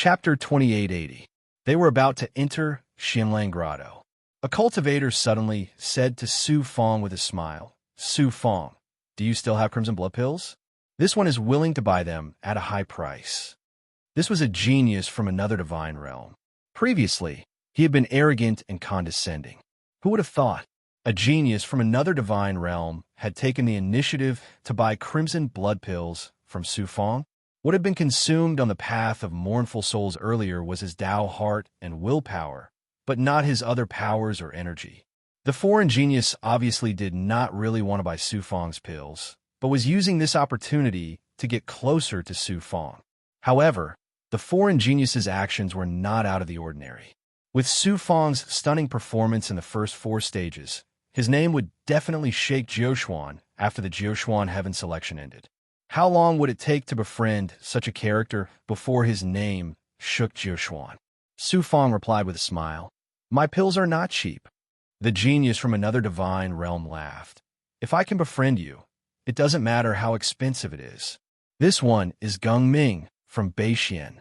Chapter 2880. They were about to enter Xianlang Grotto. A cultivator suddenly said to Su Fong with a smile, "Su Fong, do you still have crimson blood pills? This one is willing to buy them at a high price." This was a genius from another divine realm. Previously, he had been arrogant and condescending. Who would have thought? A genius from another divine realm had taken the initiative to buy crimson blood pills from Su Fong. What had been consumed on the path of mournful souls earlier was his Tao heart and willpower, but not his other powers or energy. The foreign genius obviously did not really want to buy Su Fong's pills, but was using this opportunity to get closer to Su Fong. However, the foreign genius's actions were not out of the ordinary. With Su Fong's stunning performance in the first 4 stages, his name would definitely shake Jiuquan after the Jiuquan Heaven selection ended. How long would it take to befriend such a character before his name shook Jiuquan? Su Fong replied with a smile, "My pills are not cheap." The genius from another divine realm laughed. "If I can befriend you, it doesn't matter how expensive it is." This one is Gung Ming from Beixian.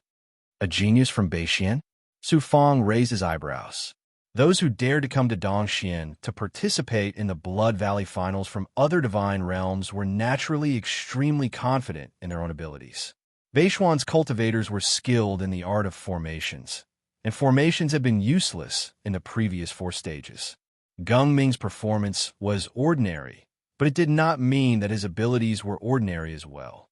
A genius from Beixian? Su Fong raised his eyebrows. Those who dared to come to Dongxian to participate in the Blood Valley Finals from other divine realms were naturally extremely confident in their own abilities. Beixian's cultivators were skilled in the art of formations, and formations had been useless in the previous 4 stages. Gung Ming's performance was ordinary, but it did not mean that his abilities were ordinary as well.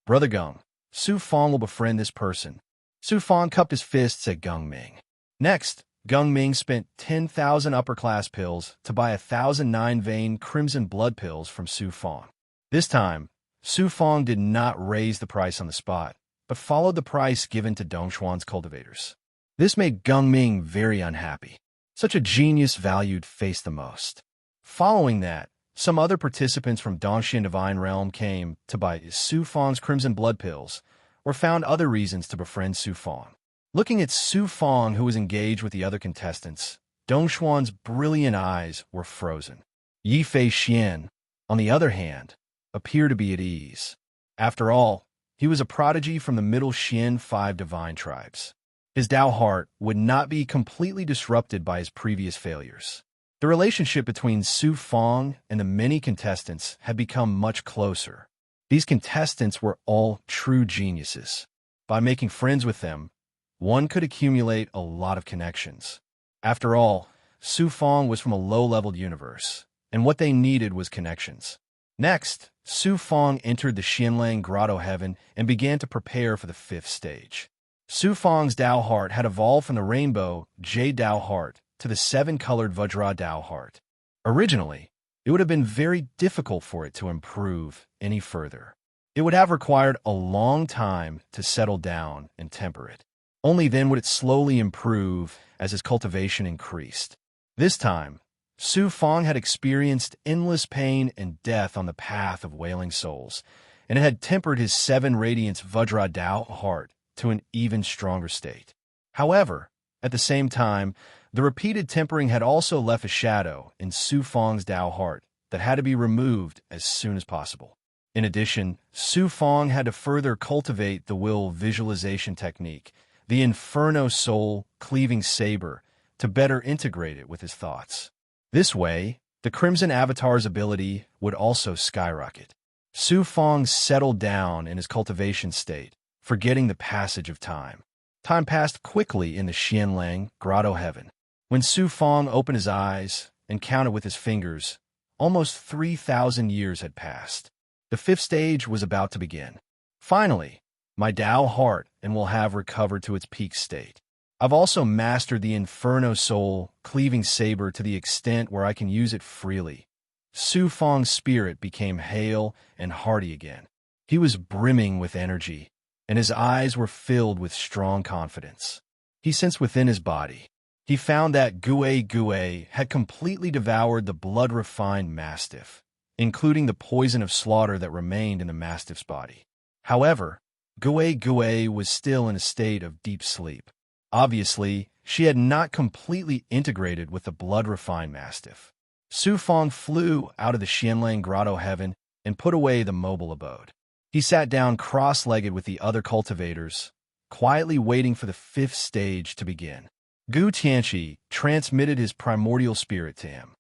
"Brother Gung, Su Fong will befriend this person." Su Fong cupped his fists at Gung Ming. Next, Gung Ming spent 10,000 upper-class pills to buy 1,000 9-vein crimson blood pills from Su Fong. This time, Su Fong did not raise the price on the spot, but followed the price given to Dongxuan's cultivators. This made Gung Ming very unhappy. Such a genius valued face the most. Following that, some other participants from Dongxian Divine Realm came to buy Su Fong's crimson blood pills, or found other reasons to befriend Su Fong. Looking at Su Fong, who was engaged with the other contestants, Dongxuan's brilliant eyes were frozen. Yi Fei Xian, on the other hand, appeared to be at ease. After all, he was a prodigy from the Middle Xian 5 divine tribes. His Tao heart would not be completely disrupted by his previous failures. The relationship between Su Fong and the many contestants had become much closer. These contestants were all true geniuses. By making friends with them, one could accumulate a lot of connections. After all, Su Fong was from a low-leveled universe, and what they needed was connections. Next, Su Fong entered the Xianlang Grotto Heaven and began to prepare for the 5th stage. Su Fong's Tao heart had evolved from the rainbow Jade Tao heart to the 7-colored Vajra Tao heart. Originally, it would have been very difficult for it to improve any further. It would have required a long time to settle down and temper it. Only then would it slowly improve as his cultivation increased. This time, Su Fong had experienced endless pain and death on the path of wailing souls, and it had tempered his 7 Radiance Vajra Tao heart to an even stronger state. However, at the same time, the repeated tempering had also left a shadow in Su Fong's Tao heart that had to be removed as soon as possible. In addition, Su Fong had to further cultivate the will visualization technique, the Inferno Soul Cleaving Saber, to better integrate it with his thoughts. This way, the Crimson Avatar's ability would also skyrocket. Su Fong settled down in his cultivation state, forgetting the passage of time. Time passed quickly in the Xianlang Grotto Heaven. When Su Fong opened his eyes and counted with his fingers, almost 3,000 years had passed. The 5th stage was about to begin. Finally, my Tao heart and will have recovered to its peak state. I've also mastered the Inferno Soul Cleaving Saber to the extent where I can use it freely. Su Fong's spirit became hale and hearty again. He was brimming with energy, and his eyes were filled with strong confidence. He sensed within his body. He found that Gue had completely devoured the blood-refined mastiff, including the poison of slaughter that remained in the mastiff's body. However, Gue was still in a state of deep sleep. Obviously, she had not completely integrated with the blood-refined mastiff. Su Fong flew out of the Xianlang Grotto Heaven and put away the mobile abode. He sat down cross-legged with the other cultivators, quietly waiting for the fifth stage to begin. Gu Tianqi transmitted his primordial spirit to him.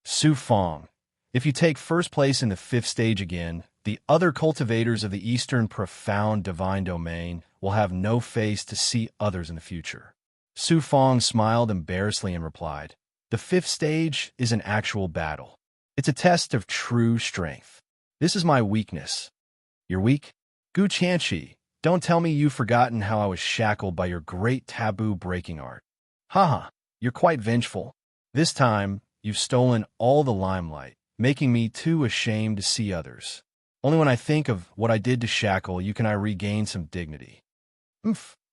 Su Fong, if you take first place in the fifth stage again, the other cultivators of the Eastern Profound Divine Domain will have no face to see others in the future. Su Fong smiled embarrassedly and replied, "The fifth stage is an actual battle. It's a test of true strength. This is my weakness." "You're weak?" "Gu Tianqi, don't tell me you've forgotten how I was shackled by your great taboo-breaking art. Haha, you're quite vengeful. This time, you've stolen all the limelight, making me too ashamed to see others. Only when I think of what I did to shackle you can I regain some dignity.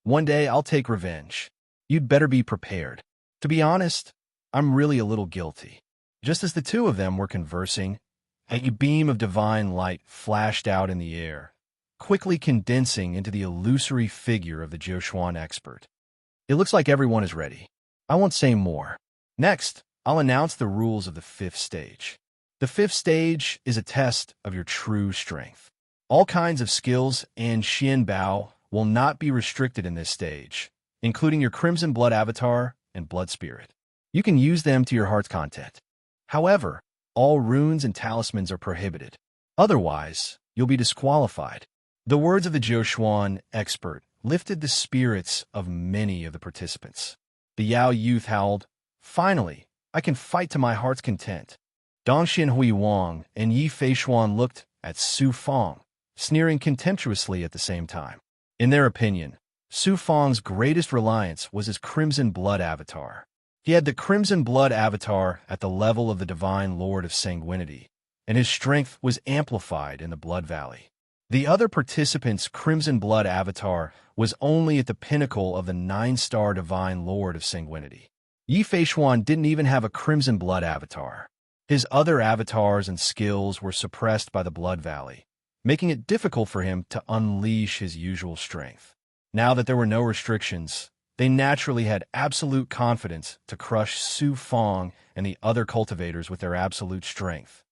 One day I'll take revenge. You'd better be prepared. To be honest, I'm really a little guilty." Just as the two of them were conversing, a beam of divine light flashed out in the air, quickly condensing into the illusory figure of the Jiushuan expert. "It looks like everyone is ready. I won't say more. Next, I'll announce the rules of the fifth stage. The fifth stage is a test of your true strength. All kinds of skills and Xian Bao will not be restricted in this stage, including your Crimson Blood Avatar and Blood Spirit. You can use them to your heart's content. However, all runes and talismans are prohibited. Otherwise, you'll be disqualified." The words of the Jiushuan expert lifted the spirits of many of the participants. The Yao youth howled, "Finally, I can fight to my heart's content." Dongxian Hui Wang and Yi Feishuan looked at Su Fong, sneering contemptuously at the same time. In their opinion, Su Fong's greatest reliance was his Crimson Blood Avatar. He had the Crimson Blood Avatar at the level of the Divine Lord of Sanguinity, and his strength was amplified in the Blood Valley. The other participant's Crimson Blood Avatar was only at the pinnacle of the 9-star Divine Lord of Sanguinity. Yi Feishuan didn't even have a Crimson Blood Avatar. His other avatars and skills were suppressed by the Blood Valley, making it difficult for him to unleash his usual strength. Now that there were no restrictions, they naturally had absolute confidence to crush Su Fong and the other cultivators with their absolute strength.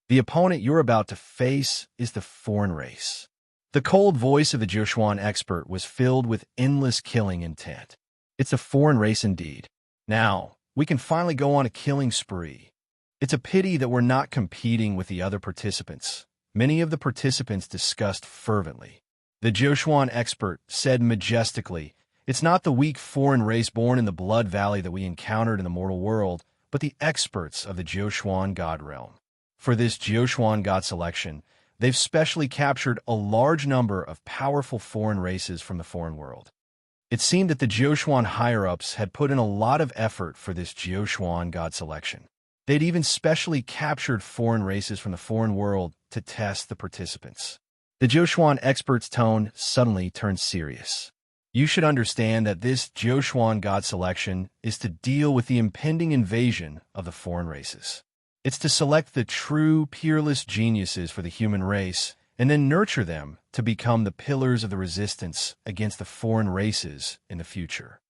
"The opponent you're about to face is the foreign race." The cold voice of the Jiushuan expert was filled with endless killing intent. "It's a foreign race indeed. Now, we can finally go on a killing spree. It's a pity that we're not competing with the other participants." Many of the participants discussed fervently. The Jiushuan expert said majestically, "It's not the weak foreign race born in the Blood Valley that we encountered in the mortal world, but the experts of the Jiushuan God realm. For this Jiushuan God selection, they've specially captured a large number of powerful foreign races from the foreign world." It seemed that the Jiushuan higher-ups had put in a lot of effort for this Jiushuan God selection. They'd even specially captured foreign races from the foreign world to test the participants. The Jiushuan expert's tone suddenly turned serious. "You should understand that this Jiushuan God selection is to deal with the impending invasion of the foreign races. It's to select the true, peerless geniuses for the human race and then nurture them to become the pillars of the resistance against the foreign races in the future."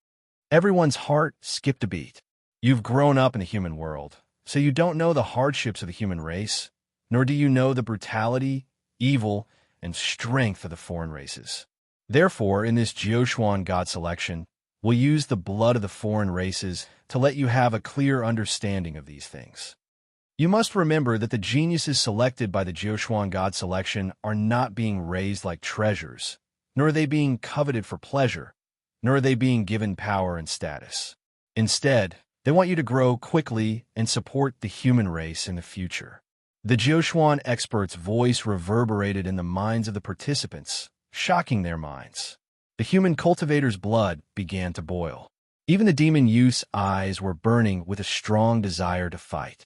Everyone's heart skipped a beat. You've grown up in the human world, so you don't know the hardships of the human race, nor do you know the brutality, evil, and strength of the foreign races. Therefore, in this Jiushuan God selection, we'll use the blood of the foreign races to let you have a clear understanding of these things. You must remember that the geniuses selected by the Jiushuan God selection are not being raised like treasures, nor are they being coveted for pleasure, nor are they being given power and status. Instead, they want you to grow quickly and support the human race in the future. The Jiushuan expert's voice reverberated in the minds of the participants, shocking their minds. The human cultivator's blood began to boil. Even the demon youth's eyes were burning with a strong desire to fight.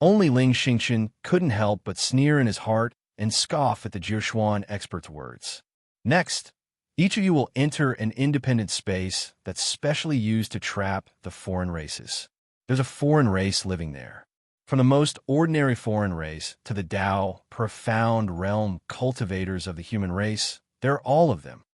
Only Ling Xingchen couldn't help but sneer in his heart and scoff at the Jiushuan expert's words. "Next, each of you will enter an independent space that's specially used to trap the foreign races. There's a foreign race living there. From the most ordinary foreign race to the Tao, profound realm cultivators of the human race, there are all of them.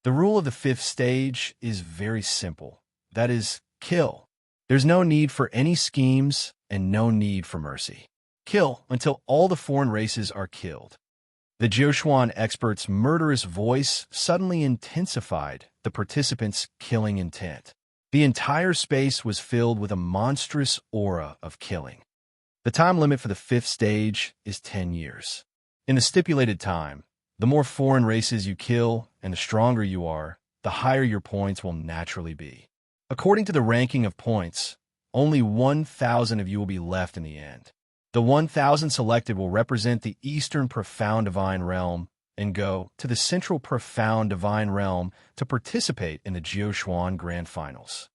The rule of the fifth stage is very simple. That is, kill. There's no need for any schemes and no need for mercy. Kill until all the foreign races are killed." The Jiuquan expert's murderous voice suddenly intensified the participants' killing intent. The entire space was filled with a monstrous aura of killing. The time limit for the 5th stage is 10 years. In the stipulated time, the more foreign races you kill and the stronger you are, the higher your points will naturally be. According to the ranking of points, only 1,000 of you will be left in the end. The 1,000 selected will represent the Eastern Profound Divine Realm and go to the Central Profound Divine Realm to participate in the Jiuquan Grand Finals.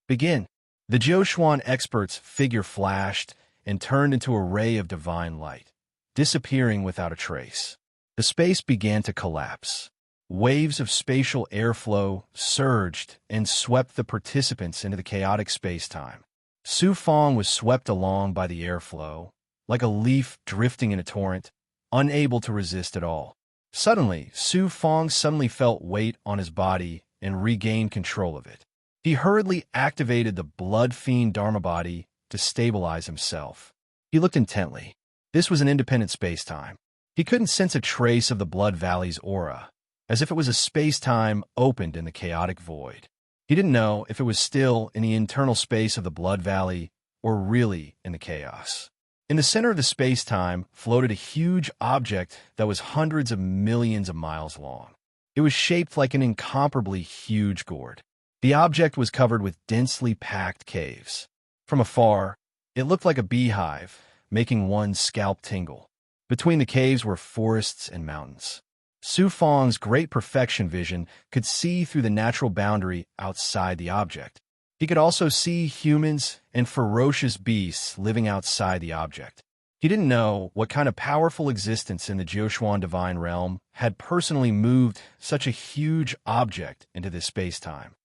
Begin. The Jiuquan expert's figure flashed and turned into a ray of divine light, disappearing without a trace. The space began to collapse. Waves of spatial airflow surged and swept the participants into the chaotic space-time. Su Fong was swept along by the airflow, like a leaf drifting in a torrent, unable to resist at all. Suddenly, Su Fong felt weight on his body and regained control of it. He hurriedly activated the Blood Fiend Dharma body to stabilize himself. He looked intently. This was an independent space-time. He couldn't sense a trace of the Blood Valley's aura, as if it was a space-time opened in the chaotic void. He didn't know if it was still in the internal space of the Blood Valley or really in the chaos. In the center of the space-time floated a huge object that was hundreds of millions of miles long. It was shaped like an incomparably huge gourd. The object was covered with densely packed caves. From afar, it looked like a beehive, making one's scalp tingle. Between the caves were forests and mountains. Su Fong's great perfection vision could see through the natural boundary outside the object. He could also see humans and ferocious beasts living outside the object. He didn't know what kind of powerful existence in the Jiuquan divine realm had personally moved such a huge object into this space-time.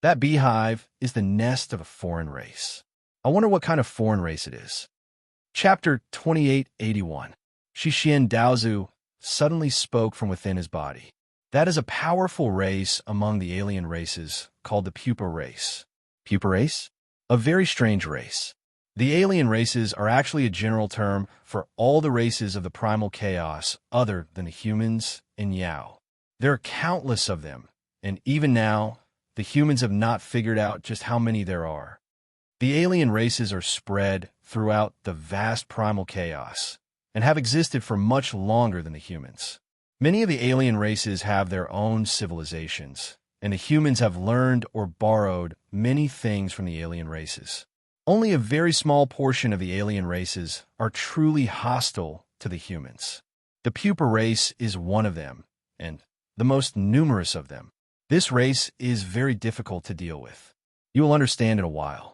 That beehive is the nest of a foreign race. I wonder what kind of foreign race it is. Chapter 2881. Shixin Daozu suddenly spoke from within his body. That is a powerful race among the alien races called the pupa race. Pupa race? A very strange race. The alien races are actually a general term for all the races of the primal chaos other than the humans and Yao. There are countless of them, and even now, the humans have not figured out just how many there are. The alien races are spread throughout the vast primal chaos and have existed for much longer than the humans. Many of the alien races have their own civilizations, and the humans have learned or borrowed many things from the alien races. Only a very small portion of the alien races are truly hostile to the humans. The pupa race is one of them, and the most numerous of them. This race is very difficult to deal with. You will understand in a while.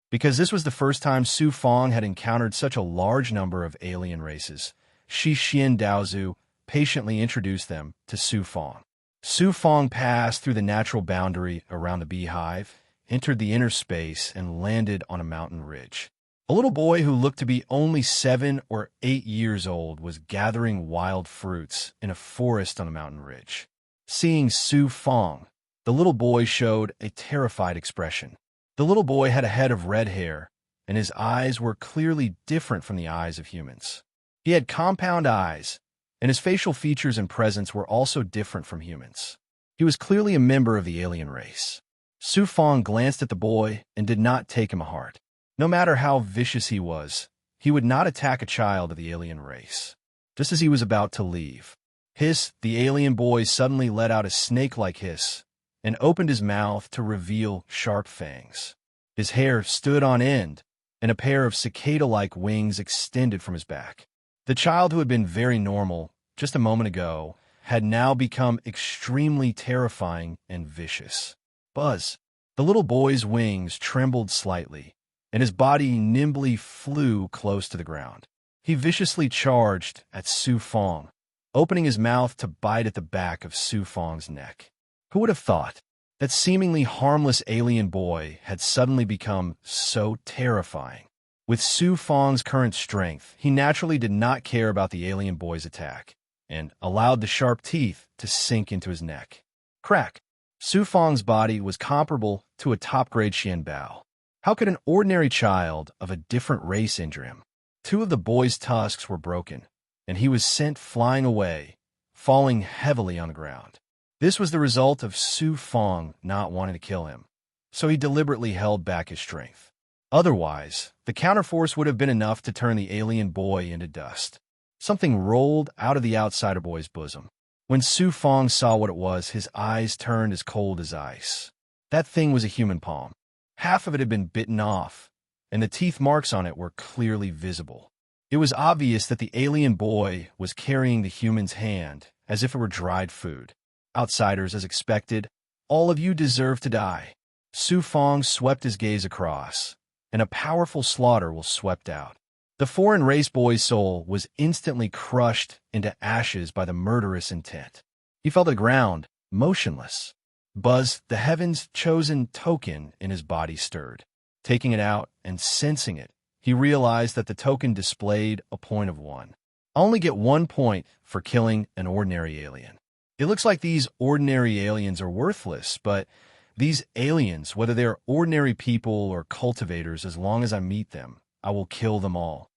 Because this was the first time Su Fong had encountered such a large number of alien races, Shixin Daozu patiently introduced them to Su Fong. Su Fong passed through the natural boundary around the beehive, entered the inner space, and landed on a mountain ridge. A little boy who looked to be only 7 or 8 years old was gathering wild fruits in a forest on the mountain ridge. Seeing Su Fong, the little boy showed a terrified expression. The little boy had a head of red hair, and his eyes were clearly different from the eyes of humans. He had compound eyes, and his facial features and presence were also different from humans. He was clearly a member of the alien race. Su Fong glanced at the boy and did not take him a heart. No matter how vicious he would not attack a child of the alien race. Just as he was about to leave, the alien boy suddenly let out a snake-like hiss and opened his mouth to reveal sharp fangs. His hair stood on end, and a pair of cicada-like wings extended from his back. The child who had been very normal just a moment ago had now become extremely terrifying and vicious. Buzz! The little boy's wings trembled slightly, and his body nimbly flew close to the ground. He viciously charged at Su Fong, opening his mouth to bite at the back of Su Fong's neck. Who would have thought that seemingly harmless alien boy had suddenly become so terrifying? With Su Fong's current strength, he naturally did not care about the alien boy's attack, and allowed the sharp teeth to sink into his neck. Crack! Su Fong's body was comparable to a top-grade Xianbao. How could an ordinary child of a different race injure him? 2 of the boy's tusks were broken, and he was sent flying away, falling heavily on the ground. This was the result of Su Fong not wanting to kill him, so he deliberately held back his strength. Otherwise, the counterforce would have been enough to turn the alien boy into dust. Something rolled out of the outsider boy's bosom. When Su Fong saw what it was, his eyes turned as cold as ice. That thing was a human palm. Half of it had been bitten off, and the teeth marks on it were clearly visible. It was obvious that the alien boy was carrying the human's hand as if it were dried food. Outsiders, as expected, all of you deserve to die. Su Fong swept his gaze across, and a powerful slaughter was swept out. The foreign race boy's soul was instantly crushed into ashes by the murderous intent. He fell to the ground, motionless. Buzz, the heaven's chosen token in his body, stirred. Taking it out and sensing it, he realized that the token displayed a point of 1. I only get 1 point for killing an ordinary alien. It looks like these ordinary aliens are worthless, but these aliens, whether they're ordinary people or cultivators, as long as I meet them, I will kill them all.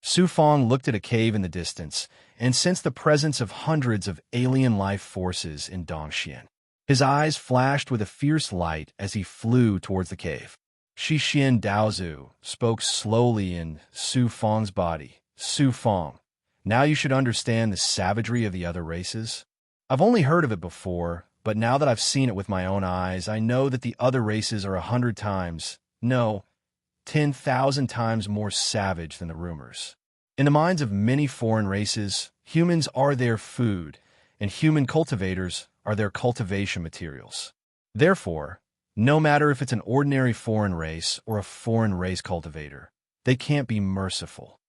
Su Fong looked at a cave in the distance and sensed the presence of hundreds of alien life forces in Dongxian. His eyes flashed with a fierce light as he flew towards the cave. Shixin Daozu spoke slowly in Su Fong's body. Su Fong, now you should understand the savagery of the other races. I've only heard of it before, but now that I've seen it with my own eyes, I know that the other races are 100 times, no, 10,000 times more savage than the rumors. In the minds of many foreign races, humans are their food, and human cultivators are their cultivation materials. Therefore, no matter if it's an ordinary foreign race or a foreign race cultivator, they can't be merciful.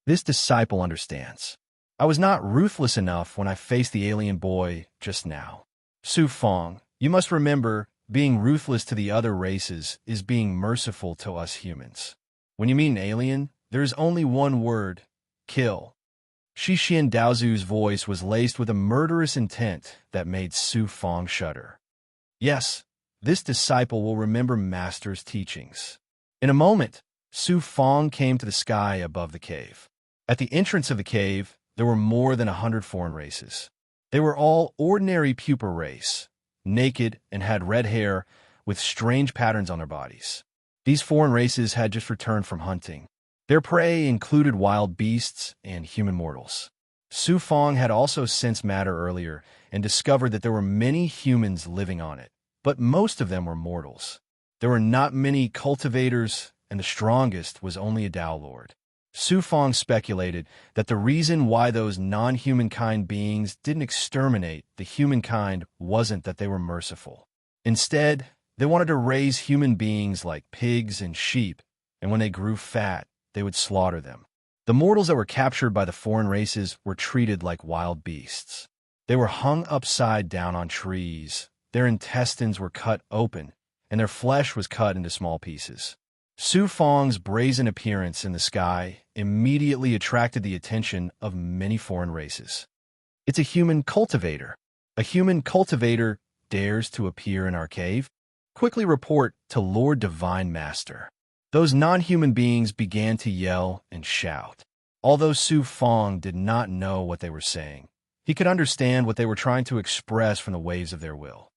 This disciple understands. I was not ruthless enough when I faced the alien boy just now. Su Fong, you must remember, being ruthless to the other races is being merciful to us humans. When you meet an alien, there is only one word: kill. Shixin Daozu's voice was laced with a murderous intent that made Su Fong shudder. Yes, this disciple will remember Master's teachings. In a moment, Su Fong came to the sky above the cave. At the entrance of the cave, there were more than 100 foreign races. They were all ordinary pupa race, naked and had red hair with strange patterns on their bodies. These foreign races had just returned from hunting. Their prey included wild beasts and human mortals. Su Fong had also sensed matter earlier and discovered that there were many humans living on it, but most of them were mortals. There were not many cultivators, and the strongest was only a Tao Lord. Su Fong speculated that the reason why those non-humankind beings didn't exterminate the humankind wasn't that they were merciful. Instead, they wanted to raise human beings like pigs and sheep, and when they grew fat, they would slaughter them. The mortals that were captured by the foreign races were treated like wild beasts. They were hung upside down on trees, their intestines were cut open, and their flesh was cut into small pieces. Su Fong's brazen appearance in the sky immediately attracted the attention of many foreign races. It's a human cultivator. A human cultivator dares to appear in our cave? Quickly report to Lord Divine Master. Those non-human beings began to yell and shout. Although Su Fong did not know what they were saying, he could understand what they were trying to express from the waves of their will.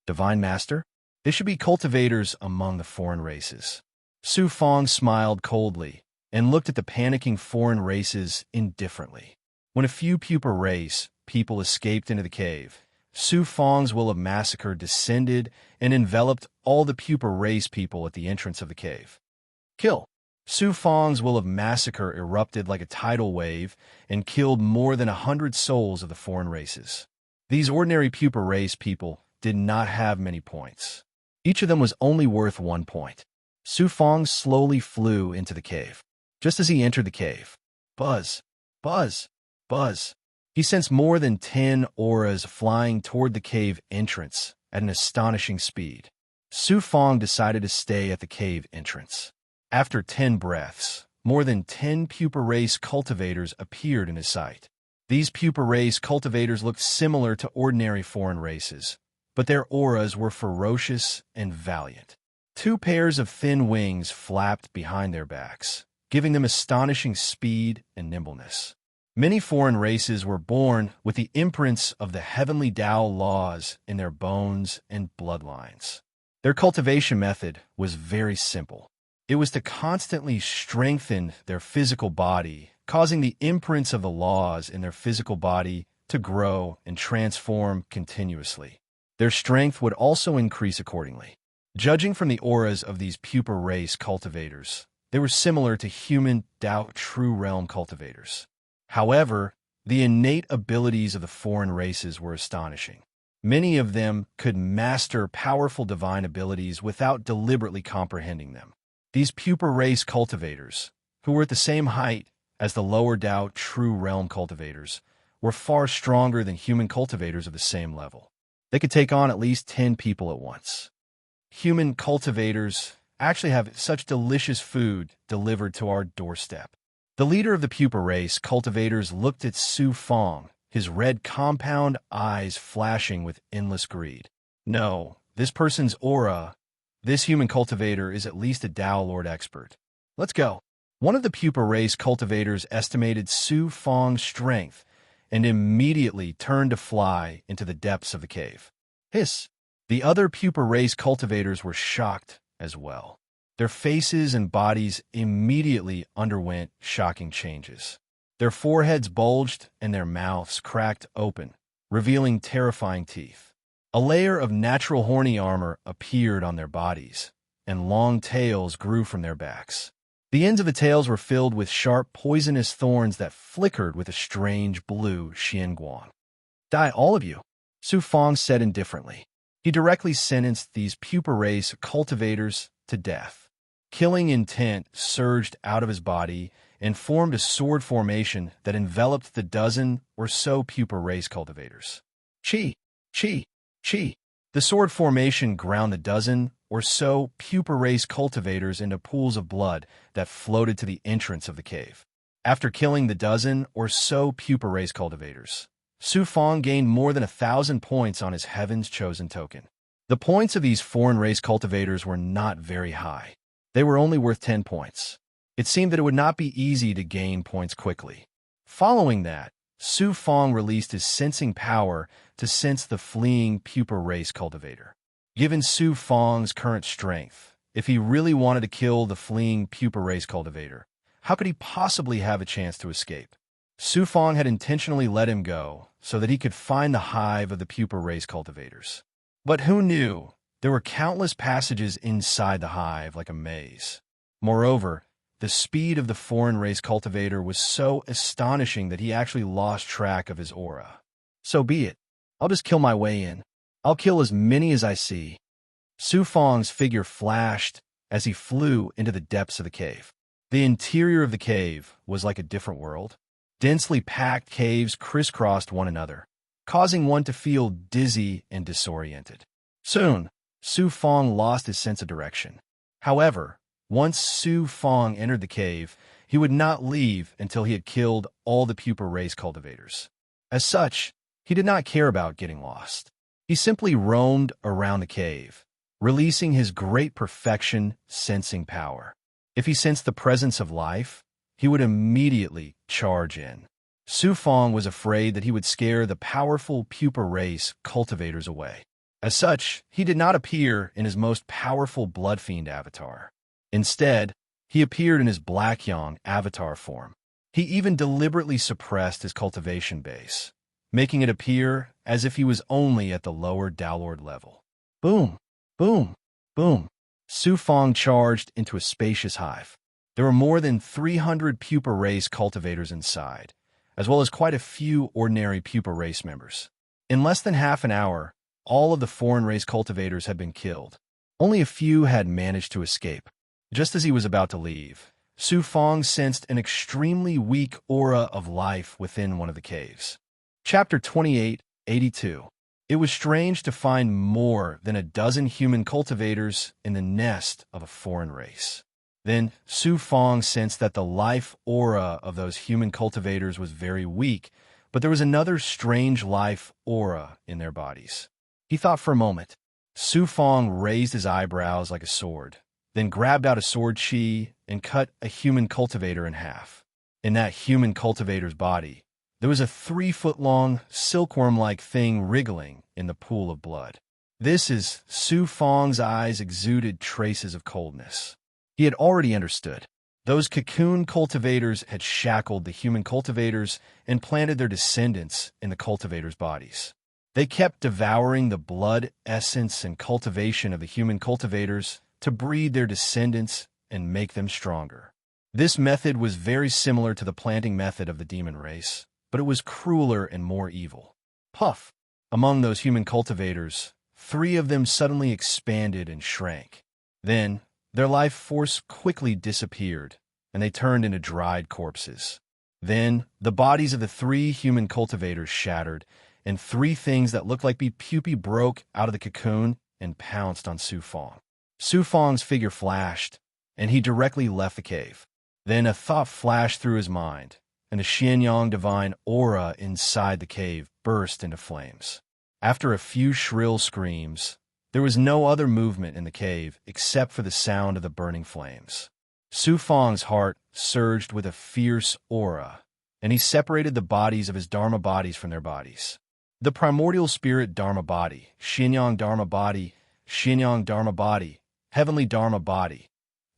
Divine Master? They should be cultivators among the foreign races. Su Fong smiled coldly and looked at the panicking foreign races indifferently. When a few pupa race people escaped into the cave, Su Fong's will of massacre descended and enveloped all the pupa race people at the entrance of the cave. Kill. Su Fong's will of massacre erupted like a tidal wave and killed more than 100 souls of the foreign races. These ordinary pupa race people did not have many points. Each of them was only worth 1 point. Su Fong slowly flew into the cave. Just as he entered the cave, buzz, buzz, buzz. He sensed more than 10 auras flying toward the cave entrance at an astonishing speed. Su Fong decided to stay at the cave entrance. After 10 breaths, more than 10 pupa race cultivators appeared in his sight. These pupa race cultivators looked similar to ordinary foreign races, but their auras were ferocious and valiant. 2 pairs of thin wings flapped behind their backs, giving them astonishing speed and nimbleness. Many foreign races were born with the imprints of the heavenly Tao laws in their bones and bloodlines. Their cultivation method was very simple. It was to constantly strengthen their physical body, causing the imprints of the laws in their physical body to grow and transform continuously. Their strength would also increase accordingly. Judging from the auras of these pupa race cultivators, they were similar to human Tao true realm cultivators. However, the innate abilities of the foreign races were astonishing. Many of them could master powerful divine abilities without deliberately comprehending them. These pupa race cultivators, who were at the same height as the lower Tao true realm cultivators, were far stronger than human cultivators of the same level. They could take on at least 10 people at once. Human cultivators actually have such delicious food delivered to our doorstep. The leader of the pupa race cultivators looked at Su Fong, his red compound eyes flashing with endless greed. No, this person's aura, this human cultivator is at least a Tao Lord expert. Let's go. One of the pupa race cultivators estimated Su Fong's strength and immediately turned to fly into the depths of the cave. Hiss! The other pupa race cultivators were shocked as well. Their faces and bodies immediately underwent shocking changes. Their foreheads bulged and their mouths cracked open, revealing terrifying teeth. A layer of natural horny armor appeared on their bodies, and long tails grew from their backs. The ends of the tails were filled with sharp, poisonous thorns that flickered with a strange blue xianguang. Die, all of you, Su Fong said indifferently. He directly sentenced these pupa race cultivators to death. Killing intent surged out of his body and formed a sword formation that enveloped the dozen or so pupa race cultivators. Chi! Chi! Chi! The sword formation ground the dozen or so pupa race cultivators into pools of blood that floated to the entrance of the cave. After killing the dozen or so pupa race cultivators, Su Fong gained more than 1,000 points on his Heaven's Chosen token. The points of these foreign race cultivators were not very high. They were only worth 10 points. It seemed that it would not be easy to gain points quickly. Following that, Su Fong released his sensing power to sense the fleeing pupa race cultivator. Given Su Fong's current strength, if he really wanted to kill the fleeing pupa race cultivator, how could he possibly have a chance to escape? Su Fong had intentionally let him go so that he could find the hive of the pupa race cultivators. But who knew? There were countless passages inside the hive like a maze. Moreover, the speed of the foreign race cultivator was so astonishing that he actually lost track of his aura. So be it. I'll just kill my way in. I'll kill as many as I see. Su Fong's figure flashed as he flew into the depths of the cave. The interior of the cave was like a different world. Densely packed caves crisscrossed one another, causing one to feel dizzy and disoriented. Soon, Su Fong lost his sense of direction. However, once Su Fong entered the cave, he would not leave until he had killed all the pupa race cultivators. As such, he did not care about getting lost. He simply roamed around the cave, releasing his great perfection sensing power. If he sensed the presence of life, he would immediately charge in. Su Fong was afraid that he would scare the powerful pupa race cultivators away. As such, he did not appear in his most powerful blood fiend avatar. Instead, he appeared in his Black Yang avatar form. He even deliberately suppressed his cultivation base, making it appear as if he was only at the lower Tao Lord level. Boom! Boom! Boom! Su Fong charged into a spacious hive. There were more than 300 pupa race cultivators inside, as well as quite a few ordinary pupa race members. In less than half an hour, all of the foreign race cultivators had been killed. Only a few had managed to escape. Just as he was about to leave, Su Fong sensed an extremely weak aura of life within one of the caves. Chapter 2882. It was strange to find more than a dozen human cultivators in the nest of a foreign race. Then Su Fong sensed that the life aura of those human cultivators was very weak, but there was another strange life aura in their bodies. He thought for a moment. Su Fong raised his eyebrows like a sword, then grabbed out a sword chi and cut a human cultivator in half. In that human cultivator's body, There was a 3-foot-long, silkworm-like thing wriggling in the pool of blood. This is Su Fong's eyes exuded traces of coldness. He had already understood. Those cocoon cultivators had shackled the human cultivators and planted their descendants in the cultivators' bodies. They kept devouring the blood, essence, and cultivation of the human cultivators to breed their descendants and make them stronger. This method was very similar to the planting method of the demon race, but it was crueler and more evil. Puff! Among those human cultivators, 3 of them suddenly expanded and shrank. Then, their life force quickly disappeared, and they turned into dried corpses. Then, the bodies of the 3 human cultivators shattered, and 3 things that looked like pupae broke out of the cocoon and pounced on Su Fong. Su Fong's figure flashed, and he directly left the cave. Then a thought flashed through his mind, and the Xianyang divine aura inside the cave burst into flames. After a few shrill screams, there was no other movement in the cave except for the sound of the burning flames. Su Fong's heart surged with a fierce aura, and he separated the bodies of his Dharma bodies from their bodies. The primordial spirit Dharma body, Xianyang Dharma body, Xianyang Dharma body, heavenly Dharma body.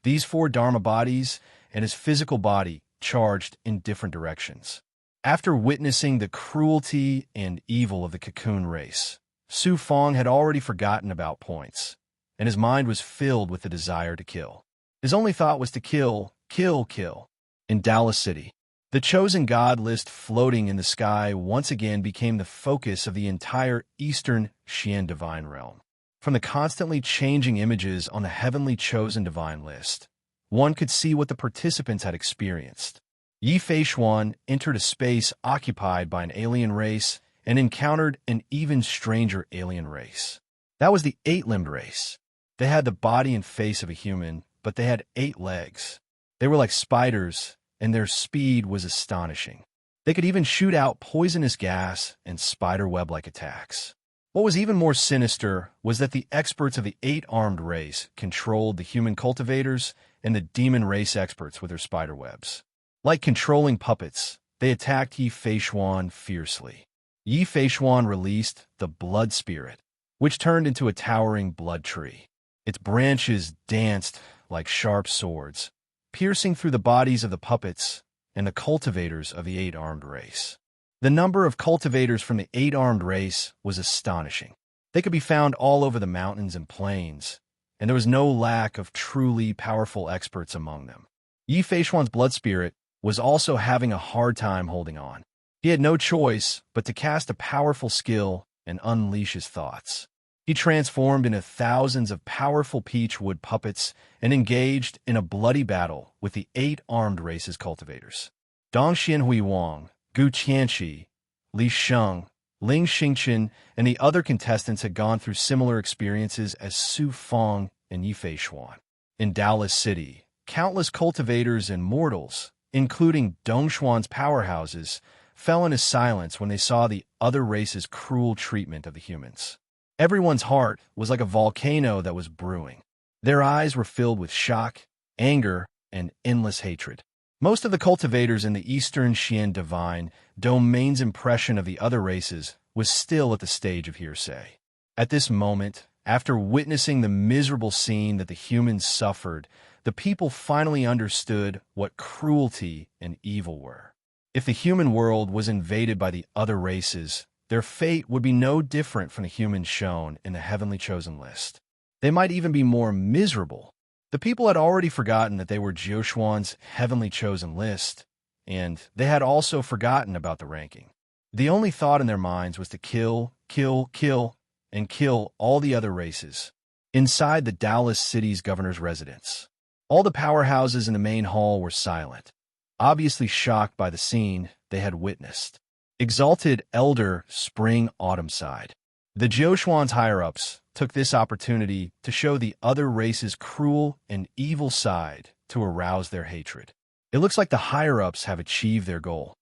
These 4 Dharma bodies and his physical body charged in different directions. After witnessing the cruelty and evil of the cocoon race, Su Fong had already forgotten about points, and his mind was filled with the desire to kill. His only thought was to kill, kill, kill. In Dallas City, the chosen god list floating in the sky once again became the focus of the entire Eastern Xian divine realm. From the constantly changing images on the heavenly chosen divine list, one could see what the participants had experienced. Yi Feishuan entered a space occupied by an alien race and encountered an even stranger alien race. That was the 8-limbed race. They had the body and face of a human, but they had 8 legs. They were like spiders, and their speed was astonishing. They could even shoot out poisonous gas and spider web-like attacks. What was even more sinister was that the experts of the 8-armed race controlled the human cultivators and the demon race experts with their spider webs. Like controlling puppets, they attacked Yi Feishuan fiercely. Yi Feishuan released the blood spirit, which turned into a towering blood tree. Its branches danced like sharp swords, piercing through the bodies of the puppets and the cultivators of the 8-armed race. The number of cultivators from the 8-armed race was astonishing. They could be found all over the mountains and plains, and there was no lack of truly powerful experts among them. Yi Feishuan's blood spirit was also having a hard time holding on. He had no choice but to cast a powerful skill and unleash his thoughts. He transformed into thousands of powerful peach wood puppets and engaged in a bloody battle with the 8-armed race's cultivators. Dong Xianhui Wang, Gu Qianqi, Li Sheng, Ling Xingchen, and the other contestants had gone through similar experiences as Su Fong and Yi Feishuan. In Dallas City, countless cultivators and mortals, including Dongshuan's powerhouses, fell into silence when they saw the other race's cruel treatment of the humans. Everyone's heart was like a volcano that was brewing. Their eyes were filled with shock, anger, and endless hatred. Most of the cultivators in the Eastern Xian divine domain's impression of the other races was still at the stage of hearsay. At this moment, after witnessing the miserable scene that the humans suffered, the people finally understood what cruelty and evil were. If the human world was invaded by the other races, their fate would be no different from the humans shown in the heavenly chosen list. They might even be more miserable. The people had already forgotten that they were Jioshuan's heavenly chosen list, and they had also forgotten about the ranking. The only thought in their minds was to kill, kill, kill, and kill all the other races. Inside the Dallas City's governor's residence, all the powerhouses in the main hall were silent, obviously shocked by the scene they had witnessed. Exalted Elder Spring Autumn sighed. The Jioshuan's higher-ups took this opportunity to show the other race's cruel and evil side to arouse their hatred. It looks like the higher-ups have achieved their goal.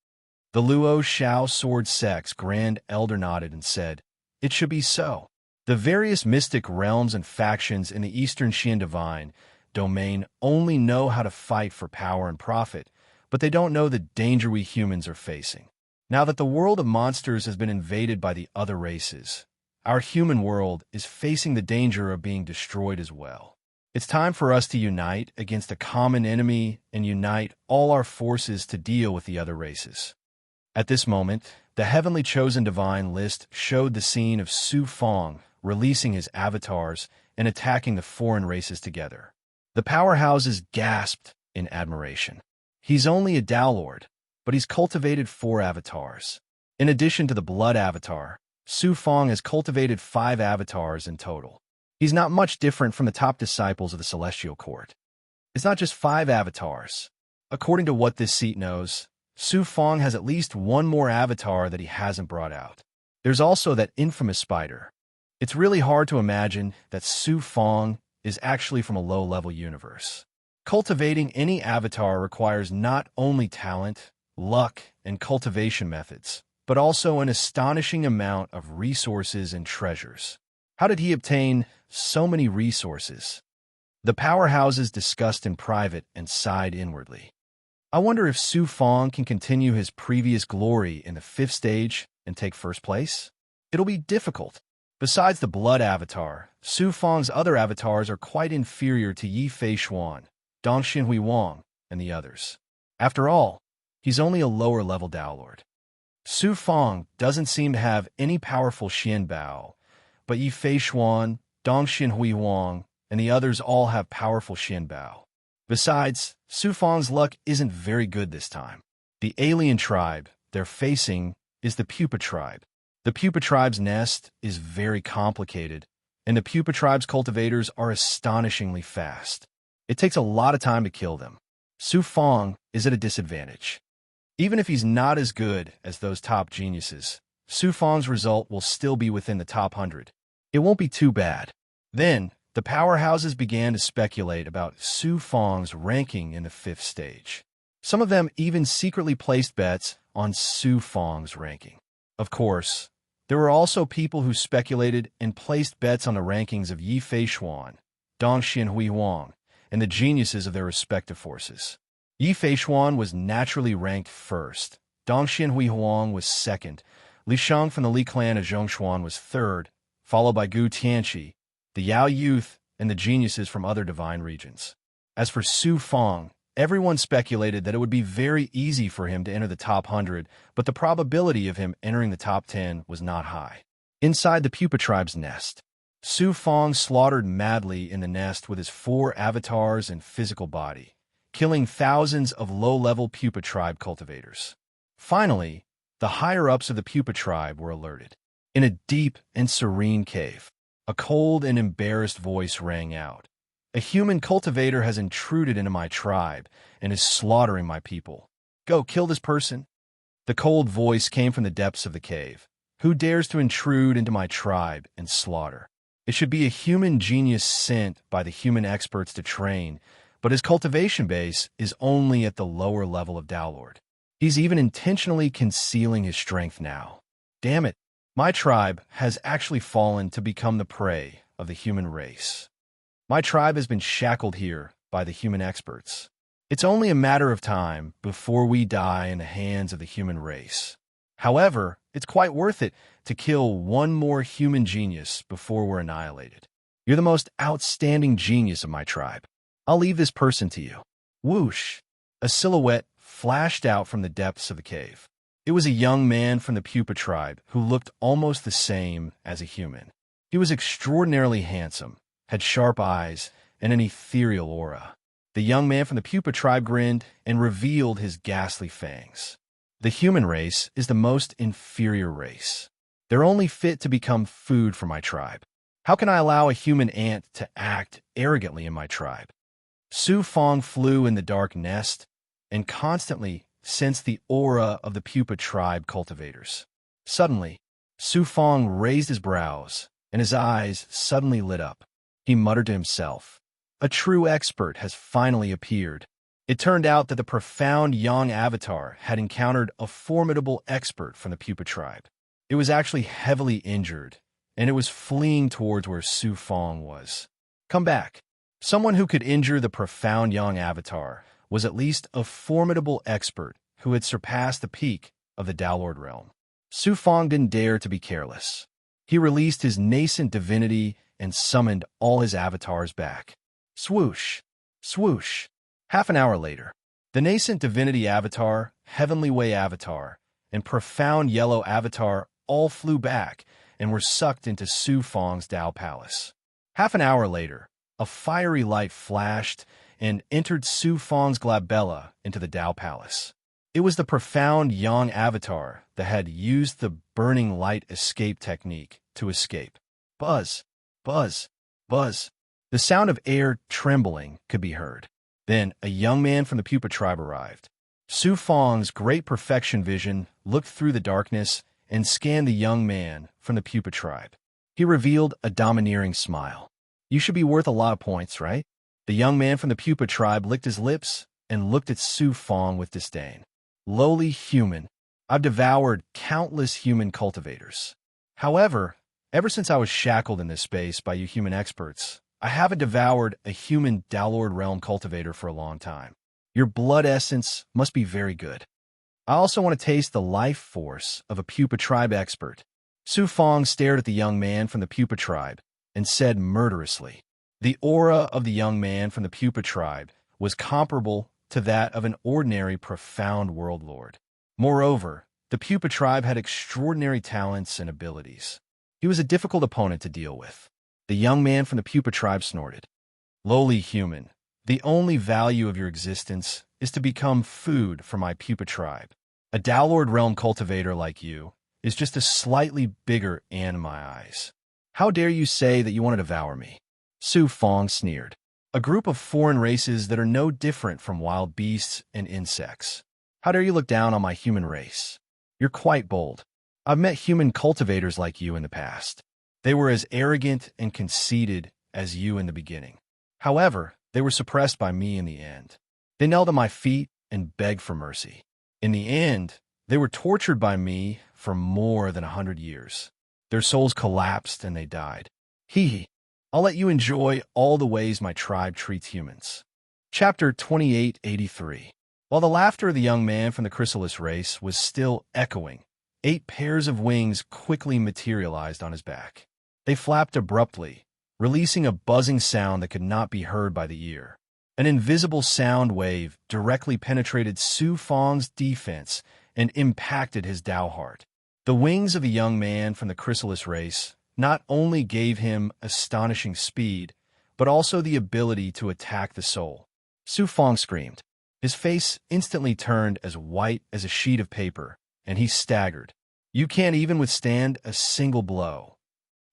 The Luo Shao Sword Sect's Grand Elder nodded and said, "It should be so." The various mystic realms and factions in the Eastern Xian Divine domain only know how to fight for power and profit, but they don't know the danger we humans are facing. Now that the world of monsters has been invaded by the other races, our human world is facing the danger of being destroyed as well. It's time for us to unite against a common enemy and unite all our forces to deal with the other races. At this moment, the heavenly chosen divine list showed the scene of Su Fong releasing his avatars and attacking the foreign races together. The powerhouses gasped in admiration. He's only a Tao Lord, but he's cultivated 4 avatars. In addition to the blood avatar, Su Fong has cultivated 5 avatars in total. He's not much different from the top disciples of the Celestial Court. It's not just 5 avatars. According to what this seat knows, Su Fong has at least 1 more avatar that he hasn't brought out. There's also that infamous spider. It's really hard to imagine that Su Fong is actually from a low-level universe. Cultivating any avatar requires not only talent, luck, and cultivation methods, but also an astonishing amount of resources and treasures. How did he obtain so many resources? The powerhouses discussed in private and sighed inwardly. I wonder if Su Fong can continue his previous glory in the 5th stage and take first place? It'll be difficult. Besides the blood avatar, Su Fong's other avatars are quite inferior to Yi Fei Xuan, Dong Xinhui Wang, and the others. After all, he's only a lower-level Tao Lord. Su Fong doesn't seem to have any powerful Xian Bao, but Yi Fei Xuan, Dong Xinhui Wang, and the others all have powerful Xian Bao. Besides, Su Fong's luck isn't very good this time. The alien tribe they're facing is the Pupa tribe. The Pupa tribe's nest is very complicated, and the Pupa tribe's cultivators are astonishingly fast. It takes a lot of time to kill them. Su Fong is at a disadvantage. Even if he's not as good as those top geniuses, Su Fong's result will still be within the top 100. It won't be too bad. Then, the powerhouses began to speculate about Su Fong's ranking in the 5th stage. Some of them even secretly placed bets on Su Fong's ranking. Of course, there were also people who speculated and placed bets on the rankings of Yi Fei Xuan, Dong Xinhui Wang, and the geniuses of their respective forces. Yi Fei Xuan was naturally ranked 1st, Dong Xinhui Wang was 2nd, Li Shang from the Li clan of Zhongshuan was 3rd, followed by Gu Tianqi, the Yao youth, and the geniuses from other divine regions. As for Su Fong, everyone speculated that it would be very easy for him to enter the top 100, but the probability of him entering the top 10 was not high. Inside the Pupa tribe's nest, Su Fong slaughtered madly in the nest with his 4 avatars and physical body, killing thousands of low-level Pupa tribe cultivators. Finally, the higher-ups of the Pupa tribe were alerted. In a deep and serene cave, a cold and embarrassed voice rang out. A human cultivator has intruded into my tribe and is slaughtering my people. Go, kill this person. The cold voice came from the depths of the cave. Who dares to intrude into my tribe and slaughter? It should be a human genius sent by the human experts to train, but his cultivation base is only at the lower level of Tao Lord. He's even intentionally concealing his strength now. Damn it, my tribe has actually fallen to become the prey of the human race. My tribe has been shackled here by the human experts. It's only a matter of time before we die in the hands of the human race. However, it's quite worth it to kill 1 more human genius before we're annihilated. You're the most outstanding genius of my tribe. I'll leave this person to you. Whoosh! A silhouette flashed out from the depths of the cave. It was a young man from the Pupa tribe who looked almost the same as a human. He was extraordinarily handsome, had sharp eyes, and an ethereal aura. The young man from the Pupa tribe grinned and revealed his ghastly fangs. The human race is the most inferior race. They're only fit to become food for my tribe. How can I allow a human ant to act arrogantly in my tribe? Su Fong flew in the dark nest and constantly sensed the aura of the Pupa tribe cultivators. Suddenly, Su Fong raised his brows, and his eyes suddenly lit up. He muttered to himself, "A true expert has finally appeared." It turned out that the profound young avatar had encountered a formidable expert from the Pupa tribe. It was actually heavily injured, and it was fleeing towards where Su Fong was. Come back. Someone who could injure the profound young avatar was at least a formidable expert who had surpassed the peak of the Downlord realm. Su Fong didn't dare to be careless. He released his nascent divinity and summoned all his avatars back. Swoosh! Swoosh! Half an hour later, the nascent divinity avatar, heavenly way avatar, and profound yellow avatar all flew back and were sucked into Su Fong's Dao Palace. Half an hour later, a fiery light flashed and entered Su Fong's glabella into the Dao Palace. It was the profound Yang avatar that had used the burning light escape technique to escape. Buzz, buzz, buzz. The sound of air trembling could be heard. Then a young man from the Pupa tribe arrived. Su Fong's great perfection vision looked through the darkness and scanned the young man from the Pupa tribe. He revealed a domineering smile. You should be worth a lot of points, right? The young man from the Pupa tribe licked his lips and looked at Su Fong with disdain. Lowly human, I've devoured countless human cultivators. However, ever since I was shackled in this space by you human experts, I haven't devoured a human Downlord realm cultivator for a long time. Your blood essence must be very good. I also want to taste the life force of a Pupa tribe expert. Su Fong stared at the young man from the Pupa tribe and said murderously. The aura of the young man from the Pupa tribe was comparable to that of an ordinary profound world lord. Moreover, the Pupa tribe had extraordinary talents and abilities. He was a difficult opponent to deal with. The young man from the Pupa tribe snorted. Lowly human, the only value of your existence is to become food for my Pupa tribe. A Downlord realm cultivator like you is just a slightly bigger ant in my eyes. How dare you say that you want to devour me? Su Fong sneered. A group of foreign races that are no different from wild beasts and insects. How dare you look down on my human race? You're quite bold. I've met human cultivators like you in the past. They were as arrogant and conceited as you in the beginning. However, they were suppressed by me in the end. They knelt at my feet and begged for mercy. In the end, they were tortured by me for more than 100 years. Their souls collapsed and they died. Hee. I'll let you enjoy all the ways my tribe treats humans. Chapter 2883. While the laughter of the young man from the chrysalis race was still echoing, 8 pairs of wings quickly materialized on his back. They flapped abruptly, releasing a buzzing sound that could not be heard by the ear. An invisible sound wave directly penetrated Su Fong's defense and impacted his Dao heart. The wings of the young man from the chrysalis race not only gave him astonishing speed, but also the ability to attack the soul. Su Fong screamed. His face instantly turned as white as a sheet of paper, and he staggered. You can't even withstand a single blow.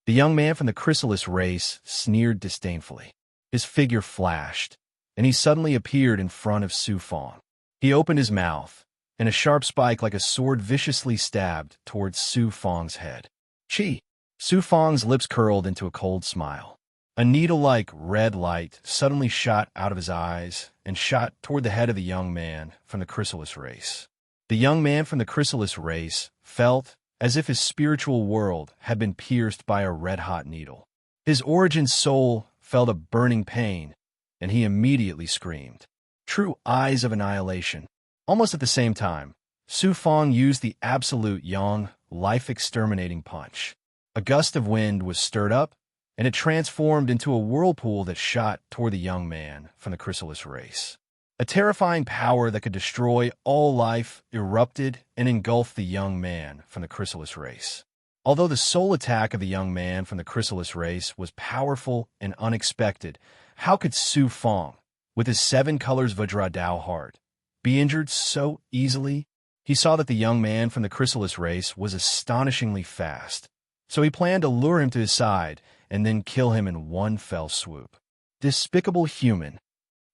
The young man from the chrysalis race sneered disdainfully. His figure flashed, and he suddenly appeared in front of Su Fong. He opened his mouth, and a sharp spike like a sword viciously stabbed towards Su Fong's head. Chi! Su Fong's lips curled into a cold smile. A needle-like red light suddenly shot out of his eyes and shot toward the head of the young man from the chrysalis race. The young man from the chrysalis race felt as if his spiritual world had been pierced by a red-hot needle. His origin soul felt a burning pain, and he immediately screamed. True eyes of annihilation. Almost at the same time, Su Fong used the absolute Yang life-exterminating punch. A gust of wind was stirred up, and it transformed into a whirlpool that shot toward the young man from the chrysalis race. A terrifying power that could destroy all life erupted and engulfed the young man from the chrysalis race. Although the soul attack of the young man from the chrysalis race was powerful and unexpected, how could Su Fong, with his 7 colors Vajra Dao heart, be injured so easily? He saw that the young man from the chrysalis race was astonishingly fast, so he planned to lure him to his side and then kill him in one fell swoop. Despicable human.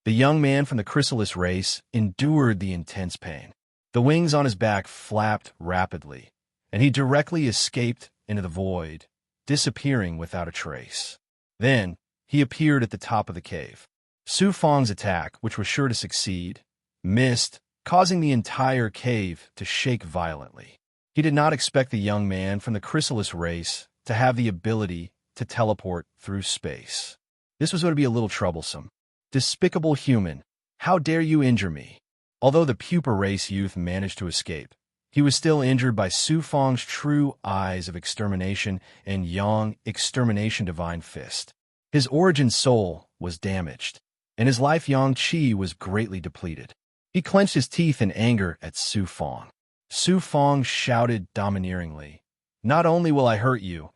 The young man from the chrysalis race endured the intense pain. The wings on his back flapped rapidly, and he directly escaped into the void, disappearing without a trace. Then, he appeared at the top of the cave. Su Fong's attack, which was sure to succeed, missed, causing the entire cave to shake violently. He did not expect the young man from the chrysalis race to have the ability to teleport through space. This was going to be a little troublesome. Despicable human, how dare you injure me? Although the Pupa race youth managed to escape, He was still injured by Su Fong's true eyes of extermination and Yang extermination divine fist. His origin soul was damaged, and his life Yang Qi was greatly depleted. He clenched his teeth in anger at Su Fong. Su Fong shouted domineeringly, "Not only will I hurt you,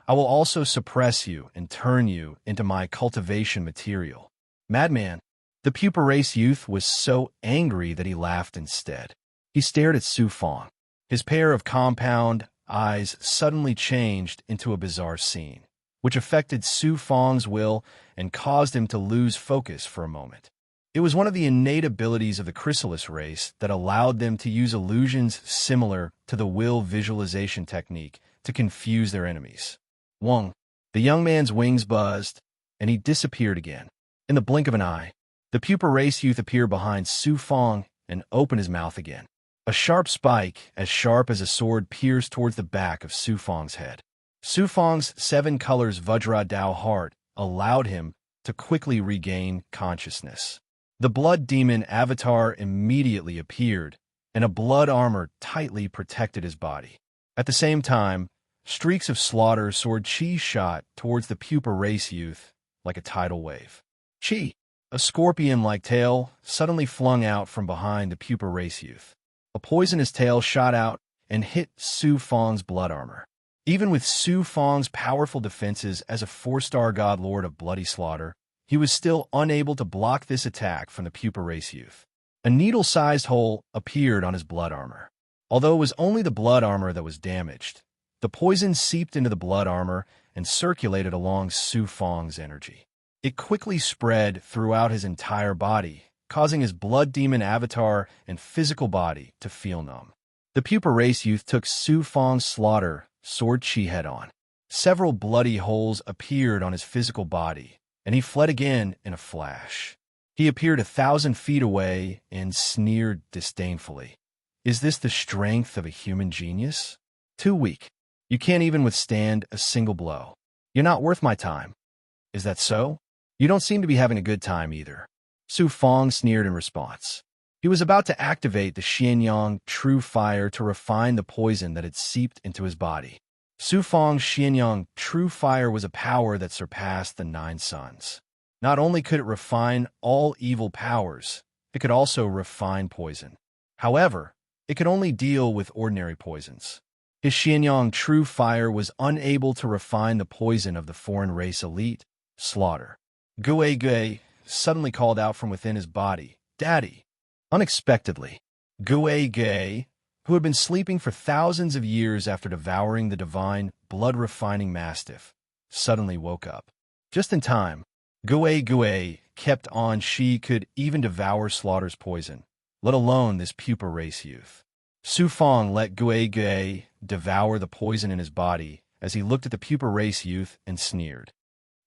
I will also suppress you and turn you into my cultivation material." Madman! The pupa race youth was so angry that he laughed instead. He stared at Su Fong. His pair of compound eyes suddenly changed into a bizarre scene, which affected Su Fong's will and caused him to lose focus for a moment. It was one of the innate abilities of the chrysalis race that allowed them to use illusions similar to the will visualization technique to confuse their enemies. Wong. The young man's wings buzzed, and he disappeared again. In the blink of an eye, the pupa race youth appeared behind Su Fong and opened his mouth again. A sharp spike, as sharp as a sword, pierced towards the back of Su Fong's head. Su Fong's 7 colors Vajra Dao heart allowed him to quickly regain consciousness. The blood demon avatar immediately appeared, and a blood armor tightly protected his body. At the same time, streaks of slaughter sword chi shot towards the pupa race youth like a tidal wave. Chi, a scorpion-like tail, suddenly flung out from behind the pupa race youth. A poisonous tail shot out and hit Su Fong's blood armor. Even with Su Fong's powerful defenses as a 4-star god lord of bloody slaughter, he was still unable to block this attack from the pupa race youth. A needle-sized hole appeared on his blood armor. Although it was only the blood armor that was damaged, the poison seeped into the blood armor and circulated along Su Fong's energy. It quickly spread throughout his entire body, causing his blood demon avatar and physical body to feel numb. The pupa race youth took Su Fong's slaughter sword chi head-on. Several bloody holes appeared on his physical body, and he fled again in a flash. He appeared 1,000 feet away and sneered disdainfully. "Is this the strength of a human genius? Too weak. You can't even withstand a single blow. You're not worth my time. Is that so? You don't seem to be having a good time either." Su Fong sneered in response. He was about to activate the Xianyang True Fire to refine the poison that had seeped into his body. Su Fong's Xianyang True Fire was a power that surpassed the 9 suns. Not only could it refine all evil powers, it could also refine poison. However, it could only deal with ordinary poisons. His Xianyang True Fire was unable to refine the poison of the foreign race elite, Slaughter. Gue Gue suddenly called out from within his body, "Daddy!" Unexpectedly, Gue Gue, who had been sleeping for thousands of years after devouring the divine, blood-refining mastiff, suddenly woke up. Just in time, Gue Gue kept on she could even devour Slaughter's poison, let alone this pupa race youth. Su Fong let Gue Gue devour the poison in his body as he looked at the pupa race youth and sneered.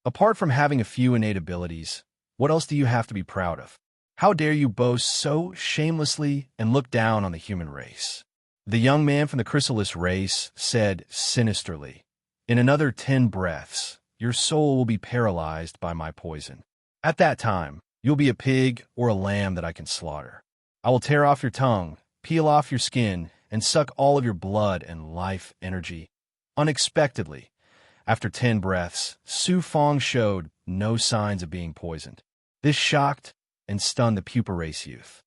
"Apart from having a few innate abilities, what else do you have to be proud of? How dare you boast so shamelessly and look down on the human race?" The young man from the chrysalis race said sinisterly, "In another 10 breaths, your soul will be paralyzed by my poison. At that time, you'll be a pig or a lamb that I can slaughter. I will tear off your tongue, peel off your skin, and suck all of your blood and life energy." Unexpectedly, after 10 breaths, Su Fong showed no signs of being poisoned. This shocked and stunned the pupa race youth.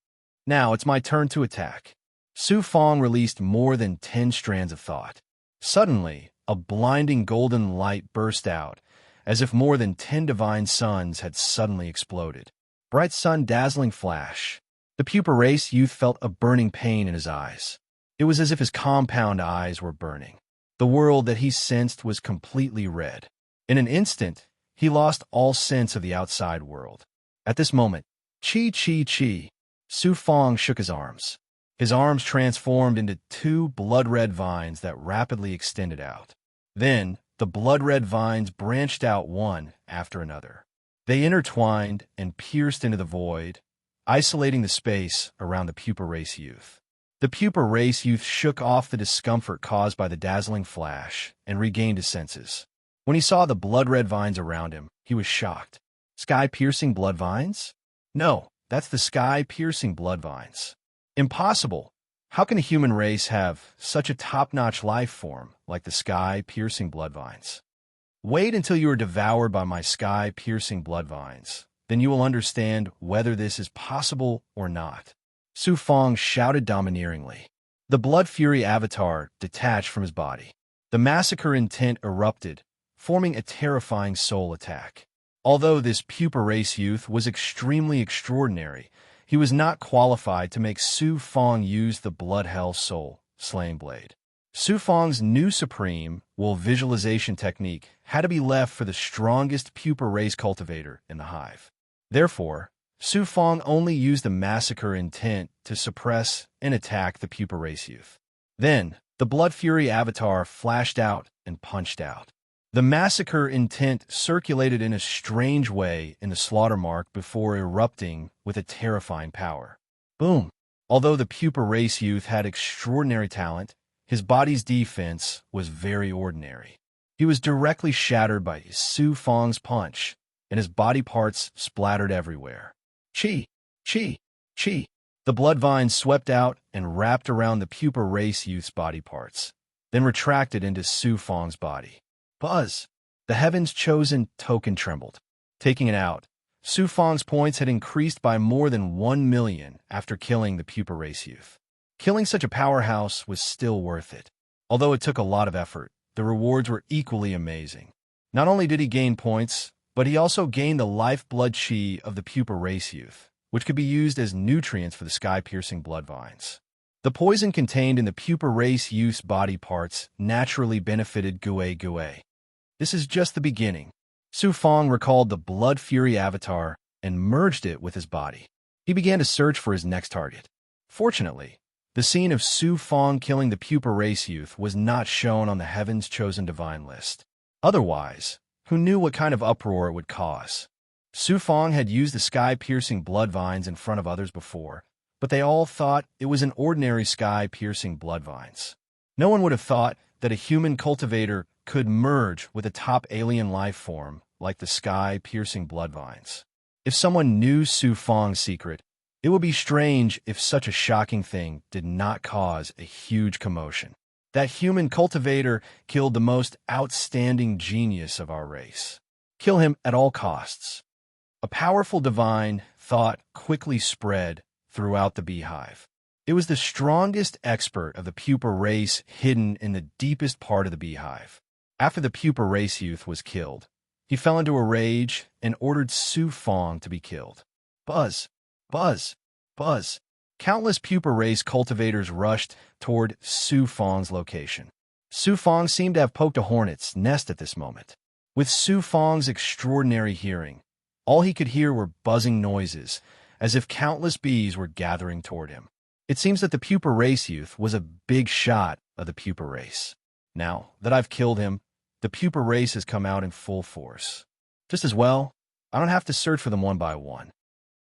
"Now it's my turn to attack." Su Fong released more than 10 strands of thought. Suddenly, a blinding golden light burst out, as if more than 10 divine suns had suddenly exploded. Bright sun dazzling flash. The pupa race youth felt a burning pain in his eyes. It was as if his compound eyes were burning. The world that he sensed was completely red. In an instant, he lost all sense of the outside world. At this moment, chi chi chi, Su Fong shook his arms. His arms transformed into 2 blood-red vines that rapidly extended out. Then, the blood-red vines branched out one after another. They intertwined and pierced into the void, isolating the space around the pupa race youth. The pupa race youth shook off the discomfort caused by the dazzling flash and regained his senses. When he saw the blood-red vines around him, he was shocked. Sky-piercing blood vines? No, that's the sky-piercing blood vines. Impossible! How can a human race have such a top-notch life form like the sky-piercing bloodvines? Wait until you are devoured by my sky-piercing bloodvines. Then you will understand whether this is possible or not. Su Fong shouted domineeringly. The blood fury avatar detached from his body. The massacre intent erupted, forming a terrifying soul attack. Although this pupa race youth was extremely extraordinary, he was not qualified to make Su Fong use the blood hell soul slaying blade. Su Fong's new supreme will visualization technique had to be left for the strongest pupa race cultivator in the hive. Therefore, Su Fong only used the massacre intent to suppress and attack the pupa race youth. Then, the blood fury avatar flashed out and punched out. The massacre intent circulated in a strange way in the slaughter mark before erupting with a terrifying power. Boom! Although the pupa race youth had extraordinary talent, his body's defense was very ordinary. He was directly shattered by Su Fong's punch, and his body parts splattered everywhere. Chi! Chi! Chi! The blood vine swept out and wrapped around the pupa race youth's body parts, then retracted into Su Fong's body. Buzz! The heaven's chosen token trembled. Taking it out, Su Fong's points had increased by more than 1 million after killing the pupa race youth. Killing such a powerhouse was still worth it. Although it took a lot of effort, the rewards were equally amazing. Not only did he gain points, but he also gained the lifeblood chi of the pupa race youth, which could be used as nutrients for the sky-piercing blood vines. The poison contained in the pupa race youth's body parts naturally benefited Gue. This is just the beginning. Su Fong recalled the blood fury avatar and merged it with his body. He began to search for his next target. Fortunately, the scene of Su Fong killing the pupa race youth was not shown on the Heaven's Chosen Divine list. Otherwise, who knew what kind of uproar it would cause? Su Fong had used the sky-piercing blood vines in front of others before, but they all thought it was an ordinary sky-piercing blood vines. No one would have thought that a human cultivator could merge with a top alien life form like the sky-piercing blood vines. If someone knew Su Fong's secret, it would be strange if such a shocking thing did not cause a huge commotion. That human cultivator killed the most outstanding genius of our race. Kill him at all costs. A powerful divine thought quickly spread throughout the beehive. It was the strongest expert of the pupa race hidden in the deepest part of the beehive. After the pupa race youth was killed, he fell into a rage and ordered Su Fong to be killed. Buzz! Buzz! Buzz! Countless pupa race cultivators rushed toward Su Fong's location. Su Fong seemed to have poked a hornet's nest at this moment. With Su Fong's extraordinary hearing, all he could hear were buzzing noises, as if countless bees were gathering toward him. It seems that the pupa race youth was a big shot of the pupa race. Now that I've killed him, the pupa race has come out in full force. Just as well, I don't have to search for them one by one.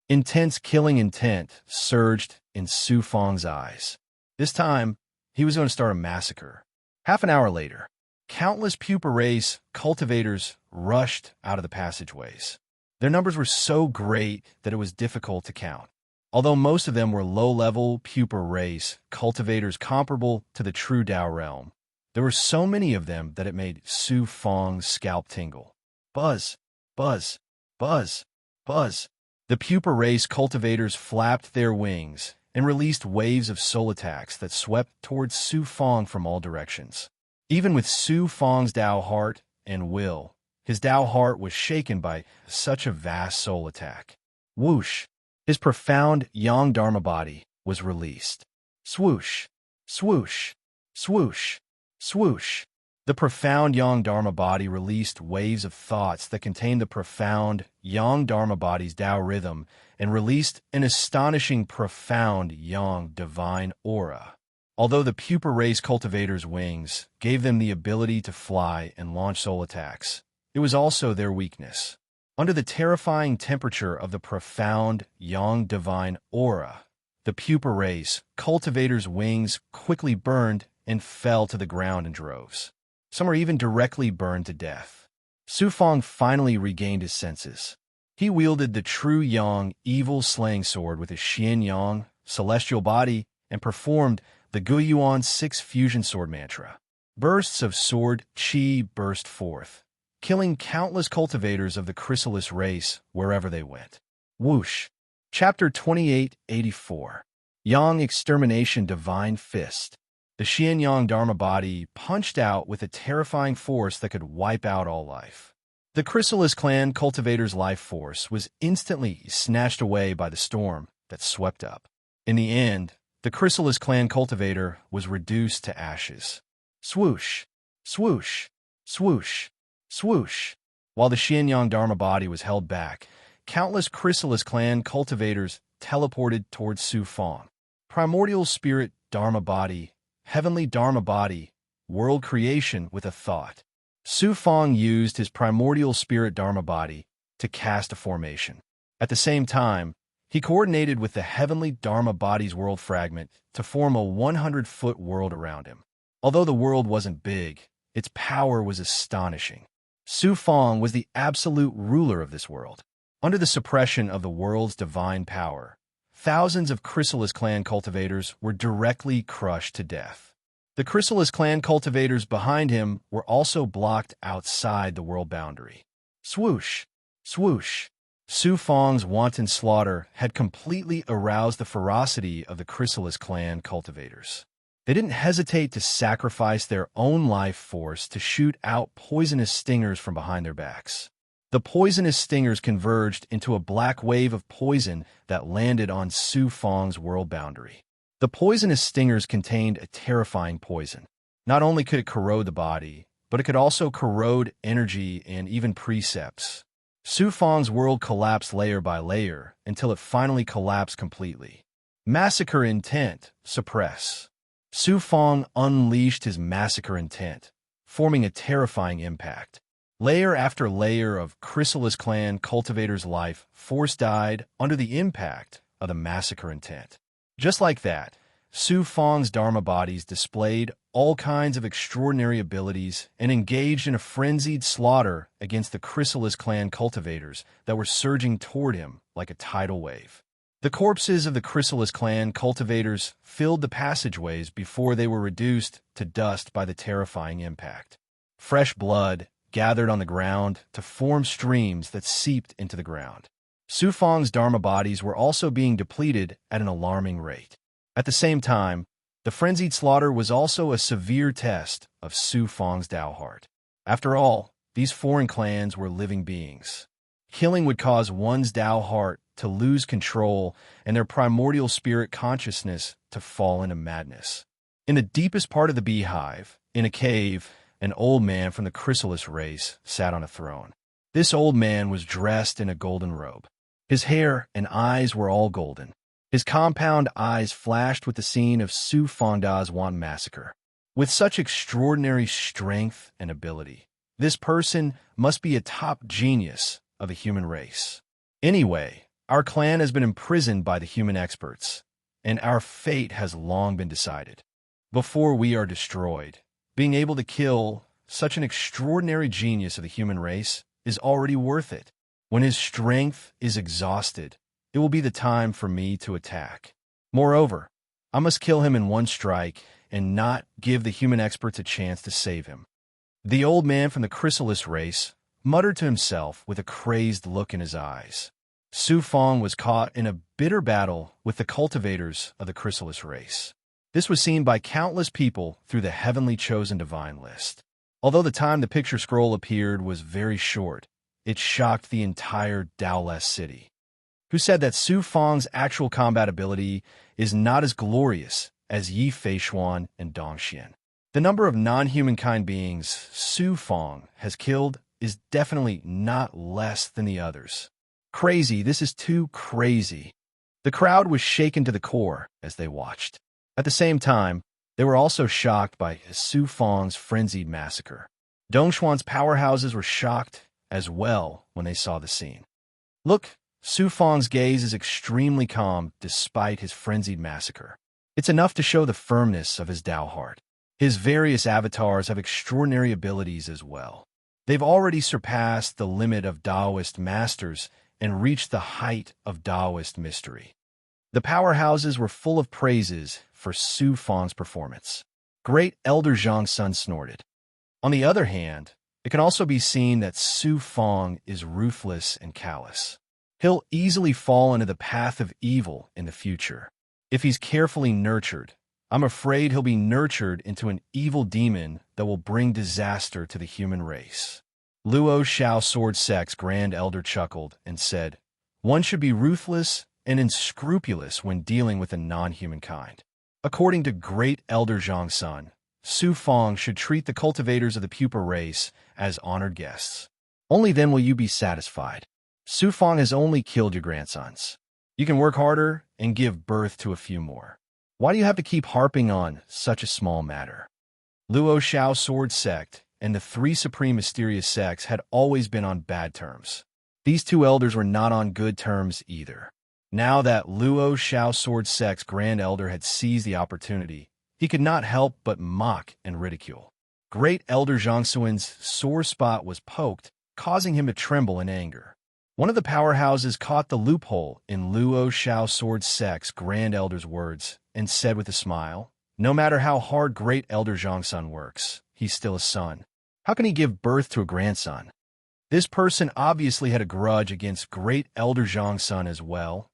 Intense killing intent surged in Su Fong's eyes. This time, he was going to start a massacre. Half an hour later, countless pupa race cultivators rushed out of the passageways. Their numbers were so great that it was difficult to count. Although most of them were low-level pupa race cultivators comparable to the true Dao realm, there were so many of them that it made Su Fong's scalp tingle. Buzz! Buzz! Buzz! Buzz! The pupa race cultivators flapped their wings and released waves of soul attacks that swept towards Su Fong from all directions. Even with Su Fong's Dao heart and will, his Dao heart was shaken by such a vast soul attack. Whoosh! His profound Yang Dharma body was released. Swoosh! Swoosh! Swoosh! Swoosh! The profound Yang Dharma body released waves of thoughts that contained the profound Yang Dharma body's Tao rhythm and released an astonishing profound Yang divine aura. Although the pupa race cultivators' wings gave them the ability to fly and launch soul attacks, it was also their weakness. Under the terrifying temperature of the profound Yang divine aura, the pupa race cultivators' wings quickly burned and fell to the ground in droves. Some were even directly burned to death. Su Fong finally regained his senses. He wielded the true Yang evil slaying sword with his Xian Yang celestial body and performed the Guiyuan 6 fusion sword mantra. Bursts of sword qi burst forth, killing countless cultivators of the chrysalis race wherever they went. Whoosh. Chapter 2884. Yang Extermination Divine Fist. The Xianyang Dharma body punched out with a terrifying force that could wipe out all life. The Chrysalis clan cultivator's life force was instantly snatched away by the storm that swept up. In the end, the Chrysalis clan cultivator was reduced to ashes. Swoosh, swoosh, swoosh, swoosh. While the Xianyang Dharma body was held back, countless Chrysalis clan cultivators teleported towards Su Fong. Primordial spirit Dharma body, heavenly Dharma body, world creation with a thought. Su Fong used his primordial spirit Dharma body to cast a formation. At the same time, he coordinated with the heavenly Dharma body's world fragment to form a 100-foot world around him. Although the world wasn't big, its power was astonishing. Su Fong was the absolute ruler of this world. Under the suppression of the world's divine power, thousands of Chrysalis clan cultivators were directly crushed to death. The Chrysalis clan cultivators behind him were also blocked outside the world boundary. Swoosh, swoosh. Su Fong's wanton slaughter had completely aroused the ferocity of the Chrysalis clan cultivators. They didn't hesitate to sacrifice their own life force to shoot out poisonous stingers from behind their backs. The poisonous stingers converged into a black wave of poison that landed on Su Fong's world boundary. The poisonous stingers contained a terrifying poison. Not only could it corrode the body, but it could also corrode energy and even precepts. Su Fong's world collapsed layer by layer until it finally collapsed completely. Massacre intent, suppress. Su Fong unleashed his massacre intent, forming a terrifying impact. Layer after layer of Chrysalis clan cultivators' life force died under the impact of the massacre intent. Just like that, Su Fong's Dharma bodies displayed all kinds of extraordinary abilities and engaged in a frenzied slaughter against the Chrysalis clan cultivators that were surging toward him like a tidal wave. The corpses of the Chrysalis clan cultivators filled the passageways before they were reduced to dust by the terrifying impact. Fresh blood gathered on the ground to form streams that seeped into the ground. Su Fong's Dharma bodies were also being depleted at an alarming rate. At the same time, the frenzied slaughter was also a severe test of Su Fong's Dao heart. After all, these foreign clans were living beings. Killing would cause one's Dao heart to lose control and their primordial spirit consciousness to fall into madness. In the deepest part of the beehive, in a cave, an old man from the Chrysalis race sat on a throne. This old man was dressed in a golden robe. His hair and eyes were all golden. His compound eyes flashed with the scene of Su Fongda's Wan massacre. With such extraordinary strength and ability, this person must be a top genius of the human race. Anyway, our clan has been imprisoned by the human experts, and our fate has long been decided. Before we are destroyed, being able to kill such an extraordinary genius of the human race is already worth it. When his strength is exhausted, it will be the time for me to attack. Moreover, I must kill him in one strike and not give the human experts a chance to save him. The old man from the Chrysalis race muttered to himself with a crazed look in his eyes. Su Fong was caught in a bitter battle with the cultivators of the Chrysalis race. This was seen by countless people through the heavenly chosen divine list. Although the time the picture scroll appeared was very short, it shocked the entire Daoless city, who said that Su Fong's actual combat ability is not as glorious as Yi Feishuan and Dongxian. The number of non-humankind beings Su Fong has killed is definitely not less than the others. Crazy, this is too crazy. The crowd was shaken to the core as they watched. At the same time, they were also shocked by Su Fong's frenzied massacre. Dongshuan's powerhouses were shocked as well when they saw the scene. Look, Su Fong's gaze is extremely calm despite his frenzied massacre. It's enough to show the firmness of his Dao heart. His various avatars have extraordinary abilities as well. They've already surpassed the limit of Daoist masters and reached the height of Daoist mystery. The powerhouses were full of praises for Su Fang's performance. Great Elder Zhang Sun snorted. On the other hand, it can also be seen that Su Fang is ruthless and callous. He'll easily fall into the path of evil in the future. If he's carefully nurtured, I'm afraid he'll be nurtured into an evil demon that will bring disaster to the human race. Luo Xiao Sword Sect's Grand Elder chuckled and said, "One should be ruthless and unscrupulous when dealing with a non-human kind. According to Great Elder Zhang Sun, Su Fang should treat the cultivators of the pupa race as honored guests. Only then will you be satisfied. Su Fang has only killed your grandsons. You can work harder and give birth to a few more. Why do you have to keep harping on such a small matter?" Luo Xiao Sword Sect and the three supreme mysterious sects had always been on bad terms. These two elders were not on good terms either. Now that Luo Xiao Sword Sect's Grand Elder had seized the opportunity, he could not help but mock and ridicule. Great Elder Zhangsuan's sore spot was poked, causing him to tremble in anger. One of the powerhouses caught the loophole in Luo Xiao Sword Sect's Grand Elder's words and said with a smile, "No matter how hard Great Elder Zhangsun works, he's still a son. How can he give birth to a grandson?" This person obviously had a grudge against Great Elder Zhangsun as well,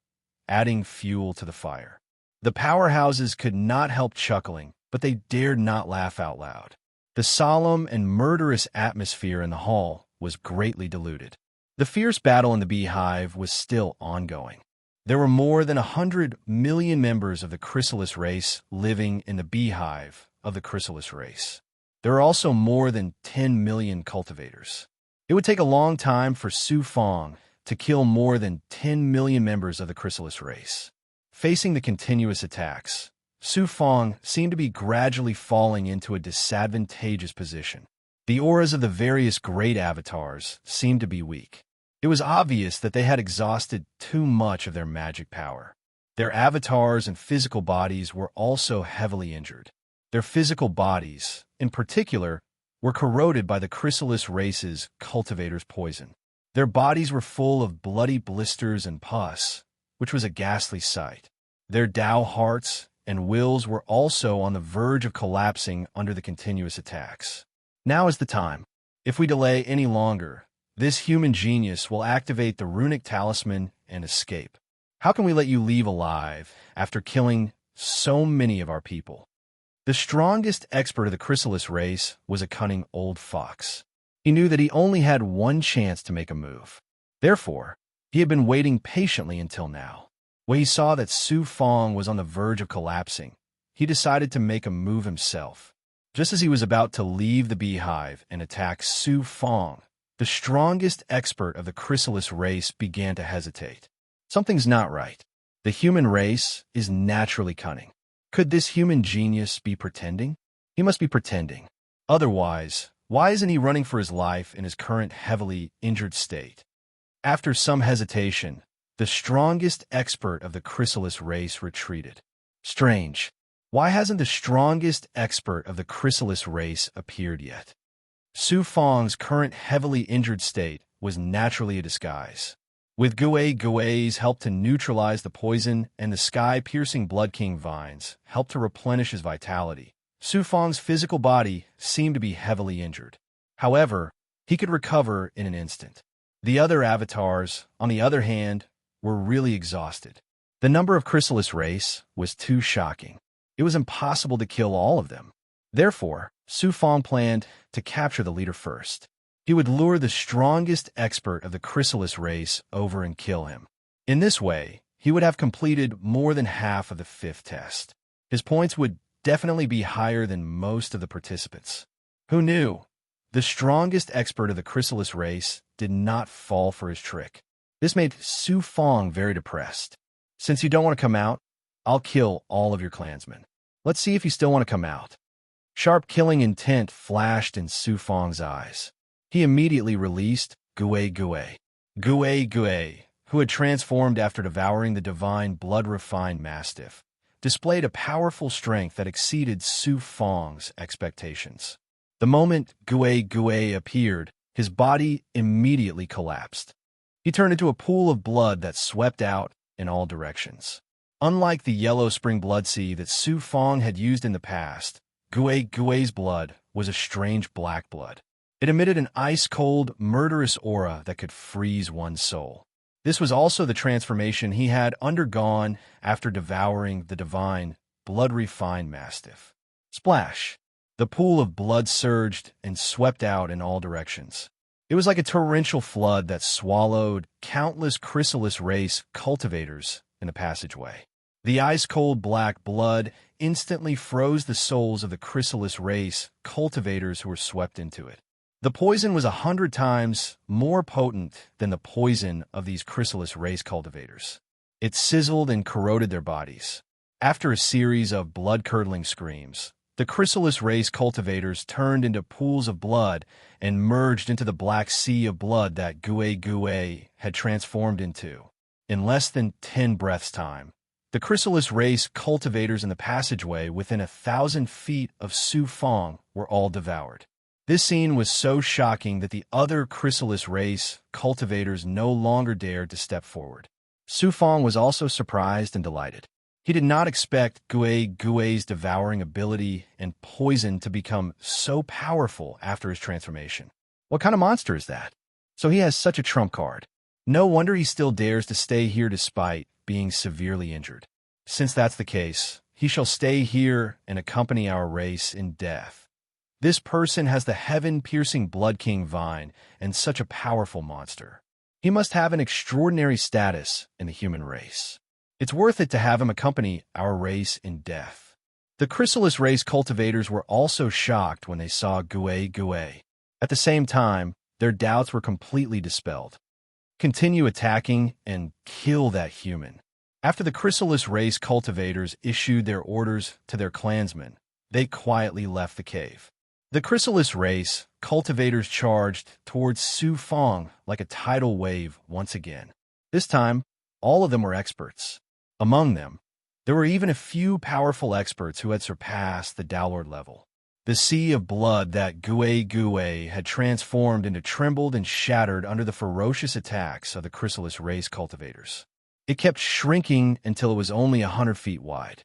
adding fuel to the fire. The powerhouses could not help chuckling, but they dared not laugh out loud. The solemn and murderous atmosphere in the hall was greatly diluted. The fierce battle in the beehive was still ongoing. There were more than 100 million members of the chrysalis race living in the beehive of the chrysalis race. There are also more than 10 million cultivators. It would take a long time for Su Fang to kill more than 10 million members of the chrysalis race. Facing the continuous attacks, Su Fang seemed to be gradually falling into a disadvantageous position. The auras of the various great avatars seemed to be weak. It was obvious that they had exhausted too much of their magic power. Their avatars and physical bodies were also heavily injured. Their physical bodies, in particular, were corroded by the chrysalis race's cultivator's poison. Their bodies were full of bloody blisters and pus, which was a ghastly sight. Their Tao hearts and wills were also on the verge of collapsing under the continuous attacks. Now is the time. If we delay any longer, this human genius will activate the runic talisman and escape. How can we let you leave alive after killing so many of our people? The strongest expert of the chrysalis race was a cunning old fox. He knew that he only had one chance to make a move. Therefore, he had been waiting patiently until now. When he saw that Su Fang was on the verge of collapsing, he decided to make a move himself. Just as he was about to leave the beehive and attack Su Fang, the strongest expert of the chrysalis race began to hesitate. Something's not right. The human race is naturally cunning. Could this human genius be pretending? He must be pretending. Otherwise, why isn't he running for his life in his current heavily injured state? After some hesitation, the strongest expert of the chrysalis race retreated. Strange. Why hasn't the strongest expert of the chrysalis race appeared yet? Su Fang's current heavily injured state was naturally a disguise. With Gui's help to neutralize the poison and the sky-piercing Blood King vines helped to replenish his vitality, Su Fang's physical body seemed to be heavily injured. However, he could recover in an instant. The other avatars, on the other hand, were really exhausted. The number of chrysalis race was too shocking. It was impossible to kill all of them. Therefore, Su Fang planned to capture the leader first. He would lure the strongest expert of the chrysalis race over and kill him. In this way, he would have completed more than half of the fifth test. His points would definitely be higher than most of the participants. Who knew? The strongest expert of the chrysalis race did not fall for his trick. This made Su Fang very depressed. Since you don't want to come out, I'll kill all of your clansmen. Let's see if you still want to come out. Sharp killing intent flashed in Su Fang's eyes. He immediately released Gui, who had transformed after devouring the divine blood-refined mastiff, displayed a powerful strength that exceeded Su Fang's expectations. The moment Gui appeared, his body immediately collapsed. He turned into a pool of blood that swept out in all directions. Unlike the yellow spring blood sea that Su Fong had used in the past, Gui's blood was a strange black blood. It emitted an ice-cold, murderous aura that could freeze one's soul. This was also the transformation he had undergone after devouring the divine, blood-refined mastiff. Splash! The pool of blood surged and swept out in all directions. It was like a torrential flood that swallowed countless chrysalis race cultivators in the passageway. The ice-cold black blood instantly froze the souls of the chrysalis race cultivators who were swept into it. The poison was 100 times more potent than the poison of these chrysalis race cultivators. It sizzled and corroded their bodies. After a series of blood-curdling screams, the chrysalis race cultivators turned into pools of blood and merged into the black sea of blood that Gui had transformed into. In less than 10 breaths' time, the chrysalis race cultivators in the passageway within 1,000 feet of Su Fong were all devoured. This scene was so shocking that the other chrysalis race cultivators no longer dared to step forward. Su Fong was also surprised and delighted. He did not expect Gui's devouring ability and poison to become so powerful after his transformation. What kind of monster is that? So he has such a trump card. No wonder he still dares to stay here despite being severely injured. Since that's the case, he shall stay here and accompany our race in death. This person has the heaven-piercing Blood King Vine and such a powerful monster. He must have an extraordinary status in the human race. It's worth it to have him accompany our race in death. The chrysalis race cultivators were also shocked when they saw Gui. At the same time, their doubts were completely dispelled. Continue attacking and kill that human. After the chrysalis race cultivators issued their orders to their clansmen, they quietly left the cave. The chrysalis race cultivators charged towards Su Fong like a tidal wave once again. This time, all of them were experts. Among them, there were even a few powerful experts who had surpassed the Downlord level. The sea of blood that Gui had transformed into trembled and shattered under the ferocious attacks of the chrysalis race cultivators. It kept shrinking until it was only 100 feet wide.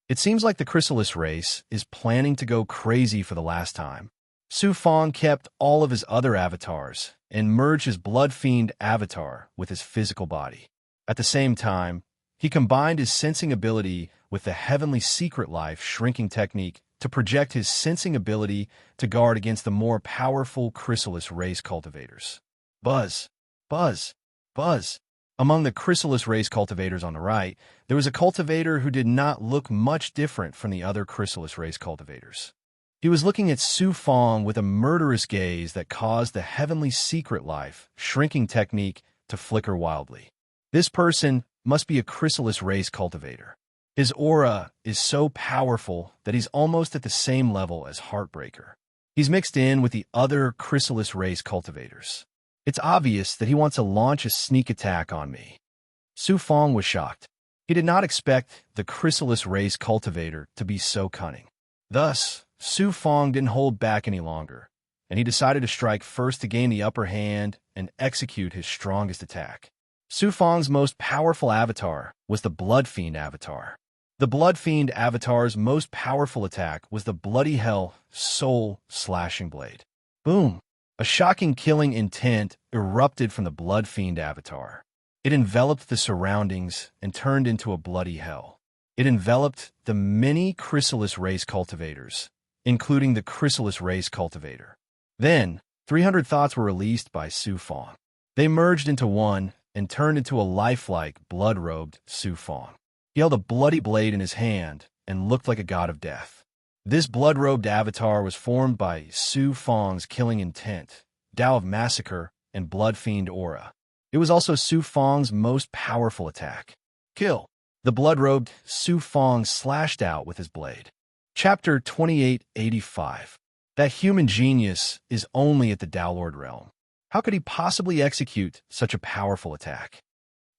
It seems like the chrysalis race is planning to go crazy for the last time. Su Fong kept all of his other avatars and merged his blood fiend avatar with his physical body. At the same time, he combined his sensing ability with the heavenly secret life shrinking technique to project his sensing ability to guard against the more powerful chrysalis race cultivators. Buzz, buzz, buzz. Among the chrysalis race cultivators on the right, there was a cultivator who did not look much different from the other chrysalis race cultivators. He was looking at Su Fong with a murderous gaze that caused the heavenly secret life shrinking technique to flicker wildly. This person must be a chrysalis race cultivator. His aura is so powerful that he's almost at the same level as Heartbreaker. He's mixed in with the other chrysalis race cultivators. It's obvious that he wants to launch a sneak attack on me. Su Fong was shocked. He did not expect the chrysalis race cultivator to be so cunning. Thus, Su Fong didn't hold back any longer, and he decided to strike first to gain the upper hand and execute his strongest attack. Su Fong's most powerful avatar was the Blood Fiend avatar. The Blood Fiend avatar's most powerful attack was the Bloody Hell Soul Slashing Blade. Boom! A shocking killing intent erupted from the Blood Fiend avatar. It enveloped the surroundings and turned into a bloody hell. It enveloped the many chrysalis race cultivators, including the chrysalis race cultivator. Then, 300 thoughts were released by Su Fong. They merged into one and turned into a lifelike, blood-robed Su Fong. He held a bloody blade in his hand and looked like a god of death. This blood-robed avatar was formed by Su Fong's killing intent, Tao of Massacre, and Blood Fiend aura. It was also Su Fong's most powerful attack. Kill. The blood-robed Su Fong slashed out with his blade. Chapter 2885. That human genius is only at the Downlord realm. How could he possibly execute such a powerful attack?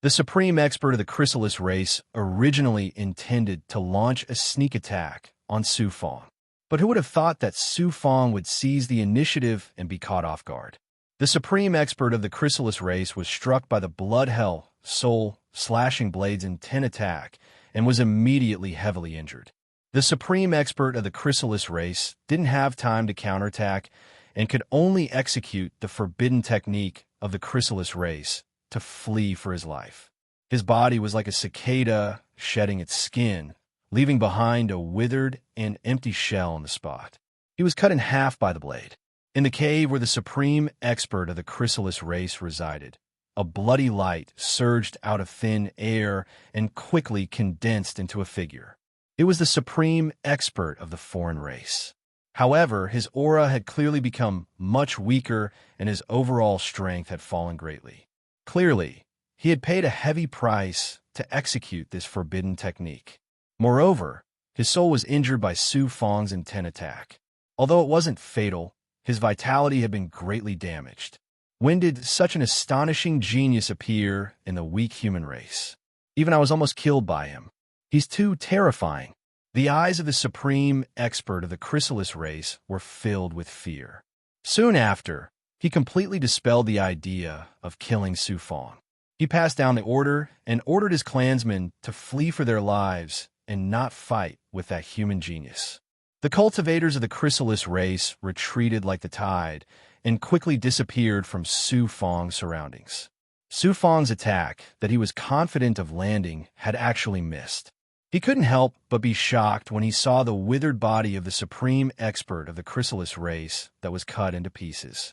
The supreme expert of the chrysalis race originally intended to launch a sneak attack on Su Fong. But who would have thought that Su Fong would seize the initiative and be caught off guard? The supreme expert of the chrysalis race was struck by the blood hell soul slashing blades in 10 attack, and was immediately heavily injured. The supreme expert of the chrysalis race didn't have time to counterattack and could only execute the forbidden technique of the chrysalis race to flee for his life. His body was like a cicada shedding its skin, leaving behind a withered and empty shell on the spot. He was cut in half by the blade. In the cave where the supreme expert of the chrysalis race resided, a bloody light surged out of thin air and quickly condensed into a figure. It was the supreme expert of the foreign race. However, his aura had clearly become much weaker and his overall strength had fallen greatly. Clearly, he had paid a heavy price to execute this forbidden technique. Moreover, his soul was injured by Su Fang's intense attack. Although it wasn't fatal, his vitality had been greatly damaged. When did such an astonishing genius appear in the weak human race? Even I was almost killed by him. He's too terrifying. The eyes of the supreme expert of the chrysalis race were filled with fear. Soon after, he completely dispelled the idea of killing Su Fang. He passed down the order and ordered his clansmen to flee for their lives and not fight with that human genius. The cultivators of the chrysalis race retreated like the tide and quickly disappeared from Su Fang's surroundings. Su Fang's attack that he was confident of landing had actually missed. He couldn't help but be shocked when he saw the withered body of the supreme expert of the chrysalis race that was cut into pieces.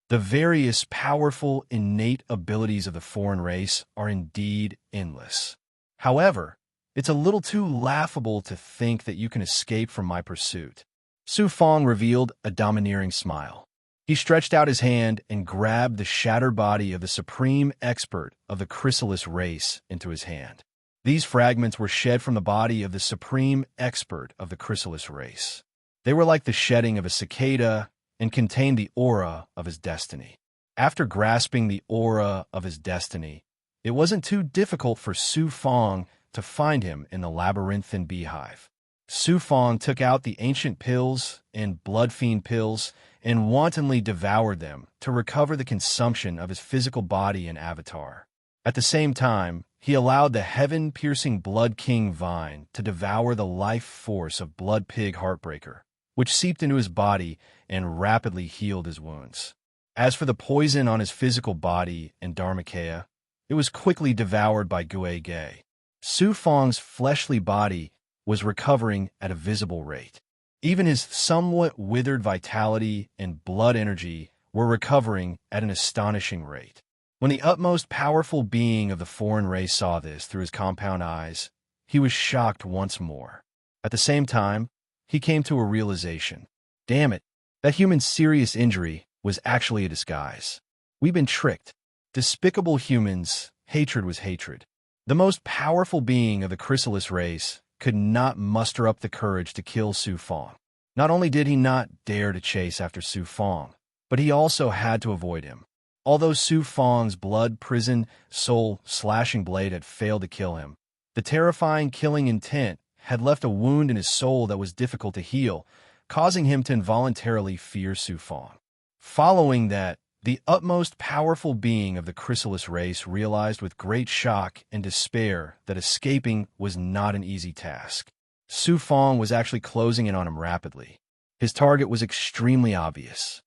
The various powerful innate abilities of the foreign race are indeed endless. However, it's a little too laughable to think that you can escape from my pursuit. Su Fang revealed a domineering smile. He stretched out his hand and grabbed the shattered body of the supreme expert of the chrysalis race into his hand. These fragments were shed from the body of the supreme expert of the chrysalis race. They were like the shedding of a cicada and contained the aura of his destiny. After grasping the aura of his destiny, it wasn't too difficult for Su Fang to find him in the labyrinthine beehive. Su Fang took out the ancient pills and blood fiend pills and wantonly devoured them to recover the consumption of his physical body and avatar. At the same time, he allowed the heaven-piercing Blood King vine to devour the life force of Blood Pig Heartbreaker, which seeped into his body and rapidly healed his wounds. As for the poison on his physical body and Dharmakaya, it was quickly devoured by Gue Ge. Su Fang's fleshly body was recovering at a visible rate. Even his somewhat withered vitality and blood energy were recovering at an astonishing rate. When the utmost powerful being of the foreign race saw this through his compound eyes, he was shocked once more. At the same time, he came to a realization. Damn it, that human's serious injury was actually a disguise. We've been tricked. Despicable humans, hatred was hatred. The most powerful being of the chrysalis race could not muster up the courage to kill Su Fang. Not only did he not dare to chase after Su Fang, but he also had to avoid him. Although Su Fang's blood-prisoned, soul-slashing blade had failed to kill him, the terrifying killing intent had left a wound in his soul that was difficult to heal, causing him to involuntarily fear Su Fang. Following that, the utmost powerful being of the chrysalis race realized with great shock and despair that escaping was not an easy task. Su Fang was actually closing in on him rapidly. His target was extremely obvious.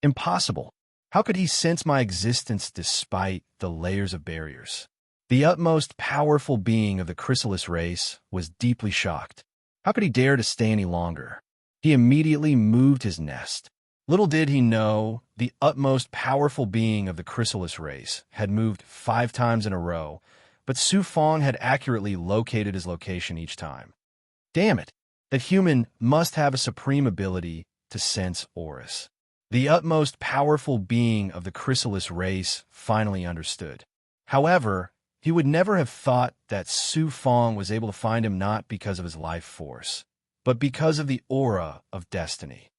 Impossible. How could he sense my existence despite the layers of barriers? The utmost powerful being of the chrysalis race was deeply shocked. How could he dare to stay any longer? He immediately moved his nest. Little did he know, the utmost powerful being of the chrysalis race had moved 5 times in a row, but Su Fang had accurately located his location each time. Damn it, that human must have a supreme ability to sense auras. The utmost powerful being of the chrysalis race finally understood. However, he would never have thought that Su Fang was able to find him not because of his life force, but because of the aura of destiny.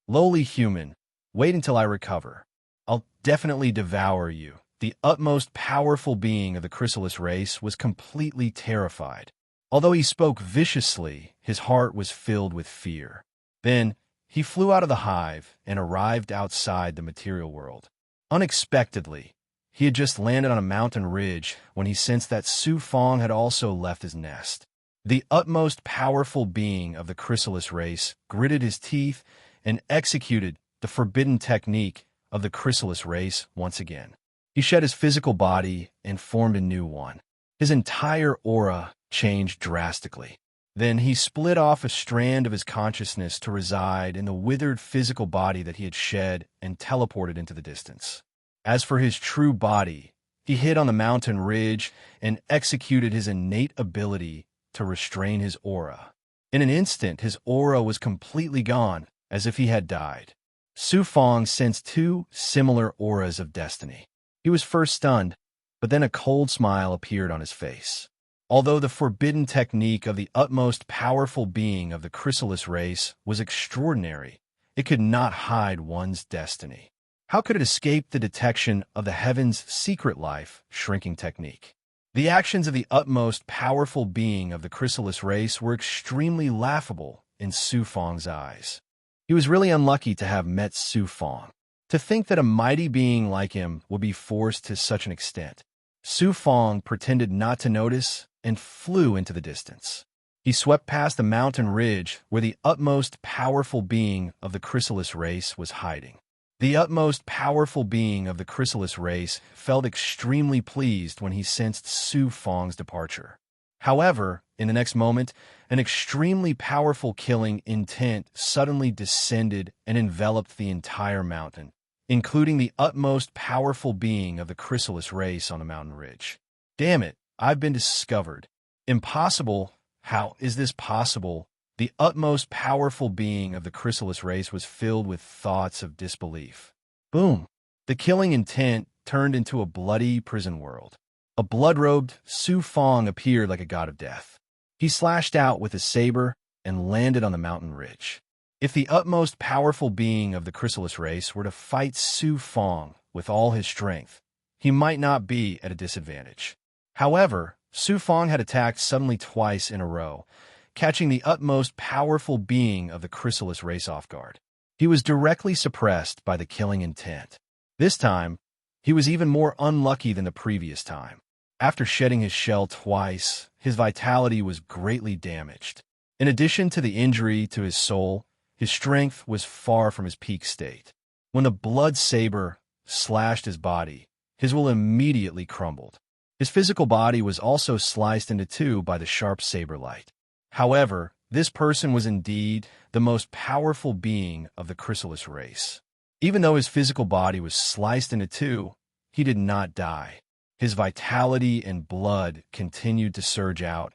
Lowly human, wait until I recover. I'll definitely devour you. The utmost powerful being of the chrysalis race was completely terrified. Although he spoke viciously, his heart was filled with fear. Then, he flew out of the hive and arrived outside the material world. Unexpectedly, He had just landed on a mountain ridge when he sensed that Su Fong had also left his nest. The utmost powerful being of the chrysalis race gritted his teeth and executed the forbidden technique of the chrysalis race once again. He shed his physical body and formed a new one. His entire aura changed drastically. Then he split off a strand of his consciousness to reside in the withered physical body that he had shed and teleported into the distance. As for his true body, he hid on the mountain ridge and executed his innate ability to restrain his aura. In an instant, his aura was completely gone, as if he had died. Su Fong sensed two similar auras of destiny. He was first stunned, but then a cold smile appeared on his face. Although the forbidden technique of the utmost powerful being of the chrysalis race was extraordinary, it could not hide one's destiny. How could it escape the detection of the heaven's secret life shrinking technique? The actions of the utmost powerful being of the chrysalis race were extremely laughable in Su Fong's eyes. He was really unlucky to have met Su Fong. To think that a mighty being like him would be forced to such an extent. Su Fong pretended not to notice and flew into the distance. He swept past the mountain ridge where the utmost powerful being of the chrysalis race was hiding. The utmost powerful being of the chrysalis race felt extremely pleased when he sensed Su Fong's departure. However, in the next moment, an extremely powerful killing intent suddenly descended and enveloped the entire mountain, including the utmost powerful being of the chrysalis race on the mountain ridge. Damn it, I've been discovered. Impossible. How is this possible? The utmost powerful being of the chrysalis race was filled with thoughts of disbelief. Boom! The killing intent turned into a bloody prison world. A blood-robed Su Fong appeared like a god of death. He slashed out with his saber and landed on the mountain ridge. If the utmost powerful being of the chrysalis race were to fight Su Fong with all his strength, he might not be at a disadvantage. However, Su Fong had attacked suddenly twice in a row, catching the utmost powerful being of the chrysalis race off guard. He was directly suppressed by the killing intent. This time, he was even more unlucky than the previous time. After shedding his shell twice, his vitality was greatly damaged. In addition to the injury to his soul, his strength was far from his peak state. When the blood saber slashed his body, his will immediately crumbled. His physical body was also sliced into two by the sharp saber light. However, this person was indeed the most powerful being of the chrysalis race. Even though his physical body was sliced into two, he did not die. His vitality and blood continued to surge out,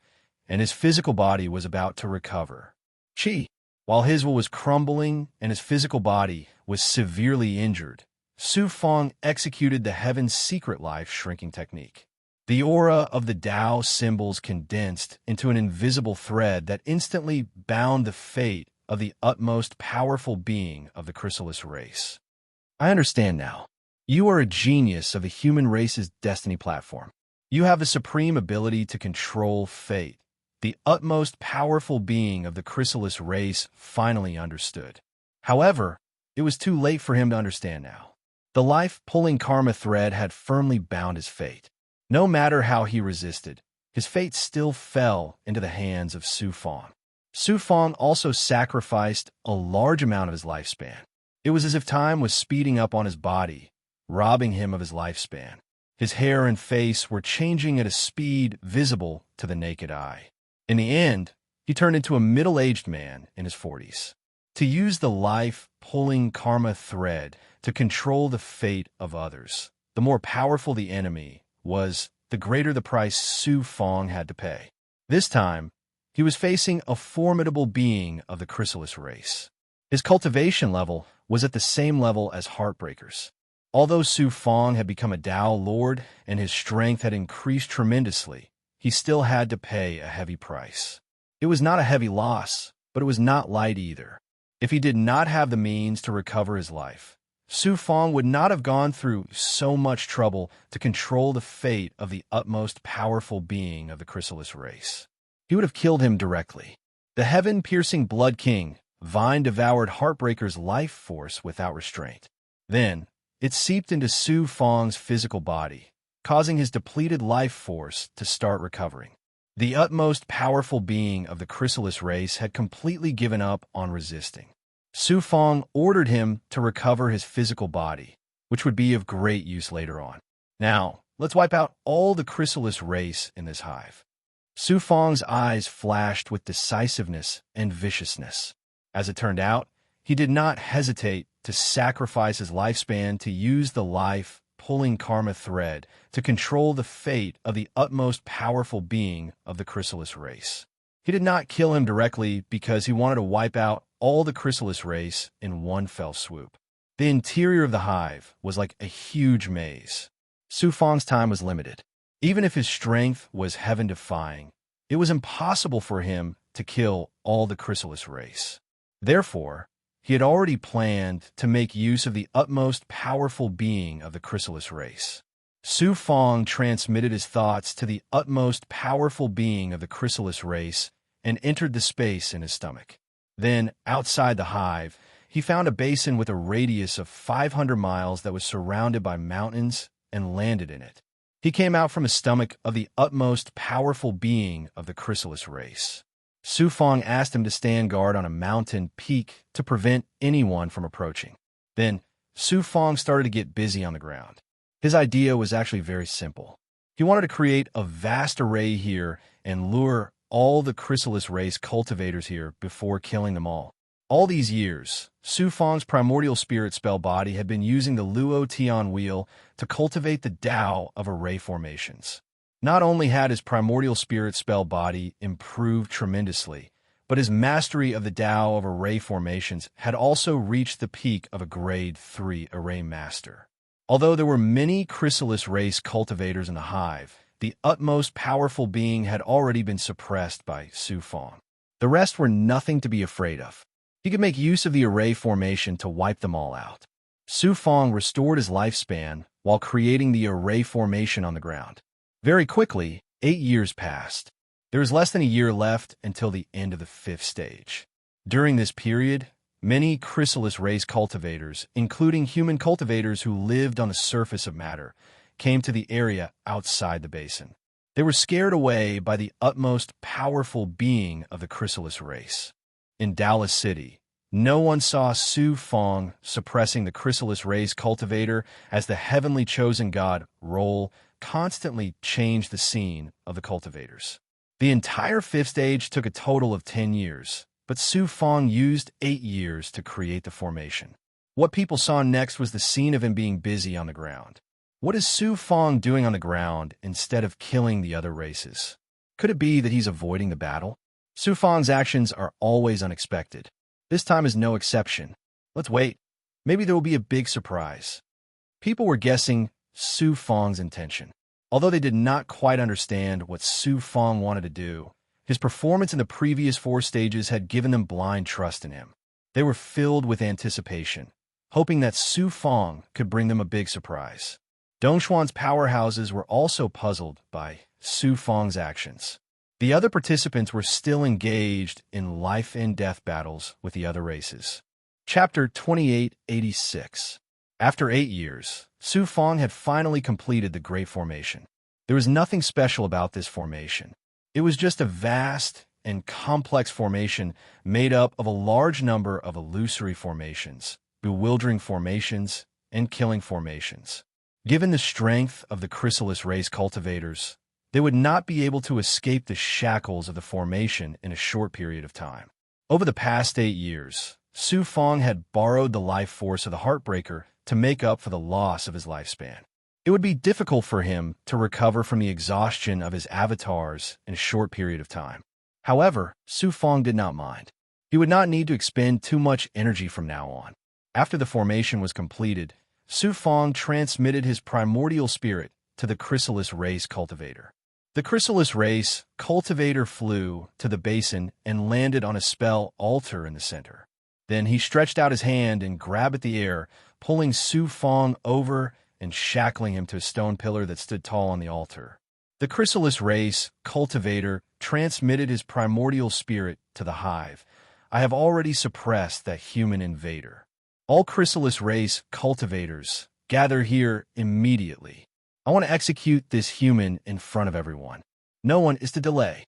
and his physical body was about to recover. While his will was crumbling and his physical body was severely injured, Su Fong executed the heaven's secret life shrinking technique. The aura of the Tao symbols condensed into an invisible thread that instantly bound the fate of the utmost powerful being of the chrysalis race. I understand now. You are a genius of the human race's destiny platform. You have the supreme ability to control fate. The utmost powerful being of the chrysalis race finally understood. However, it was too late for him to understand now. The life-pulling karma thread had firmly bound his fate. No matter how he resisted, his fate still fell into the hands of Su Fong. Su Fong also sacrificed a large amount of his lifespan. It was as if time was speeding up on his body, robbing him of his lifespan. His hair and face were changing at a speed visible to the naked eye. In the end, he turned into a middle-aged man in his 40s. To use the life-pulling karma thread to control the fate of others, the more powerful the enemy was, the greater the price Su Fong had to pay. This time, he was facing a formidable being of the chrysalis race. His cultivation level was at the same level as Heartbreaker's. Although Su Fong had become a Tao Lord and his strength had increased tremendously, he still had to pay a heavy price. It was not a heavy loss, but it was not light either. If he did not have the means to recover his life, Su Fong would not have gone through so much trouble to control the fate of the utmost powerful being of the chrysalis race. He would have killed him directly. The heaven-piercing Blood King, Vine devoured Heartbreaker's life force without restraint. Then, It seeped into Su Fang's physical body, causing his depleted life force to start recovering. The utmost powerful being of the chrysalis race had completely given up on resisting. Su Fang ordered him to recover his physical body, which would be of great use later on. Now, let's wipe out all the chrysalis race in this hive. Su Fang's eyes flashed with decisiveness and viciousness. As it turned out, he did not hesitate to sacrifice his lifespan to use the life-pulling karma thread to control the fate of the utmost powerful being of the chrysalis race. He did not kill him directly because he wanted to wipe out all the chrysalis race in one fell swoop. The interior of the hive was like a huge maze. Su Fang's time was limited. Even if his strength was heaven-defying, it was impossible for him to kill all the chrysalis race. Therefore, he had already planned to make use of the utmost powerful being of the chrysalis race. Su Fang transmitted his thoughts to the utmost powerful being of the chrysalis race and entered the space in his stomach. Then, outside the hive, he found a basin with a radius of 500 miles that was surrounded by mountains and landed in it. He came out from the stomach of the utmost powerful being of the chrysalis race. Su Fang asked him to stand guard on a mountain peak to prevent anyone from approaching. Then, Su Fang started to get busy on the ground. His idea was actually very simple. He wanted to create a vast array here and lure all the chrysalis race cultivators here before killing them all. All these years, Su Fang's primordial spirit spell body had been using the Luo Tian wheel to cultivate the Tao of array formations. Not only had his primordial spirit spell body improved tremendously, but his mastery of the Tao of array formations had also reached the peak of a grade 3 array master. Although there were many chrysalis race cultivators in the hive, the utmost powerful being had already been suppressed by Su Fang. The rest were nothing to be afraid of. He could make use of the array formation to wipe them all out. Su Fang restored his lifespan while creating the array formation on the ground. Very quickly, 8 years passed. There was less than a year left until the end of the 5th stage. During this period, many chrysalis race cultivators, including human cultivators who lived on the surface of matter, came to the area outside the basin. They were scared away by the utmost powerful being of the chrysalis race. In Dallas City, no one saw Su Fang suppressing the chrysalis race cultivator as the heavenly chosen god role constantly changed the scene of the cultivators. The entire 5th stage took a total of 10 years, but Su Fang used 8 years to create the formation. What people saw next was the scene of him being busy on the ground. What is Su Fang doing on the ground instead of killing the other races? Could it be that he's avoiding the battle? Su Fang's actions are always unexpected. This time is no exception. Let's wait. Maybe there will be a big surprise. People were guessing Su Fang's intention. Although they did not quite understand what Su Fang wanted to do, his performance in the previous 4 stages had given them blind trust in him. They were filled with anticipation, hoping that Su Fang could bring them a big surprise. Dongxuan's powerhouses were also puzzled by Su Fang's actions. The other participants were still engaged in life-and-death battles with the other races. Chapter 2886. After 8 years, Su Fang had finally completed the Great Formation. There was nothing special about this formation. It was just a vast and complex formation made up of a large number of illusory formations, bewildering formations, and killing formations. Given the strength of the chrysalis race cultivators, they would not be able to escape the shackles of the formation in a short period of time. Over the past 8 years, Su Fang had borrowed the life force of the Heartbreaker to make up for the loss of his lifespan. It would be difficult for him to recover from the exhaustion of his avatars in a short period of time. However, Su Fang did not mind. He would not need to expend too much energy from now on. After the formation was completed, Su Fang transmitted his primordial spirit to the chrysalis race cultivator. The chrysalis race cultivator flew to the basin and landed on a spell altar in the center. Then he stretched out his hand and grabbed at the air, pulling Su Fang over and shackling him to a stone pillar that stood tall on the altar. The chrysalis race cultivator transmitted his primordial spirit to the hive. I have already suppressed that human invader. All chrysalis race cultivators Gather here immediately. I want to execute this human in front of everyone. No one is to delay.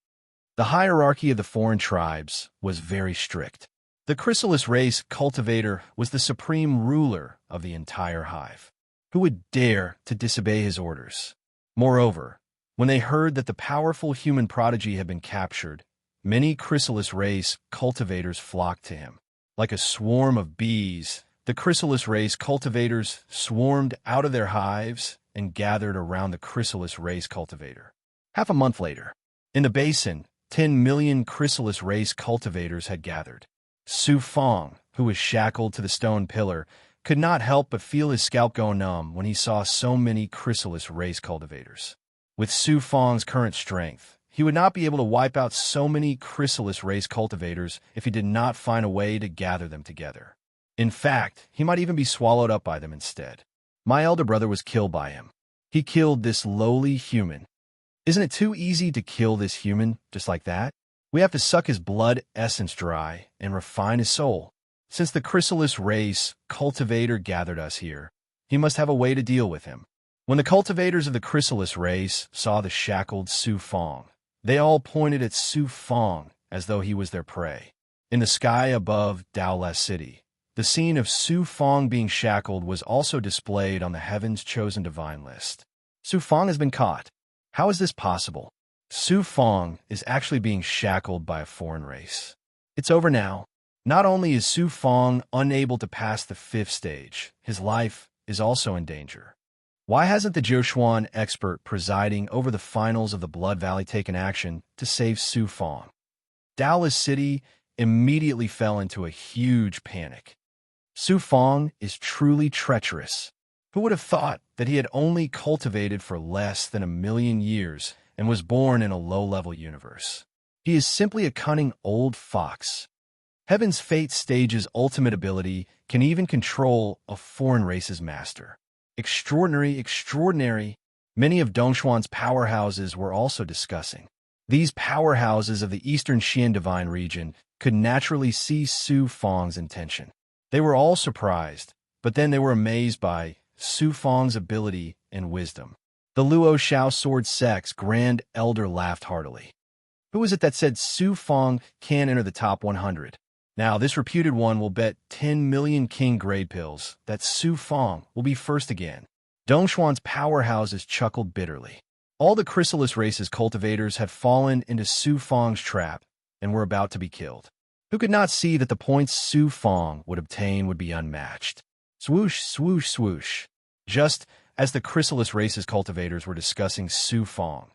The hierarchy of the foreign tribes was very strict. The chrysalis race cultivator was the supreme ruler of the entire hive. Who would dare to disobey his orders? Moreover, when they heard that the powerful human prodigy had been captured, many chrysalis race cultivators flocked to him. Like a swarm of bees, the chrysalis race cultivators swarmed out of their hives and gathered around the chrysalis race cultivator. Half a month later, in the basin, 10 million chrysalis race cultivators had gathered. Su Fong, who was shackled to the stone pillar, could not help but feel his scalp go numb when he saw so many chrysalis race cultivators. With Su Fong's current strength, he would not be able to wipe out so many chrysalis race cultivators if he did not find a way to gather them together. In fact, he might even be swallowed up by them instead. My elder brother was killed by him. He killed this lowly human. Isn't it too easy to kill this human just like that? We have to suck his blood essence dry and refine his soul. Since the chrysalis race cultivator gathered us here, he must have a way to deal with him. When the cultivators of the chrysalis race saw the shackled Su Fong, they all pointed at Su Fong as though he was their prey. In the sky above Daola City, the scene of Su Fong being shackled was also displayed on the Heaven's Chosen Divine list. Su Fong has been caught. How is this possible? Su Fong is actually being shackled by a foreign race. It's over now. Not only is Su Fong unable to pass the 5th stage, his life is also in danger. Why hasn't the Joshuan expert presiding over the finals of the Blood Valley taken action to save Su Fong? Daola City immediately fell into a huge panic. Su Fong is truly treacherous. Who would have thought that he had only cultivated for less than 1,000,000 years and was born in a low-level universe? He is simply a cunning old fox. Heaven's Fate Stage's ultimate ability can even control a foreign race's master. Extraordinary, extraordinary. Many of Dongshuan's powerhouses were also discussing. These powerhouses of the Eastern Xian Divine region could naturally see Su Fong's intention. They were all surprised, but then they were amazed by Su Fong's ability and wisdom. The Luo Xiao Sword Sect's Grand Elder laughed heartily. Who was it that said Su Fong can enter the top 100? Now, this reputed one will bet 10 million king grade pills that Su Fong will be first again. Dongshuan's powerhouses chuckled bitterly. All the chrysalis race's cultivators had fallen into Su Fong's trap and were about to be killed. Who could not see that the points Su Fong would obtain would be unmatched? Swoosh, swoosh, swoosh. Just as the chrysalis race's cultivators were discussing Su Fong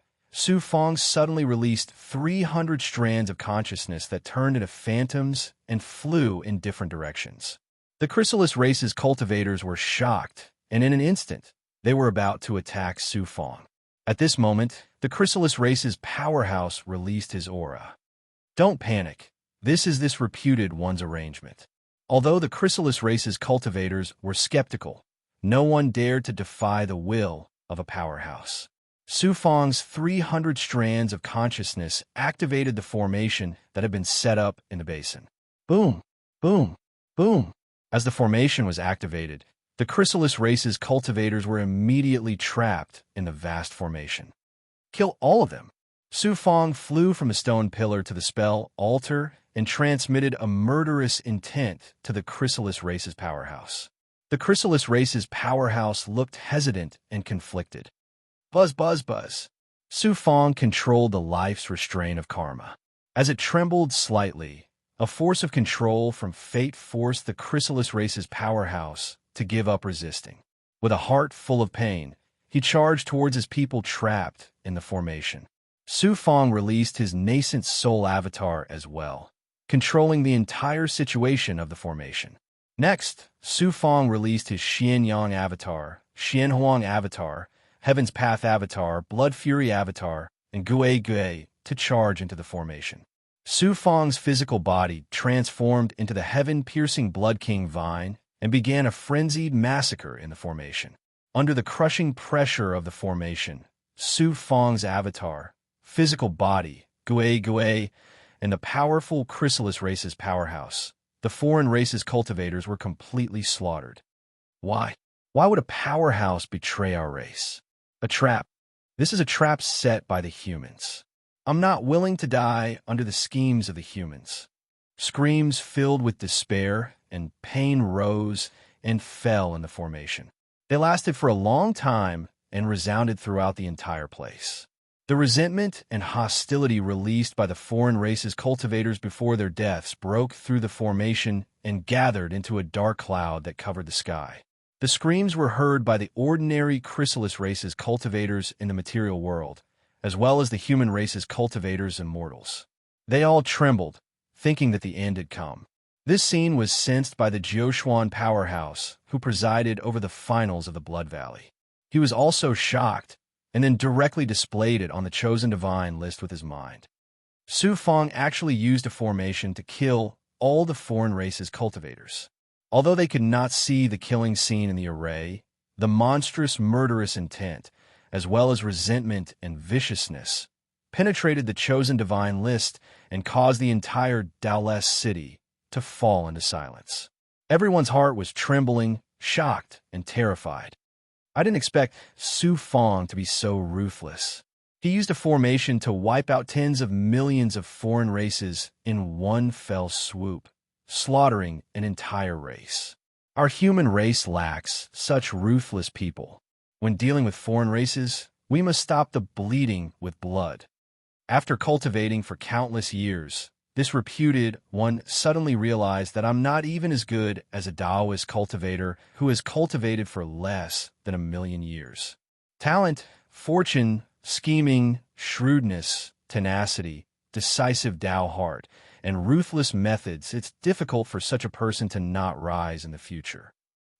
suddenly released 300 strands of consciousness that turned into phantoms and flew in different directions. The chrysalis race's cultivators were shocked, and in an instant, they were about to attack Su Fong. At this moment, the chrysalis race's powerhouse released his aura. Don't panic. This is this reputed one's arrangement. Although the chrysalis race's cultivators were skeptical, no one dared to defy the will of a powerhouse. Su Fong's 300 strands of consciousness activated the formation that had been set up in the basin. Boom, boom, boom. As the formation was activated, the chrysalis race's cultivators were immediately trapped in the vast formation. Kill all of them. Su Fong flew from the stone pillar to the spell altar and transmitted a murderous intent to the chrysalis race's powerhouse. The chrysalis race's powerhouse looked hesitant and conflicted. Buzz, buzz, buzz. Su Fong controlled the life's restraint of karma. As it trembled slightly, a force of control from fate forced the chrysalis race's powerhouse to give up resisting. With a heart full of pain, he charged towards his people trapped in the formation. Su Fong released his nascent soul avatar as well, controlling the entire situation of the formation. Next, Su Fong released his Xianyang avatar, Xianhuang avatar, Heaven's Path avatar, Blood Fury avatar, and Gui Gui to charge into the formation. Su Fong's physical body transformed into the heaven-piercing Blood King Vine and began a frenzied massacre in the formation. Under the crushing pressure of the formation, Su Fong's avatar, physical body, Gui Gui, and the powerful chrysalis race's powerhouse, the foreign race's cultivators were completely slaughtered. Why? Why would a powerhouse betray our race? A trap. This is a trap set by the humans. I'm not willing to die under the schemes of the humans. Screams filled with despair and pain rose and fell in the formation. They lasted for a long time and resounded throughout the entire place. The resentment and hostility released by the foreign race's cultivators before their deaths broke through the formation and gathered into a dark cloud that covered the sky. The screams were heard by the ordinary chrysalis race's cultivators in the material world, as well as the human race's cultivators and mortals. They all trembled, thinking that the end had come. This scene was sensed by the Jioshuan powerhouse, who presided over the finals of the Blood Valley. He was also shocked, and then directly displayed it on the chosen divine list with his mind. Su Fong actually used a formation to kill all the foreign race's cultivators. Although they could not see the killing scene in the array, the monstrous murderous intent, as well as resentment and viciousness, penetrated the chosen divine list and caused the entire Dalles city to fall into silence. Everyone's heart was trembling, shocked, and terrified. I didn't expect Su Fong to be so ruthless. He used a formation to wipe out tens of millions of foreign races in one fell swoop, slaughtering an entire race. Our human race lacks such ruthless people. When dealing with foreign races, we must stop the bleeding with blood. After cultivating for countless years, this reputed one suddenly realized that I'm not even as good as a Taoist cultivator who has cultivated for less than 1,000,000 years. Talent, fortune, scheming, shrewdness, tenacity, decisive Tao heart, and ruthless methods, it's difficult for such a person to not rise in the future.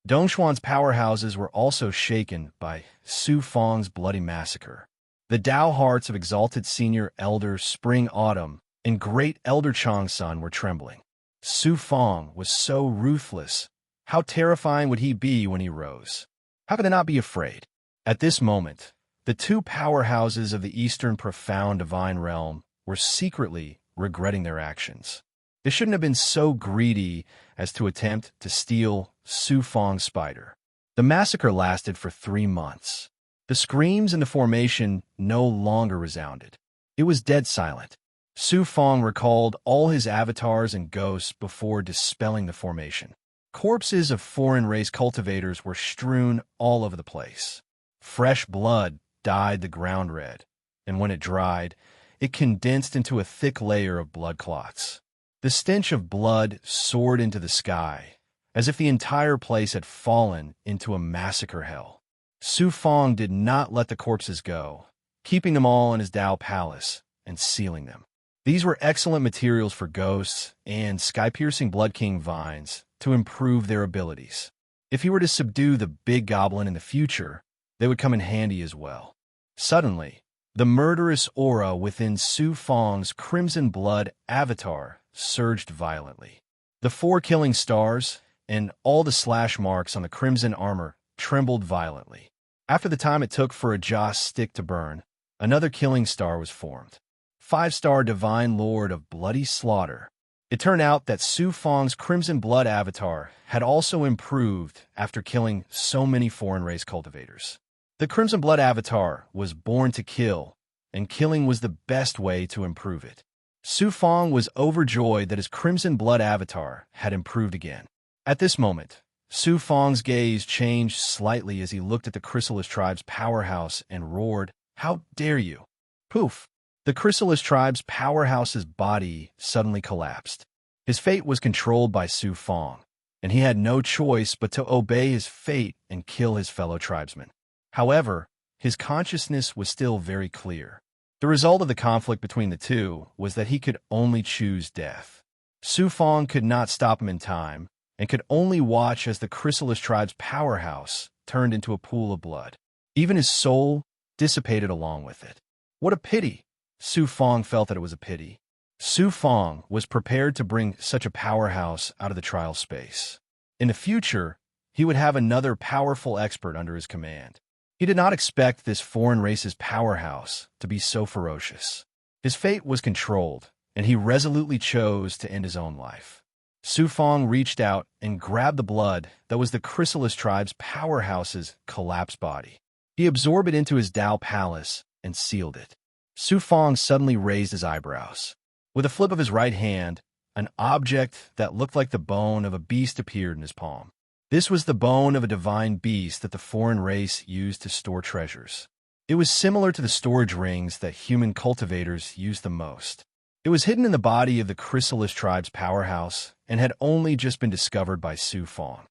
Dongshuan's powerhouses were also shaken by Su Fong's bloody massacre. The Tao hearts of exalted senior elder Spring Autumn and great elder Changsun were trembling. Su Fong was so ruthless. How terrifying would he be when he rose? How could they not be afraid? At this moment, the two powerhouses of the Eastern profound divine realm were secretly regretting their actions. They shouldn't have been so greedy as to attempt to steal Su Fong's spider. The massacre lasted for 3 months. The screams in the formation no longer resounded. It was dead silent. Su Fong recalled all his avatars and ghosts before dispelling the formation. Corpses of foreign race cultivators were strewn all over the place. Fresh blood dyed the ground red, and when it dried, it condensed into a thick layer of blood clots. The stench of blood soared into the sky, as if the entire place had fallen into a massacre hell. Su Fong did not let the corpses go, keeping them all in his Tao palace and sealing them. These were excellent materials for ghosts and sky-piercing Blood King vines to improve their abilities. If he were to subdue the big goblin in the future, they would come in handy as well. Suddenly, the murderous aura within Su Fong's crimson blood avatar surged violently. The 4 killing stars and all the slash marks on the crimson armor trembled violently. After the time it took for a joss stick to burn, another killing star was formed. 5-star Divine Lord of Bloody Slaughter. It turned out that Su Fong's crimson blood avatar had also improved after killing so many foreign race cultivators. The crimson blood avatar was born to kill, and killing was the best way to improve it. Su Fong was overjoyed that his crimson blood avatar had improved again. At this moment, Su Fong's gaze changed slightly as he looked at the Chrysalis tribe's powerhouse and roared, "How dare you!" Poof! The Chrysalis tribe's powerhouse's body suddenly collapsed. His fate was controlled by Su Fong, and he had no choice but to obey his fate and kill his fellow tribesmen. However, his consciousness was still very clear. The result of the conflict between the two was that he could only choose death. Su Fong could not stop him in time, and could only watch as the Chrysalis tribe's powerhouse turned into a pool of blood. Even his soul dissipated along with it. What a pity! Su Fong felt that it was a pity. Su Fong was prepared to bring such a powerhouse out of the trial space. In the future, he would have another powerful expert under his command. He did not expect this foreign race's powerhouse to be so ferocious. His fate was controlled, and he resolutely chose to end his own life. Su Fong reached out and grabbed the blood that was the Chrysalis tribe's powerhouse's collapsed body. He absorbed it into his Tao palace and sealed it. Su Fong suddenly raised his eyebrows. With a flip of his right hand, an object that looked like the bone of a beast appeared in his palm. This was the bone of a divine beast that the foreign race used to store treasures. It was similar to the storage rings that human cultivators use the most. It was hidden in the body of the Chrysalis tribe's powerhouse and had only just been discovered by Su Fong.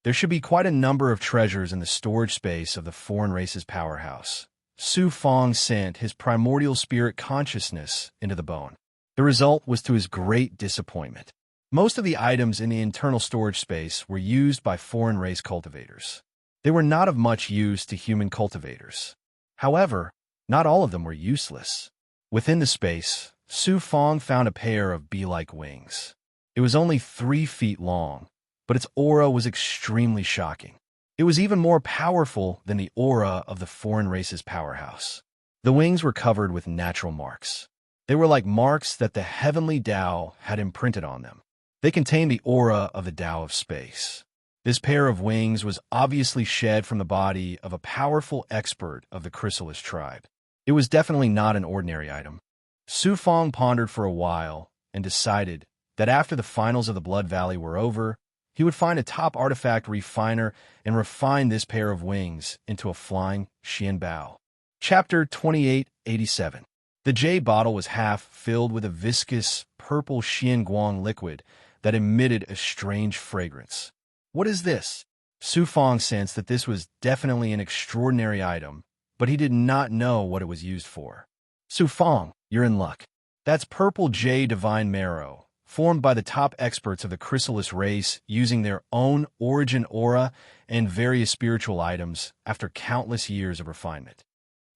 There should be quite a number of treasures in the storage space of the foreign race's powerhouse. Su Fong sent his primordial spirit consciousness into the bone. The result was to his great disappointment. Most of the items in the internal storage space were used by foreign race cultivators. They were not of much use to human cultivators. However, not all of them were useless. Within the space, Su Fong found a pair of bee-like wings. It was only 3 feet long, but its aura was extremely shocking. It was even more powerful than the aura of the foreign race's powerhouse. The wings were covered with natural marks. They were like marks that the heavenly Tao had imprinted on them. They contained the aura of the Tao of space. This pair of wings was obviously shed from the body of a powerful expert of the Chrysalis tribe. It was definitely not an ordinary item. Su Fong pondered for a while and decided that after the finals of the Blood Valley were over, he would find a top artifact refiner and refine this pair of wings into a flying Xianbao. Chapter 2887. The jade bottle was half filled with a viscous purple Xianguang liquid that emitted a strange fragrance. What is this? Su Fong sensed that this was definitely an extraordinary item, but he did not know what it was used for. Su Fong, you're in luck. That's purple jade divine marrow, formed by the top experts of the Chrysalis race using their own origin aura and various spiritual items after countless years of refinement.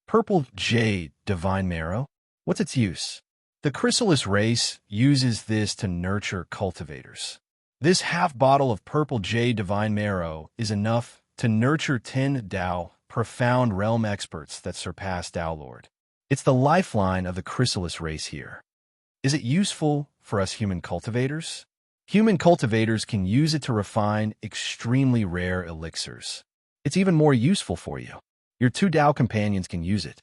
Purple jade divine marrow? What's its use? The Chrysalis race uses this to nurture cultivators. This half bottle of purple jade divine marrow is enough to nurture 10 Tao profound realm experts that surpass Tao Lord. It's the lifeline of the Chrysalis race here. Is it useful for us human cultivators? Human cultivators can use it to refine extremely rare elixirs. It's even more useful for you. Your 2 Tao companions can use it.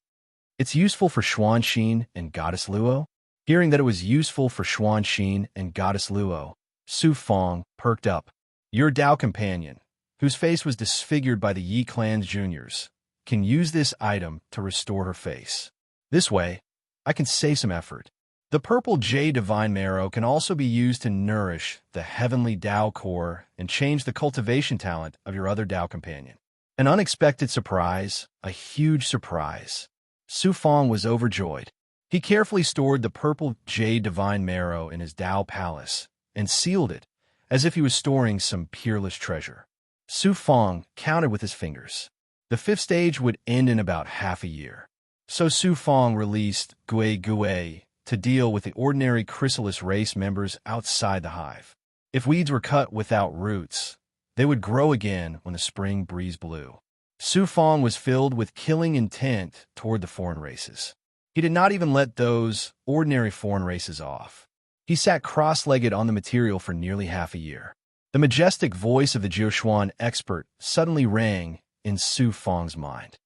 It's useful for Xuanxin and Goddess Luo. Hearing that it was useful for Xuanxin and Goddess Luo, Su Fong perked up. Your Tao companion, whose face was disfigured by the Yi clan's juniors, can use this item to restore her face. This way, I can save some effort. The purple jade divine marrow can also be used to nourish the heavenly Tao core and change the cultivation talent of your other Tao companion. An unexpected surprise, a huge surprise. Su Fong was overjoyed. He carefully stored the purple jade divine marrow in his Tao palace and sealed it as if he was storing some peerless treasure. Su Fong counted with his fingers. The 5th stage would end in about half a year. So Su Fong released Gui Gui to deal with the ordinary Chrysalis race members outside the hive. If weeds were cut without roots, they would grow again when the spring breeze blew. Su Fong was filled with killing intent toward the foreign races. He did not even let those ordinary foreign races off. He sat cross-legged on the material for nearly half a year. The majestic voice of the Jiushuan expert suddenly rang in Su Fong's mind.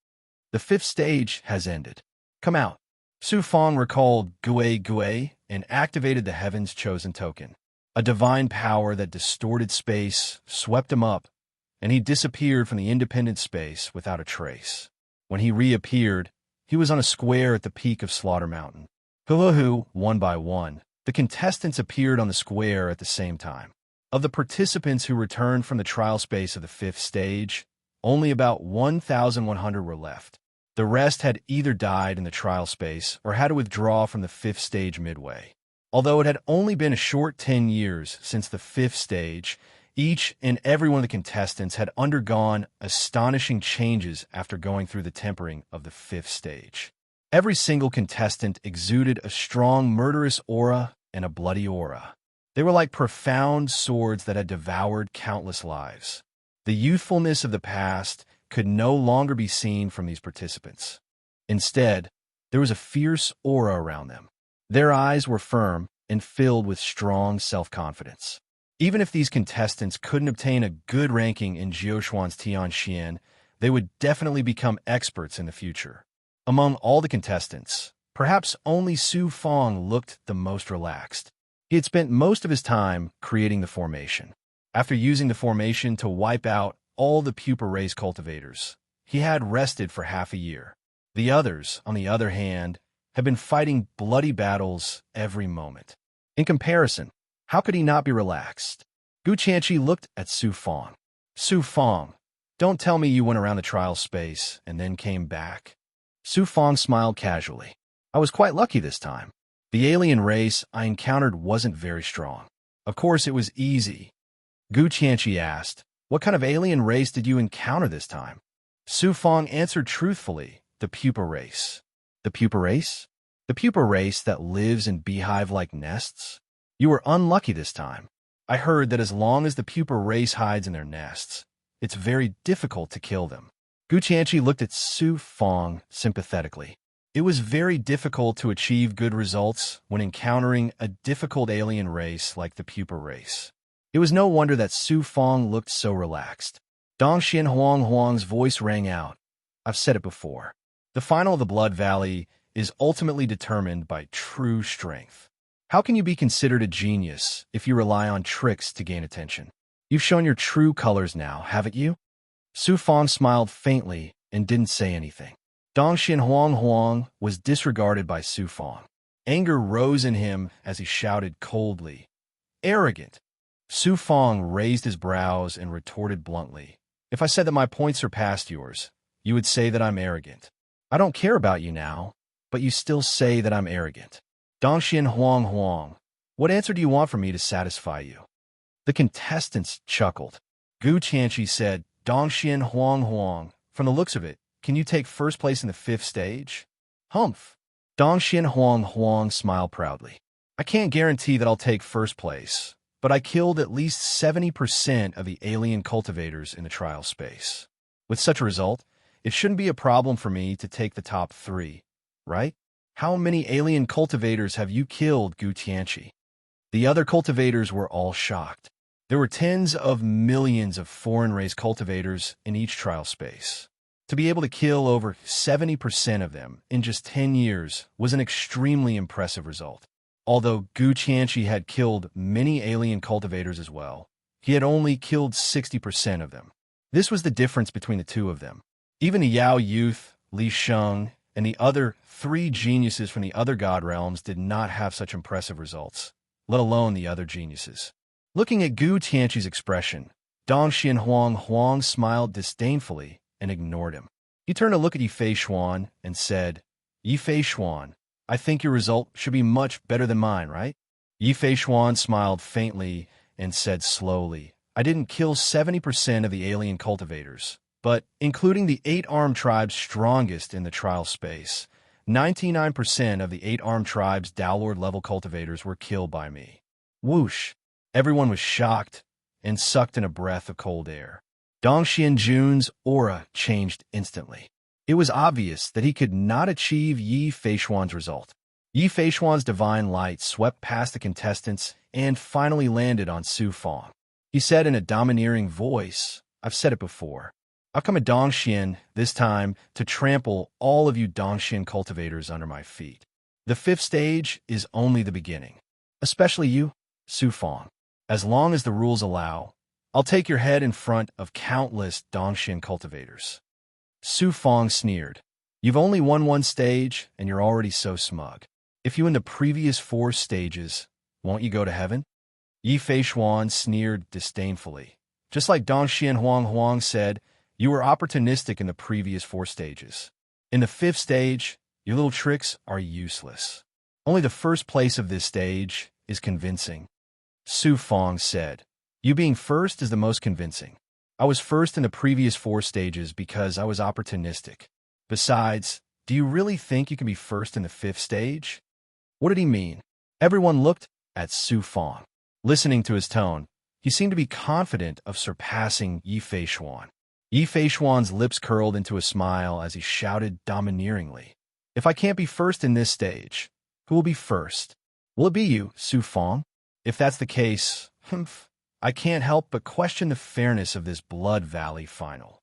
The 5th stage has ended. Come out. Su Fong recalled Gui Gui and activated the Heaven's Chosen Token. A divine power that distorted space swept him up, and he disappeared from the independent space without a trace. When he reappeared, he was on a square at the peak of Slaughter Mountain. Hulu, one by one, the contestants appeared on the square at the same time. Of the participants who returned from the trial space of the 5th stage, only about 1,100 were left. The rest had either died in the trial space or had to withdraw from the 5th stage midway. Although it had only been a short 10 years since the 5th stage, each and every one of the contestants had undergone astonishing changes after going through the tempering of the 5th stage. Every single contestant exuded a strong murderous aura and a bloody aura. They were like profound swords that had devoured countless lives. The youthfulness of the past could no longer be seen from these participants. Instead, there was a fierce aura around them. Their eyes were firm and filled with strong self-confidence. Even if these contestants couldn't obtain a good ranking in Jiuquan's Tianxian, they would definitely become experts in the future. Among all the contestants, perhaps only Su Fong looked the most relaxed. He had spent most of his time creating the formation. After using the formation to wipe out all the pupa race cultivators, he had rested for half a year. The others, on the other hand, had been fighting bloody battles every moment. In comparison, how could he not be relaxed? Gu Qianqi looked at Su Fong. Su Fong, don't tell me you went around the trial space and then came back. Su Fong smiled casually. I was quite lucky this time. The alien race I encountered wasn't very strong. Of course, it was easy. Gu Qianqi asked, what kind of alien race did you encounter this time? Su Fong answered truthfully, the pupa race. The pupa race? The pupa race that lives in beehive-like nests? You were unlucky this time. I heard that as long as the pupa race hides in their nests, it's very difficult to kill them. Gu Qianqi looked at Su Fong sympathetically. It was very difficult to achieve good results when encountering a difficult alien race like the pupa race. It was no wonder that Su Fong looked so relaxed. Dongxian Huang's voice rang out. I've said it before. The final of the Blood Valley is ultimately determined by true strength. How can you be considered a genius if you rely on tricks to gain attention? You've shown your true colors now, haven't you? Su Fong smiled faintly and didn't say anything. Dongxian Huang was disregarded by Su Fong. Anger rose in him as he shouted coldly, arrogant. Su Fong raised his brows and retorted bluntly, if I said that my points surpassed yours, you would say that I'm arrogant. I don't care about you now, but you still say that I'm arrogant. Dongxian Huang, what answer do you want from me to satisfy you? The contestants chuckled. Gu Qianqi said, Dongxian Huang, from the looks of it, can you take first place in the 5th stage? Humph. Dongxian Huang smiled proudly. I can't guarantee that I'll take first place, but I killed at least 70% of the alien cultivators in the trial space. With such a result, it shouldn't be a problem for me to take the top 3, right? How many alien cultivators have you killed, Gu Qianqi? The other cultivators were all shocked. There were tens of millions of foreign race cultivators in each trial space. To be able to kill over 70% of them in just 10 years was an extremely impressive result. Although Gu Qianqi had killed many alien cultivators as well, he had only killed 60% of them. This was the difference between the two of them. Even the Yao Youth, Li Sheng, and the other 3 geniuses from the other god realms did not have such impressive results, let alone the other geniuses. Looking at Gu Qianqi's expression, Dongxian Huang smiled disdainfully and ignored him. He turned to look at Yifei Xuan and said, Yifei Xuan, I think your result should be much better than mine, right? Yifei Xuan smiled faintly and said slowly, I didn't kill 70% of the alien cultivators, but including the 8-armed tribes strongest in the trial space, 99% of the 8-armed tribes Dowlord level cultivators were killed by me. Whoosh! Everyone was shocked and sucked in a breath of cold air. Dongxian Jun's aura changed instantly. It was obvious that he could not achieve Yifei Xuan's result. Yifei Xuan's divine light swept past the contestants and finally landed on Su Fong. He said in a domineering voice, I've said it before. I've come to Dongxian this time to trample all of you Dongxian cultivators under my feet. The 5th stage is only the beginning. Especially you, Su Fong. As long as the rules allow, I'll take your head in front of countless Dongxian cultivators. Su Fong sneered. You've only won 1 stage, and you're already so smug. If you win the previous 4 stages, won't you go to heaven? Yifei Xuan sneered disdainfully. Just like Dongxian Huang said, you were opportunistic in the previous 4 stages. In the 5th stage, your little tricks are useless. Only the first place of this stage is convincing. Su Fong said, you being first is the most convincing. I was first in the previous 4 stages because I was opportunistic. Besides, do you really think you can be first in the 5th stage? What did he mean? Everyone looked at Su Fong. Listening to his tone, he seemed to be confident of surpassing Yifei Xuan. Yifei Xuan's lips curled into a smile as he shouted domineeringly, if I can't be first in this stage, who will be first? Will it be you, Su Fong? If that's the case, I can't help but question the fairness of this Blood Valley final.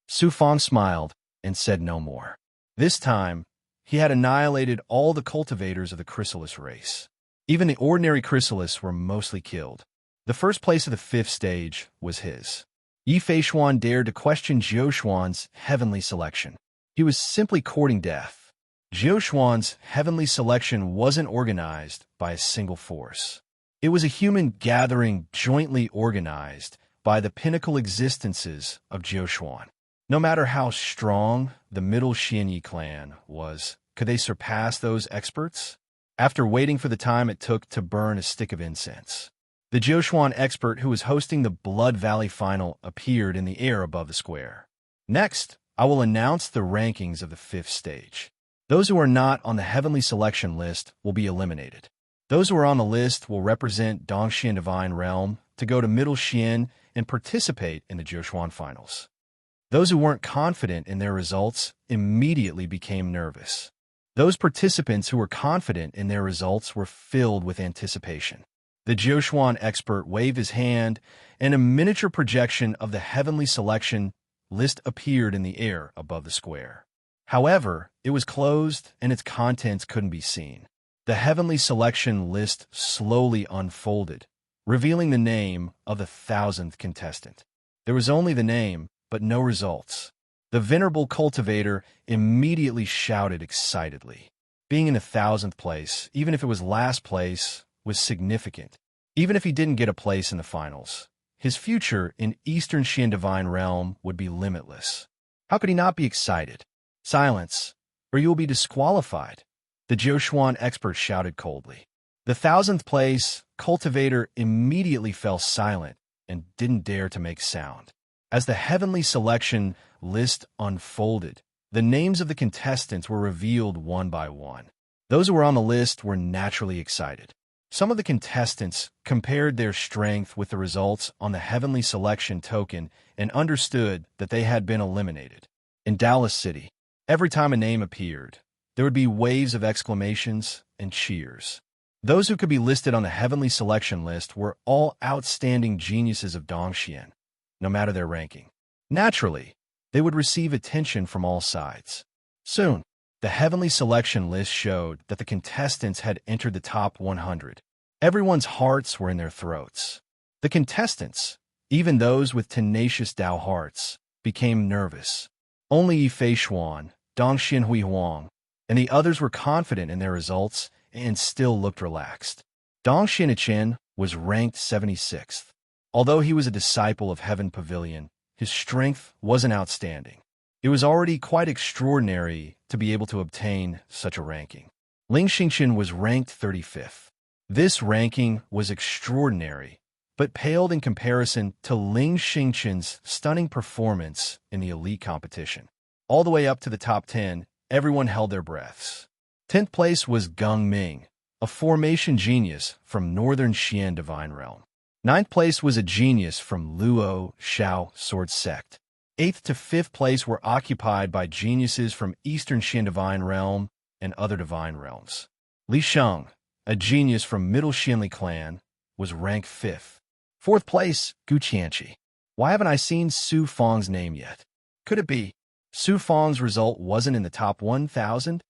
Su Fong smiled and said no more. This time, he had annihilated all the cultivators of the chrysalis race. Even the ordinary chrysalis were mostly killed. The first place of the 5th stage was his. Yi Feishuan dared to question Jiao Xuan's heavenly selection. He was simply courting death. Jiao Xuan's heavenly selection wasn't organized by a single force. It was a human gathering jointly organized by the pinnacle existences of Jiao Xuan. No matter how strong the middle Xianyi clan was, could they surpass those experts? After waiting for the time it took to burn a stick of incense, the Jiao Xuan expert who was hosting the Blood Valley final appeared in the air above the square. Next, I will announce the rankings of the 5th stage. Those who are not on the heavenly selection list will be eliminated. Those who are on the list will represent Dongxian Divine Realm to go to Middle Xian and participate in the Jiao Xuan finals. Those who weren't confident in their results immediately became nervous. Those participants who were confident in their results were filled with anticipation. The Jiao Xuan expert waved his hand, and a miniature projection of the heavenly selection list appeared in the air above the square. However, it was closed and its contents couldn't be seen. The heavenly selection list slowly unfolded, revealing the name of the 1,000th contestant. There was only the name, but no results. The venerable cultivator immediately shouted excitedly. Being in the 1,000th place, even if it was last place, was significant. Even if he didn't get a place in the finals, his future in Eastern Xian Divine Realm would be limitless. How could he not be excited? Silence, or you will be disqualified, the Jiao Xuan expert shouted coldly. The 1,000th place cultivator immediately fell silent and didn't dare to make sound. As the heavenly selection list unfolded, the names of the contestants were revealed one by one. Those who were on the list were naturally excited. Some of the contestants compared their strength with the results on the heavenly selection token and understood that they had been eliminated. In Dallas City, every time a name appeared, there would be waves of exclamations and cheers. Those who could be listed on the heavenly selection list were all outstanding geniuses of Dongxian, no matter their ranking. Naturally, they would receive attention from all sides. Soon, the heavenly selection list showed that the contestants had entered the top 100. Everyone's hearts were in their throats. The contestants, even those with tenacious Dao hearts, became nervous. Only Yi Feishuan, Dongxian Huihuang, and the others were confident in their results and still looked relaxed. Dongxian Chen was ranked 76th. Although he was a disciple of Heaven Pavilion, his strength wasn't outstanding. It was already quite extraordinary to be able to obtain such a ranking. Ling Xingchen was ranked 35th. This ranking was extraordinary, but paled in comparison to Ling Xingchen's stunning performance in the elite competition. All the way up to the top 10, everyone held their breaths. 10th place was Geng Ming, a formation genius from Northern Xian Divine Realm. 9th place was a genius from Luo Xiao Sword Sect. 8th to 5th place were occupied by geniuses from Eastern Xian Divine Realm and other divine realms. Li Sheng, a genius from Middle Xianli clan, was ranked 5th. 4th place, Gu Qianqi. Why haven't I seen Su Fong's name yet? Could it be Su Fong's result wasn't in the top 1,000?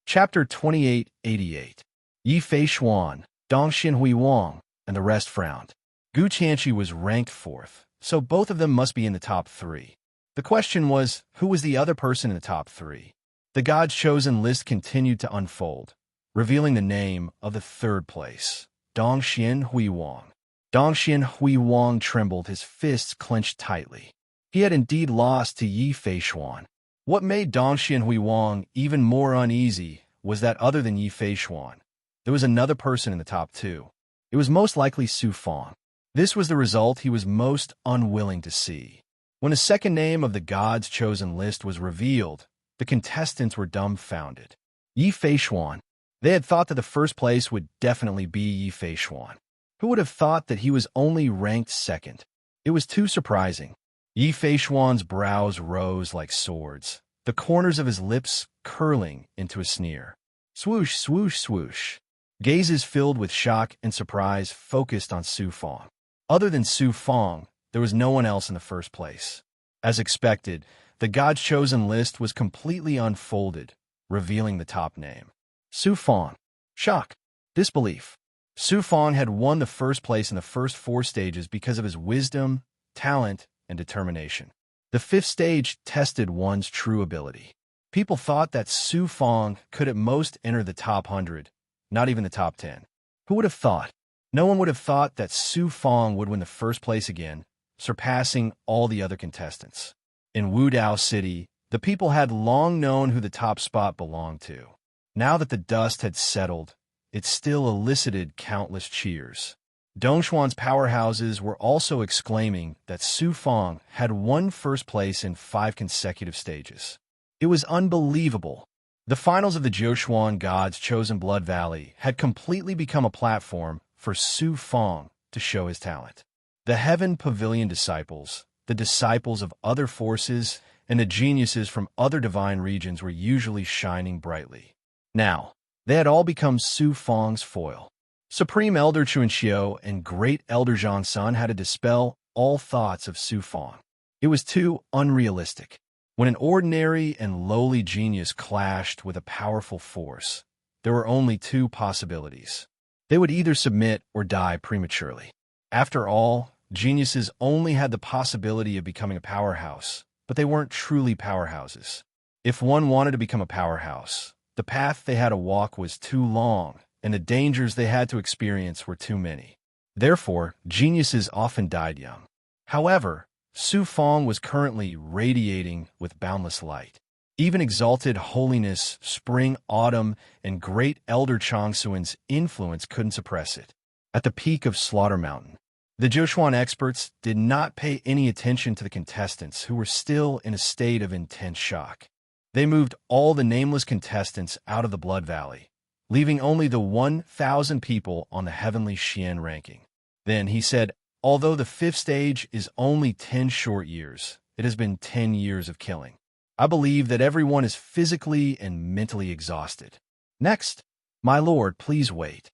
Chapter 2888. Yi Feishuan, Dongxian Huihuang, and the rest frowned. Gu Qianqi was ranked 4th, so both of them must be in the top 3. The question was, who was the other person in the top 3? The God's Chosen list continued to unfold, revealing the name of the 3rd place, Dongxian Huihuang. Dongxian Huihuang trembled, his fists clenched tightly. He had indeed lost to Yi Feishuan. What made Dongxian Huihuang even more uneasy was that other than Yi Feishuan, there was another person in the top 2. It was most likely Su Fong. This was the result he was most unwilling to see. When a second name of the God's Chosen list was revealed, the contestants were dumbfounded. Yi Feishuan. They had thought that the first place would definitely be Yi Feishuan. Who would have thought that he was only ranked 2nd? It was too surprising. Yi Feishuan's brows rose like swords, the corners of his lips curling into a sneer. Swoosh, swoosh, swoosh. Gazes filled with shock and surprise focused on Su Fong. Other than Su Fong, there was no one else in the first place. As expected, the God's chosen list was completely unfolded, revealing the top name. Su Fong. Shock. Disbelief. Su Fong had won the first place in the first 4 stages because of his wisdom, talent, and determination. The 5th stage tested one's true ability. People thought that Su Fong could at most enter the top 100, not even the top 10. Who would have thought? No one would have thought that Su Fong would win the first place again, surpassing all the other contestants. In Wudao City, the people had long known who the top spot belonged to. Now that the dust had settled, it still elicited countless cheers. Dongshuan's powerhouses were also exclaiming that Su Fong had won first place in 5 consecutive stages. It was unbelievable. The finals of the Jiushuan God's Chosen Blood Valley had completely become a platform for Su Fong to show his talent. The Heaven Pavilion disciples, the disciples of other forces, and the geniuses from other divine regions were usually shining brightly. Now, they had all become Su Fong's foil. Supreme Elder Chuanxiu and Great Elder Zhang Sun had to dispel all thoughts of Su Fong. It was too unrealistic. When an ordinary and lowly genius clashed with a powerful force, there were only 2 possibilities. They would either submit or die prematurely. After all, geniuses only had the possibility of becoming a powerhouse, but they weren't truly powerhouses. If one wanted to become a powerhouse, the path they had to walk was too long, and the dangers they had to experience were too many. Therefore, geniuses often died young. However, Su Fong was currently radiating with boundless light. Even exalted holiness, spring, autumn, and great Elder Changsuan's influence couldn't suppress it. At the peak of Slaughter Mountain, the Jiushuan experts did not pay any attention to the contestants who were still in a state of intense shock. They moved all the nameless contestants out of the Blood Valley, leaving only the 1,000 people on the Heavenly Xian ranking. Then he said, although the 5th stage is only 10 short years, it has been 10 years of killing. I believe that everyone is physically and mentally exhausted. Next, my lord, please wait.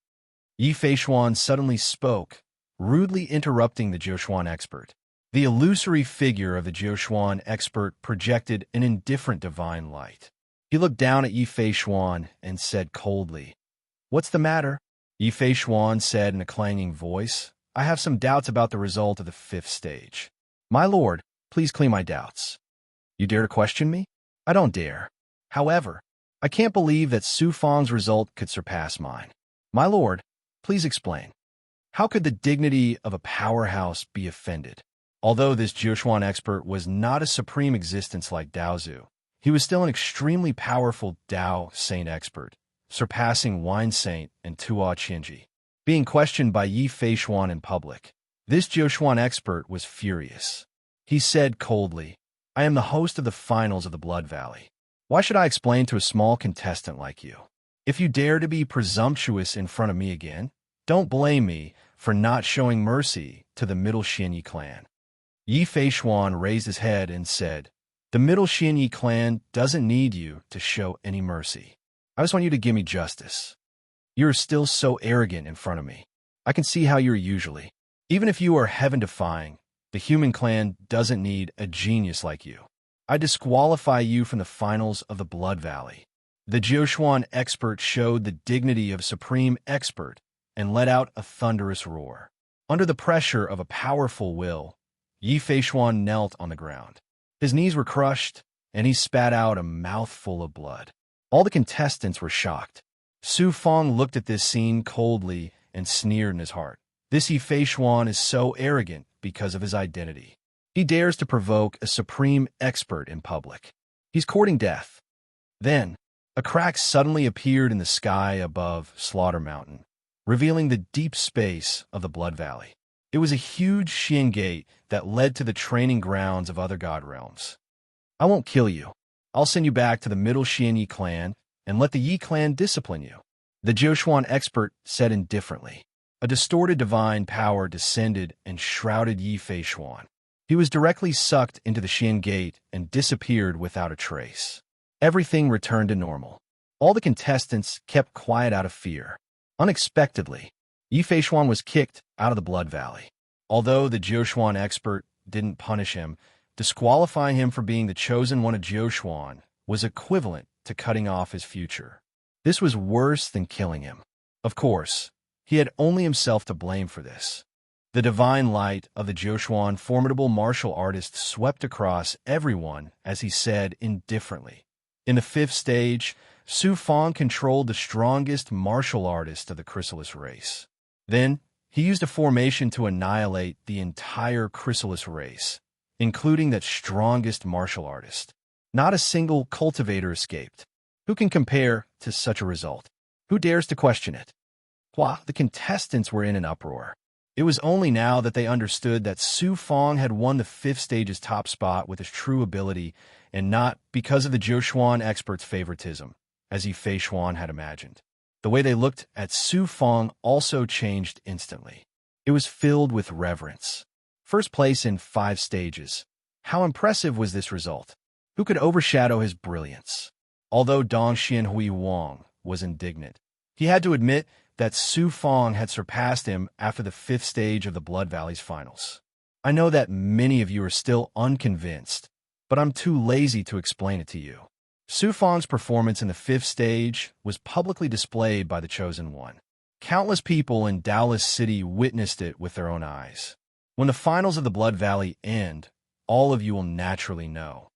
Yi Feishuan suddenly spoke, rudely interrupting the Jiushuan expert. The illusory figure of the Jiushuan expert projected an indifferent divine light. He looked down at Yi Feishuan and said coldly, "What's the matter?" Yi Feishuan said in a clanging voice, "I have some doubts about the result of the 5th stage. My lord, please clear my doubts." "You dare to question me?" "I don't dare. However, I can't believe that Su Fong's result could surpass mine." "My lord, please explain. How could the dignity of a powerhouse be offended?" Although this Jiushuan expert was not a supreme existence like Daozu, he was still an extremely powerful Dao Saint expert, surpassing Wine Saint and Tuo Qianji. Being questioned by Yi Feishuan in public, this Jiushuan expert was furious. He said coldly, "I am the host of the finals of the Blood Valley. Why should I explain to a small contestant like you? If you dare to be presumptuous in front of me again, don't blame me for not showing mercy to the Middle Xianyi clan." Yi Feishuan raised his head and said, "The Middle Xianyi clan doesn't need you to show any mercy. I just want you to give me justice. You are still so arrogant in front of me. I can see how you're usually. Even if you are heaven-defying, the human clan doesn't need a genius like you. I disqualify you from the finals of the Blood Valley." The Jiushuan expert showed the dignity of a supreme expert and let out a thunderous roar. Under the pressure of a powerful will, Yi Feishuan knelt on the ground. His knees were crushed, and he spat out a mouthful of blood. All the contestants were shocked. Su Fong looked at this scene coldly and sneered in his heart. This Yi Feishuan is so arrogant because of his identity. He dares to provoke a supreme expert in public. He's courting death. Then, a crack suddenly appeared in the sky above Slaughter Mountain, revealing the deep space of the Blood Valley. It was a huge Xian gate that led to the training grounds of other god realms. "I won't kill you. I'll send you back to the Middle Xianyi clan and let the Yi clan discipline you," the Jiushuan expert said indifferently. A distorted divine power descended and shrouded Yi Feishuan. He was directly sucked into the Xian gate and disappeared without a trace. Everything returned to normal. All the contestants kept quiet out of fear. Unexpectedly, Yi Feishuan was kicked out of the Blood Valley. Although the Jiuquan expert didn't punish him, disqualifying him for being the chosen one of Jiuquan was equivalent to cutting off his future. This was worse than killing him. Of course, he had only himself to blame for this. The divine light of the Jiuquan formidable martial artist swept across everyone as he said indifferently. In the fifth stage, Su Fong controlled the strongest martial artist of the chrysalis race. Then, he used a formation to annihilate the entire chrysalis race, including that strongest martial artist. Not a single cultivator escaped. Who can compare to such a result? Who dares to question it? Why, the contestants were in an uproar. It was only now that they understood that Su Fong had won the fifth stage's top spot with his true ability and not because of the Jiuquan expert's favoritism, as Yi Fei Xuan had imagined. The way they looked at Su Fong also changed instantly. It was filled with reverence. First place in 5 stages. How impressive was this result? Who could overshadow his brilliance? Although Dong Xianhui Wang was indignant, he had to admit that Su Fong had surpassed him after the 5th stage of the Blood Valley's finals. I know that many of you are still unconvinced, but I'm too lazy to explain it to you. Su Fong's performance in the 5th stage was publicly displayed by the Chosen One. Countless people in Dallas City witnessed it with their own eyes. When the finals of the Blood Valley end, all of you will naturally know.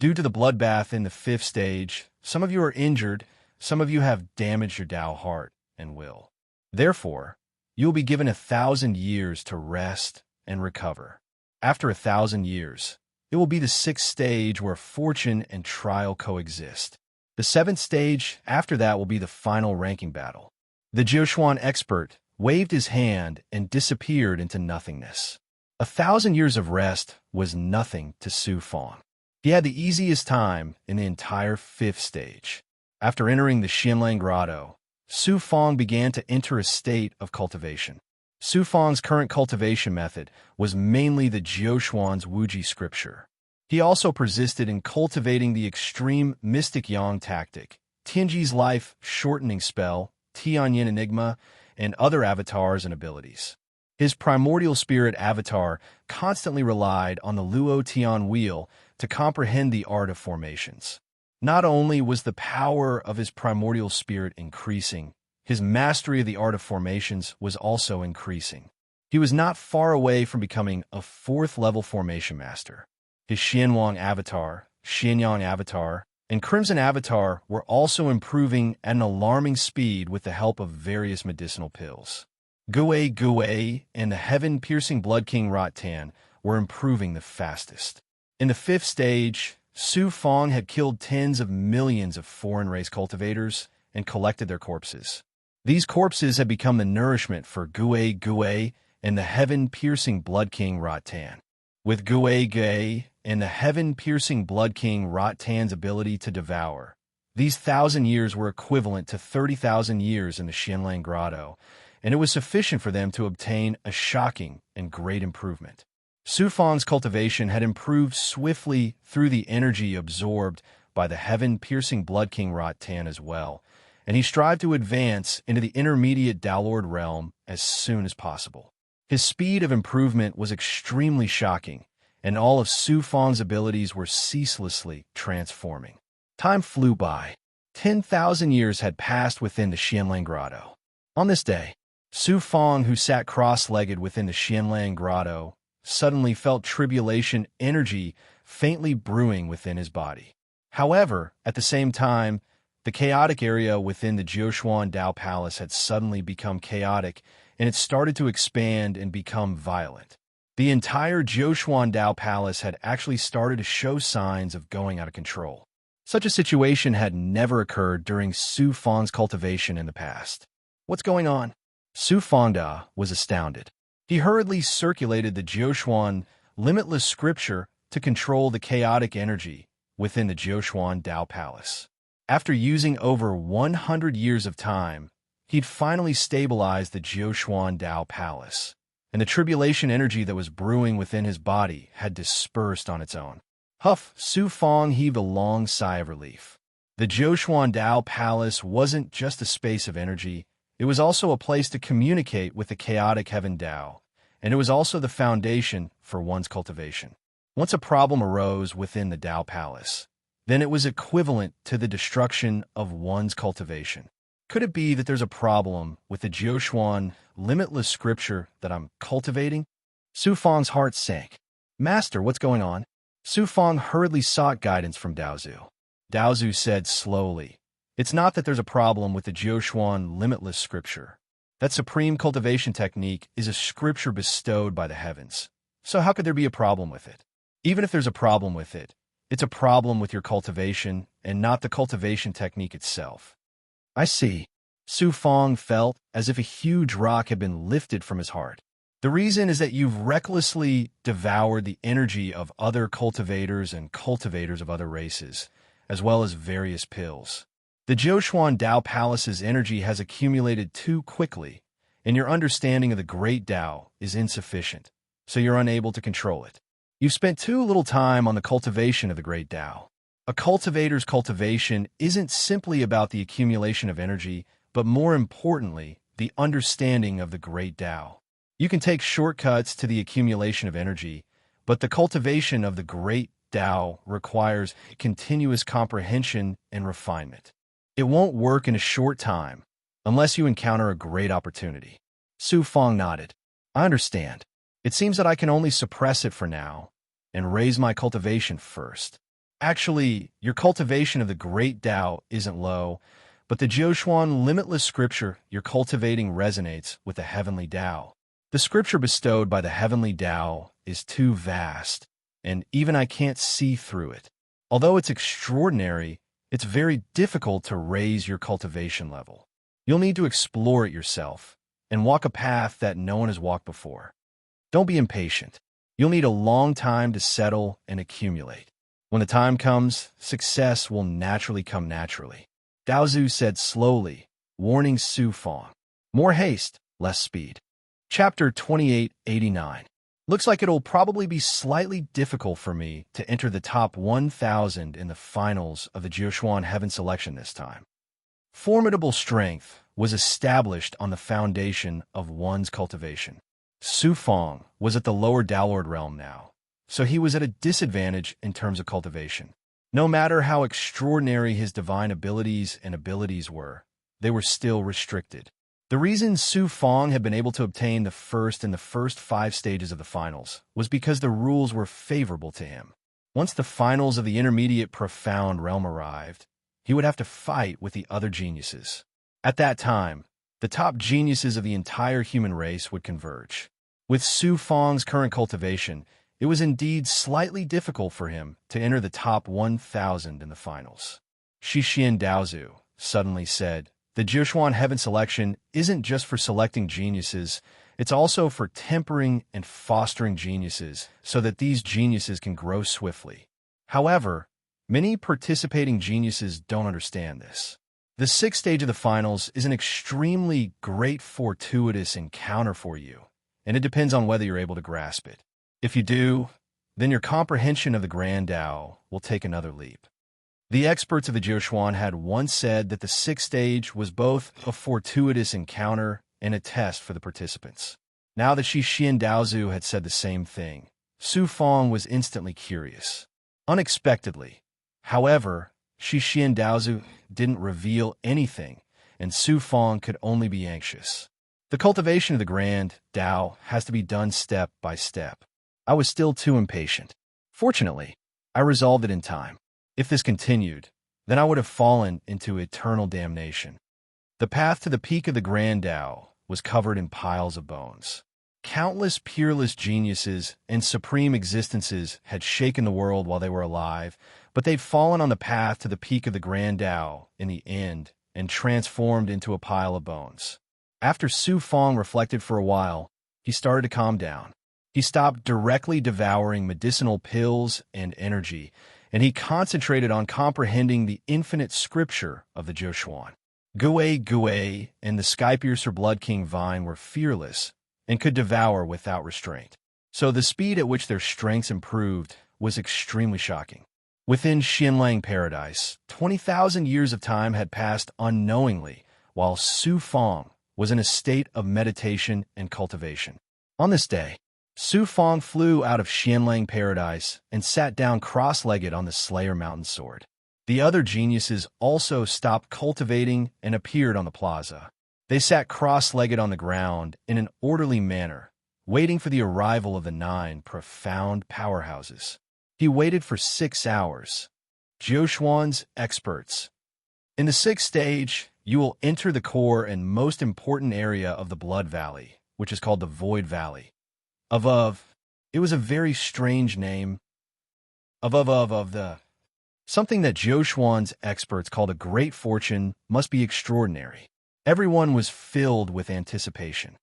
Due to the bloodbath in the 5th stage, some of you are injured, some of you have damaged your Dao heart and will. Therefore, you will be given 1,000 years to rest and recover. After 1,000 years, it will be the 6th stage where fortune and trial coexist. The 7th stage after that will be the final ranking battle. The Jiuquan expert waved his hand and disappeared into nothingness. 1,000 years of rest was nothing to Su Fong. He had the easiest time in the entire 5th stage. After entering the Xianlang Grotto, Su Fong began to enter a state of cultivation. Su Fong's current cultivation method was mainly the Jiuquan's Wuji scripture. He also persisted in cultivating the extreme mystic yang tactic, Tianji's life-shortening spell, Tianyin Enigma, and other avatars and abilities. His primordial spirit avatar constantly relied on the Luo Tian wheel to comprehend the art of formations. Not only was the power of his primordial spirit increasing, his mastery of the art of formations was also increasing. He was not far away from becoming a 4th-level formation master. His Xianwang avatar, Xianyang avatar, and Crimson avatar were also improving at an alarming speed with the help of various medicinal pills. Gui and the heaven-piercing Blood King Rotan were improving the fastest. In the 5th stage, Su Fong had killed tens of millions of foreign race cultivators and collected their corpses. These corpses had become the nourishment for Gui and the heaven-piercing Blood King Rotan. With Gui and the heaven-piercing Blood King Rotan's ability to devour, these 1,000 years were equivalent to 30,000 years in the Xianlang Grotto, and it was sufficient for them to obtain a shocking and great improvement. Su Fong's cultivation had improved swiftly through the energy absorbed by the heaven-piercing Blood King Rotan as well, and he strived to advance into the intermediate Daolord realm as soon as possible. His speed of improvement was extremely shocking, and all of Su Fong's abilities were ceaselessly transforming. Time flew by. 10,000 years had passed within the Xianlang Grotto. On this day, Su Fong, who sat cross-legged within the Xianlang Grotto, suddenly felt tribulation energy faintly brewing within his body. However, at the same time, the chaotic area within the Jiuquan Dao Palace had suddenly become chaotic, and it started to expand and become violent. The entire Jiuquan Dao Palace had actually started to show signs of going out of control. Such a situation had never occurred during Su Fong's cultivation in the past. What's going on? Su Fongda was astounded. He hurriedly circulated the Jiuquan limitless scripture to control the chaotic energy within the Jiuquan Dao Palace. After using over 100 years of time, he'd finally stabilized the Jiuquan Dao Palace, and the tribulation energy that was brewing within his body had dispersed on its own. Huff, Su Fong heaved a long sigh of relief. The Jiuquan Dao Palace wasn't just a space of energy, it was also a place to communicate with the chaotic heaven Dao, and it was also the foundation for one's cultivation. Once a problem arose within the Tao Palace, then it was equivalent to the destruction of one's cultivation. Could it be that there's a problem with the Jioshuan limitless scripture that I'm cultivating? Su Fang's heart sank. Master, what's going on? Su Fang hurriedly sought guidance from Daozu. Daozu said slowly, it's not that there's a problem with the Jioshuan limitless scripture. That supreme cultivation technique is a scripture bestowed by the heavens. So how could there be a problem with it? Even if there's a problem with it, it's a problem with your cultivation and not the cultivation technique itself. I see. Su Fang felt as if a huge rock had been lifted from his heart. The reason is that you've recklessly devoured the energy of other cultivators and cultivators of other races, as well as various pills. The Jioshuan Tao Palace's energy has accumulated too quickly, and your understanding of the great Tao is insufficient, so you're unable to control it. You've spent too little time on the cultivation of the great Tao. A cultivator's cultivation isn't simply about the accumulation of energy, but more importantly, the understanding of the great Tao. You can take shortcuts to the accumulation of energy, but the cultivation of the great Tao requires continuous comprehension and refinement. It won't work in a short time, unless you encounter a great opportunity. Su Fang nodded. I understand. It seems that I can only suppress it for now, and raise my cultivation first. Actually, your cultivation of the great Tao isn't low, but the Jioshuan limitless scripture you're cultivating resonates with the heavenly Tao. The scripture bestowed by the heavenly Tao is too vast, and even I can't see through it. Although it's extraordinary, it's very difficult to raise your cultivation level. You'll need to explore it yourself, and walk a path that no one has walked before. Don't be impatient. You'll need a long time to settle and accumulate. When the time comes, success will naturally come naturally. Daozu said slowly, warning Su Fang. More haste, less speed. Chapter 2889. Looks like it'll probably be slightly difficult for me to enter the top 1,000 in the finals of the Jioshuan Heaven Selection this time. Formidable strength was established on the foundation of one's cultivation. Su Fang was at the lower Daolord realm now, so he was at a disadvantage in terms of cultivation. No matter how extraordinary his divine abilities were, they were still restricted. The reason Su Fang had been able to obtain the first in the first 5 stages of the finals was because the rules were favorable to him. Once the finals of the intermediate profound realm arrived, he would have to fight with the other geniuses. At that time, the top geniuses of the entire human race would converge. With Su Fang's current cultivation, it was indeed slightly difficult for him to enter the top 1,000 in the finals. Shixian Daozu suddenly said, the Jioshuan Heaven Selection isn't just for selecting geniuses, it's also for tempering and fostering geniuses so that these geniuses can grow swiftly. However, many participating geniuses don't understand this. The 6th stage of the finals is an extremely great fortuitous encounter for you, and it depends on whether you're able to grasp it. If you do, then your comprehension of the Grand Tao will take another leap. The experts of the Jioshuan had once said that the 6th stage was both a fortuitous encounter and a test for the participants. Now that Shixian Daozu had said the same thing, Su Fang was instantly curious. Unexpectedly, however, Shixian Daozu didn't reveal anything, and Su Fang could only be anxious. The cultivation of the Grand Tao has to be done step by step. I was still too impatient. Fortunately, I resolved it in time. If this continued, then I would have fallen into eternal damnation. The path to the peak of the Grand Tao was covered in piles of bones. Countless peerless geniuses and supreme existences had shaken the world while they were alive, but they'd fallen on the path to the peak of the Grand Tao in the end and transformed into a pile of bones. After Su Fang reflected for a while, he started to calm down. He stopped directly devouring medicinal pills and energy, and he concentrated on comprehending the infinite scripture of the Jioshuan. Gui and the Skypiercer Blood King Vine were fearless and could devour without restraint. So the speed at which their strengths improved was extremely shocking. Within Xianlang Paradise, 20,000 years of time had passed unknowingly, while Su Fang was in a state of meditation and cultivation. On this day, Su Fong flew out of Xianlang paradise and sat down cross-legged on the Slayer Mountain sword. The other geniuses also stopped cultivating and appeared on the plaza. They sat cross-legged on the ground in an orderly manner, waiting for the arrival of the 9 profound powerhouses. He waited for 6 hours. Jiushuan's experts. In the 6th stage, you will enter the core and most important area of the Blood Valley, which is called the Void Valley. It was a very strange name. Something that Jiushuan's experts called a great fortune must be extraordinary. Everyone was filled with anticipation.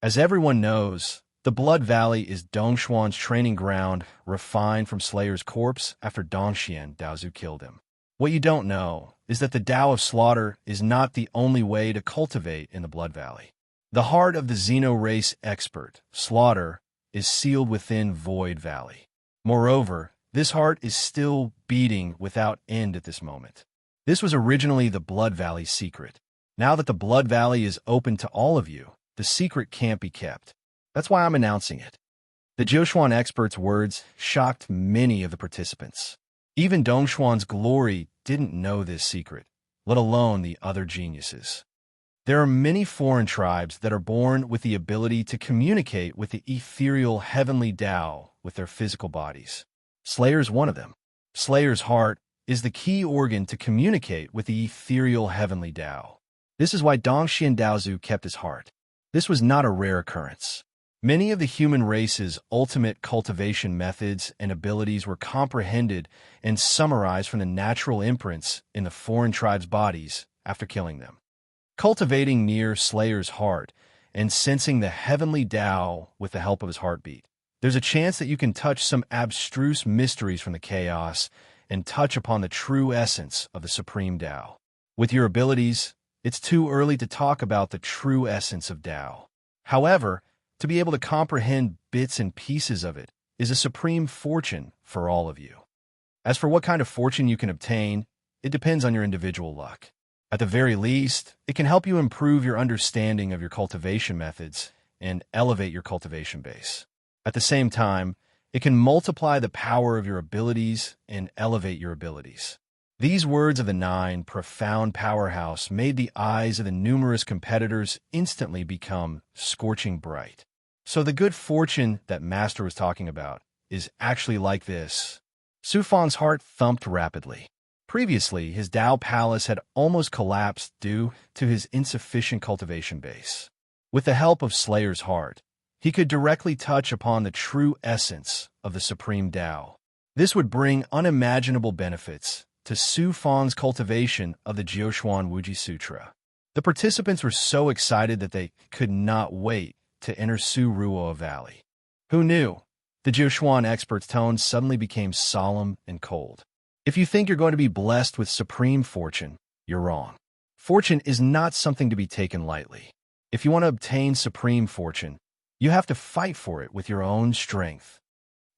As everyone knows, the Blood Valley is Dongshuan's training ground, refined from Slayer's corpse after Dongxian Daozu killed him. What you don't know is that the Tao of Slaughter is not the only way to cultivate in the Blood Valley. The heart of the Xeno race expert, Slaughter, is sealed within Void Valley. Moreover, this heart is still beating without end at this moment. This was originally the Blood Valley's secret. Now that the Blood Valley is open to all of you, the secret can't be kept. That's why I'm announcing it. The Jiushuan expert's words shocked many of the participants. Even Dongshuan's glory didn't know this secret, let alone the other geniuses. There are many foreign tribes that are born with the ability to communicate with the ethereal heavenly Tao with their physical bodies. Slayer's one of them. Slayer's heart is the key organ to communicate with the ethereal heavenly Tao. This is why Dongxian Daozu kept his heart. This was not a rare occurrence. Many of the human race's ultimate cultivation methods and abilities were comprehended and summarized from the natural imprints in the foreign tribes' bodies after killing them. Cultivating near Slayer's heart and sensing the heavenly Tao with the help of his heartbeat, there's a chance that you can touch some abstruse mysteries from the chaos and touch upon the true essence of the Supreme Tao. With your abilities, it's too early to talk about the true essence of Tao. However, to be able to comprehend bits and pieces of it is a supreme fortune for all of you. As for what kind of fortune you can obtain, it depends on your individual luck. At the very least, it can help you improve your understanding of your cultivation methods and elevate your cultivation base. At the same time, it can multiply the power of your abilities and elevate your abilities. These words of the 9 profound powerhouse made the eyes of the numerous competitors instantly become scorching bright. So the good fortune that Master was talking about is actually like this. Su Fong's heart thumped rapidly. Previously, his Tao Palace had almost collapsed due to his insufficient cultivation base. With the help of Slayer's heart, he could directly touch upon the true essence of the Supreme Tao. This would bring unimaginable benefits to Su Fong's cultivation of the Jiushuan Wuji Sutra. The participants were so excited that they could not wait to enter Su Ruo Valley. Who knew? The Jiushuan expert's tone suddenly became solemn and cold. If you think you're going to be blessed with supreme fortune, you're wrong. Fortune is not something to be taken lightly. If you want to obtain supreme fortune, you have to fight for it with your own strength.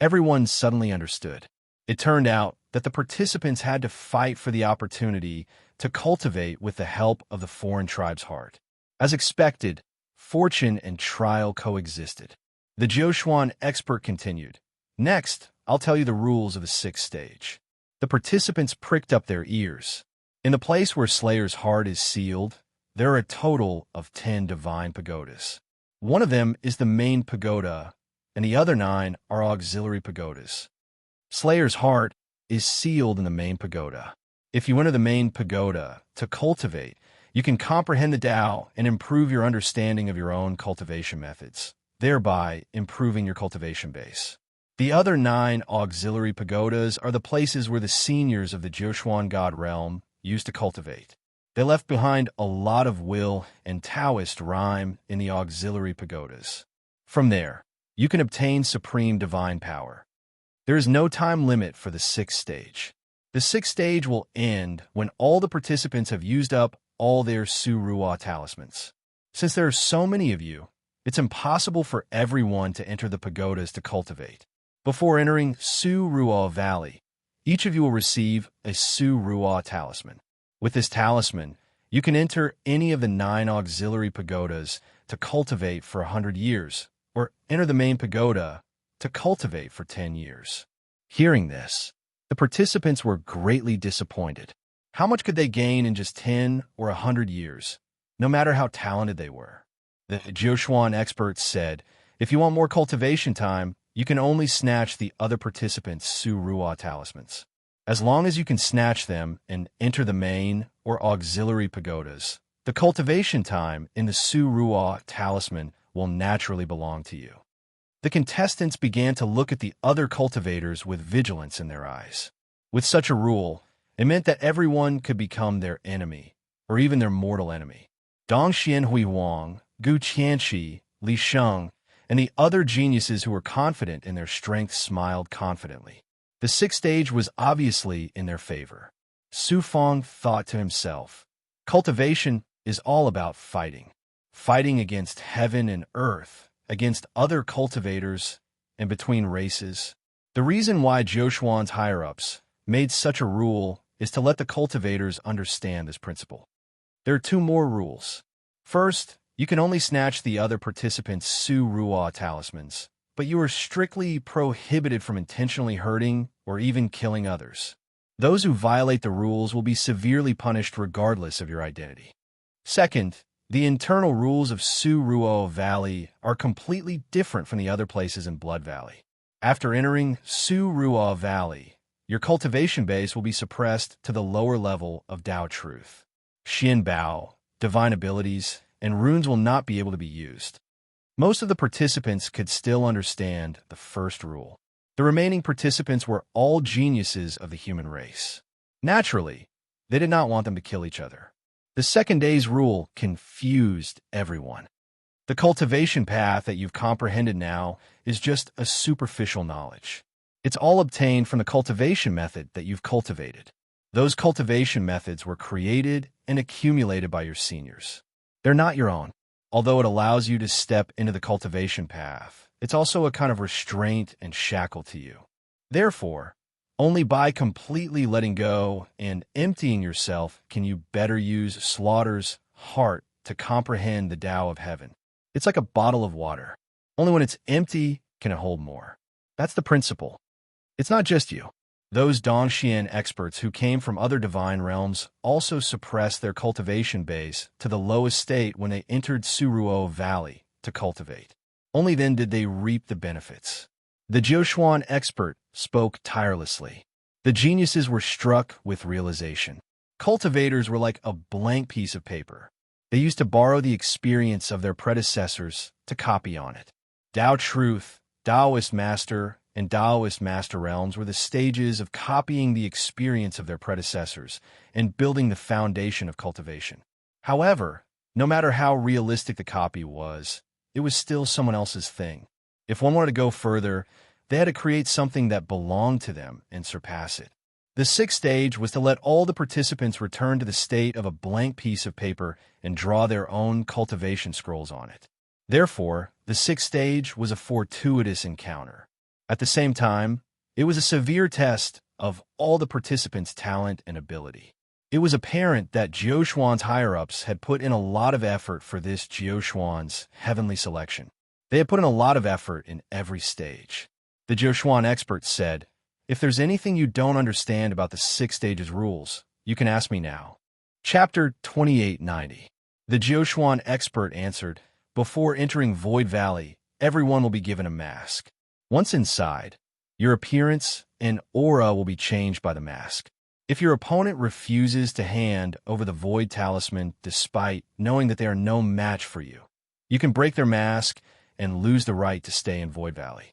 Everyone suddenly understood. It turned out that the participants had to fight for the opportunity to cultivate with the help of the foreign tribe's heart. As expected, fortune and trial coexisted. The Jiushuan expert continued. Next, I'll tell you the rules of the 6th stage. The participants pricked up their ears. In the place where Slayer's heart is sealed, there are a total of 10 divine pagodas. One of them is the main pagoda, and the other 9 are auxiliary pagodas. Slayer's heart is sealed in the main pagoda. If you enter the main pagoda to cultivate, you can comprehend the Tao and improve your understanding of your own cultivation methods, thereby improving your cultivation base. The other 9 auxiliary pagodas are the places where the seniors of the Jiushuan God realm used to cultivate. They left behind a lot of will and Taoist rhyme in the auxiliary pagodas. From there, you can obtain supreme divine power. There is no time limit for the 6th stage. The 6th stage will end when all the participants have used up all their Su Ruo talismans. Since there are so many of you, it's impossible for everyone to enter the pagodas to cultivate. Before entering Su Ruo Valley, each of you will receive a Su Ruo talisman. With this talisman, you can enter any of the 9 auxiliary pagodas to cultivate for 100 years, or enter the main pagoda to cultivate for 10 years. Hearing this, the participants were greatly disappointed. How much could they gain in just 10 or 100 years, no matter how talented they were? The Jiushuan experts said, if you want more cultivation time, you can only snatch the other participants' Su Ruo talismans. As long as you can snatch them and enter the main or auxiliary pagodas, the cultivation time in the Su Ruo talisman will naturally belong to you. The contestants began to look at the other cultivators with vigilance in their eyes. With such a rule, it meant that everyone could become their enemy, or even their mortal enemy. Dong Xianhui Wang, Gu Qianqi, Li Sheng, and the other geniuses who were confident in their strength smiled confidently. The sixth stage was obviously in their favor. Su Feng thought to himself, cultivation is all about fighting. Fighting against heaven and earth, against other cultivators, and between races. The reason why Jiushuan's higher-ups made such a rule is to let the cultivators understand this principle. There are two more rules. First, you can only snatch the other participants' Su Ruo talismans, but you are strictly prohibited from intentionally hurting or even killing others. Those who violate the rules will be severely punished regardless of your identity. Second, the internal rules of Su Ruo Valley are completely different from the other places in Blood Valley. After entering Su Ruo Valley, your cultivation base will be suppressed to the lower level of Dao Truth. Xian Bao, divine abilities, and runes will not be able to be used. Most of the participants could still understand the first rule. The remaining participants were all geniuses of the human race. Naturally, they did not want them to kill each other. The second day's rule confused everyone. The cultivation path that you've comprehended now is just a superficial knowledge. It's all obtained from the cultivation method that you've cultivated. Those cultivation methods were created and accumulated by your seniors. They're not your own. Although it allows you to step into the cultivation path, it's also a kind of restraint and shackle to you. Therefore, only by completely letting go and emptying yourself can you better use Slaughter's heart to comprehend the Tao of heaven. It's like a bottle of water. Only when it's empty can it hold more. That's the principle. It's not just you. Those Dongxian experts who came from other divine realms also suppressed their cultivation base to the lowest state when they entered Suruo Valley to cultivate. Only then did they reap the benefits. The Jiushuan expert spoke tirelessly. The geniuses were struck with realization. Cultivators were like a blank piece of paper. They used to borrow the experience of their predecessors to copy on it. Tao Truth, Taoist Master, and Taoist Master Realms were the stages of copying the experience of their predecessors and building the foundation of cultivation. However, no matter how realistic the copy was, it was still someone else's thing. If one wanted to go further, they had to create something that belonged to them and surpass it. The sixth stage was to let all the participants return to the state of a blank piece of paper and draw their own cultivation scrolls on it. Therefore, the sixth stage was a fortuitous encounter. At the same time, it was a severe test of all the participants' talent and ability. It was apparent that Jiushuan's higher-ups had put in a lot of effort for this Jiushuan's heavenly selection. They had put in a lot of effort in every stage. The Jiushuan expert said, "If there's anything you don't understand about the 6 stages rules, you can ask me now." Chapter 2890. The Jiushuan expert answered, "Before entering Void Valley, everyone will be given a mask. Once inside, your appearance and aura will be changed by the mask. If your opponent refuses to hand over the Void Talisman despite knowing that they are no match for you, you can break their mask and lose the right to stay in Void Valley.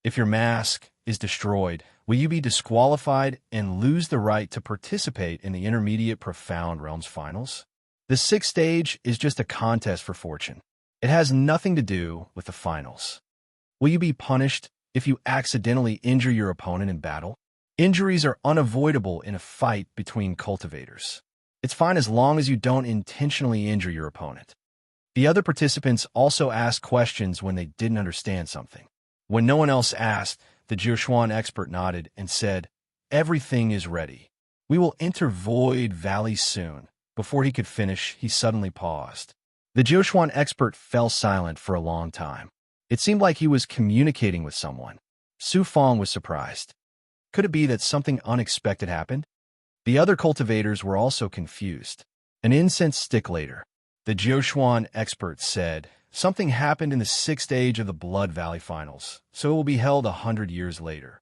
If your mask is destroyed, will you be disqualified and lose the right to participate in the Intermediate Profound Realms Finals? The 6th stage is just a contest for fortune. It has nothing to do with the finals. Will you be punished if you accidentally injure your opponent in battle? Injuries are unavoidable in a fight between cultivators. It's fine as long as you don't intentionally injure your opponent." The other participants also asked questions when they didn't understand something. When no one else asked, the Jiushuan expert nodded and said, "Everything is ready. We will enter Void Valley soon." Before he could finish, he suddenly paused. The Jiushuan expert fell silent for a long time. It seemed like he was communicating with someone. Su Fong was surprised. Could it be that something unexpected happened? The other cultivators were also confused. An incense stick later, the Jiushuan expert said, something happened in the 6th stage of the Blood Valley Finals, so it will be held 100 years later.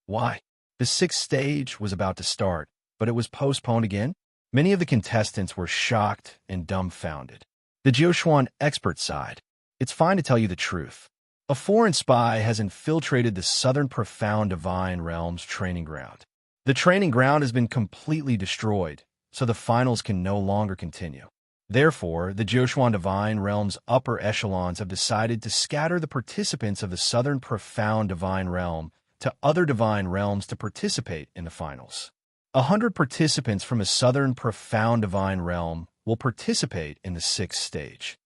Why? The 6th stage was about to start, but it was postponed again? Many of the contestants were shocked and dumbfounded. The Jiushuan expert sighed. It's fine to tell you the truth. A foreign spy has infiltrated the Southern Profound Divine Realms training ground. The training ground has been completely destroyed, so the finals can no longer continue. Therefore, the Jiushuan Divine Realms upper echelons have decided to scatter the participants of the Southern Profound Divine Realm to other divine realms to participate in the finals. 100 participants from the Southern Profound Divine Realm will participate in the 6th stage.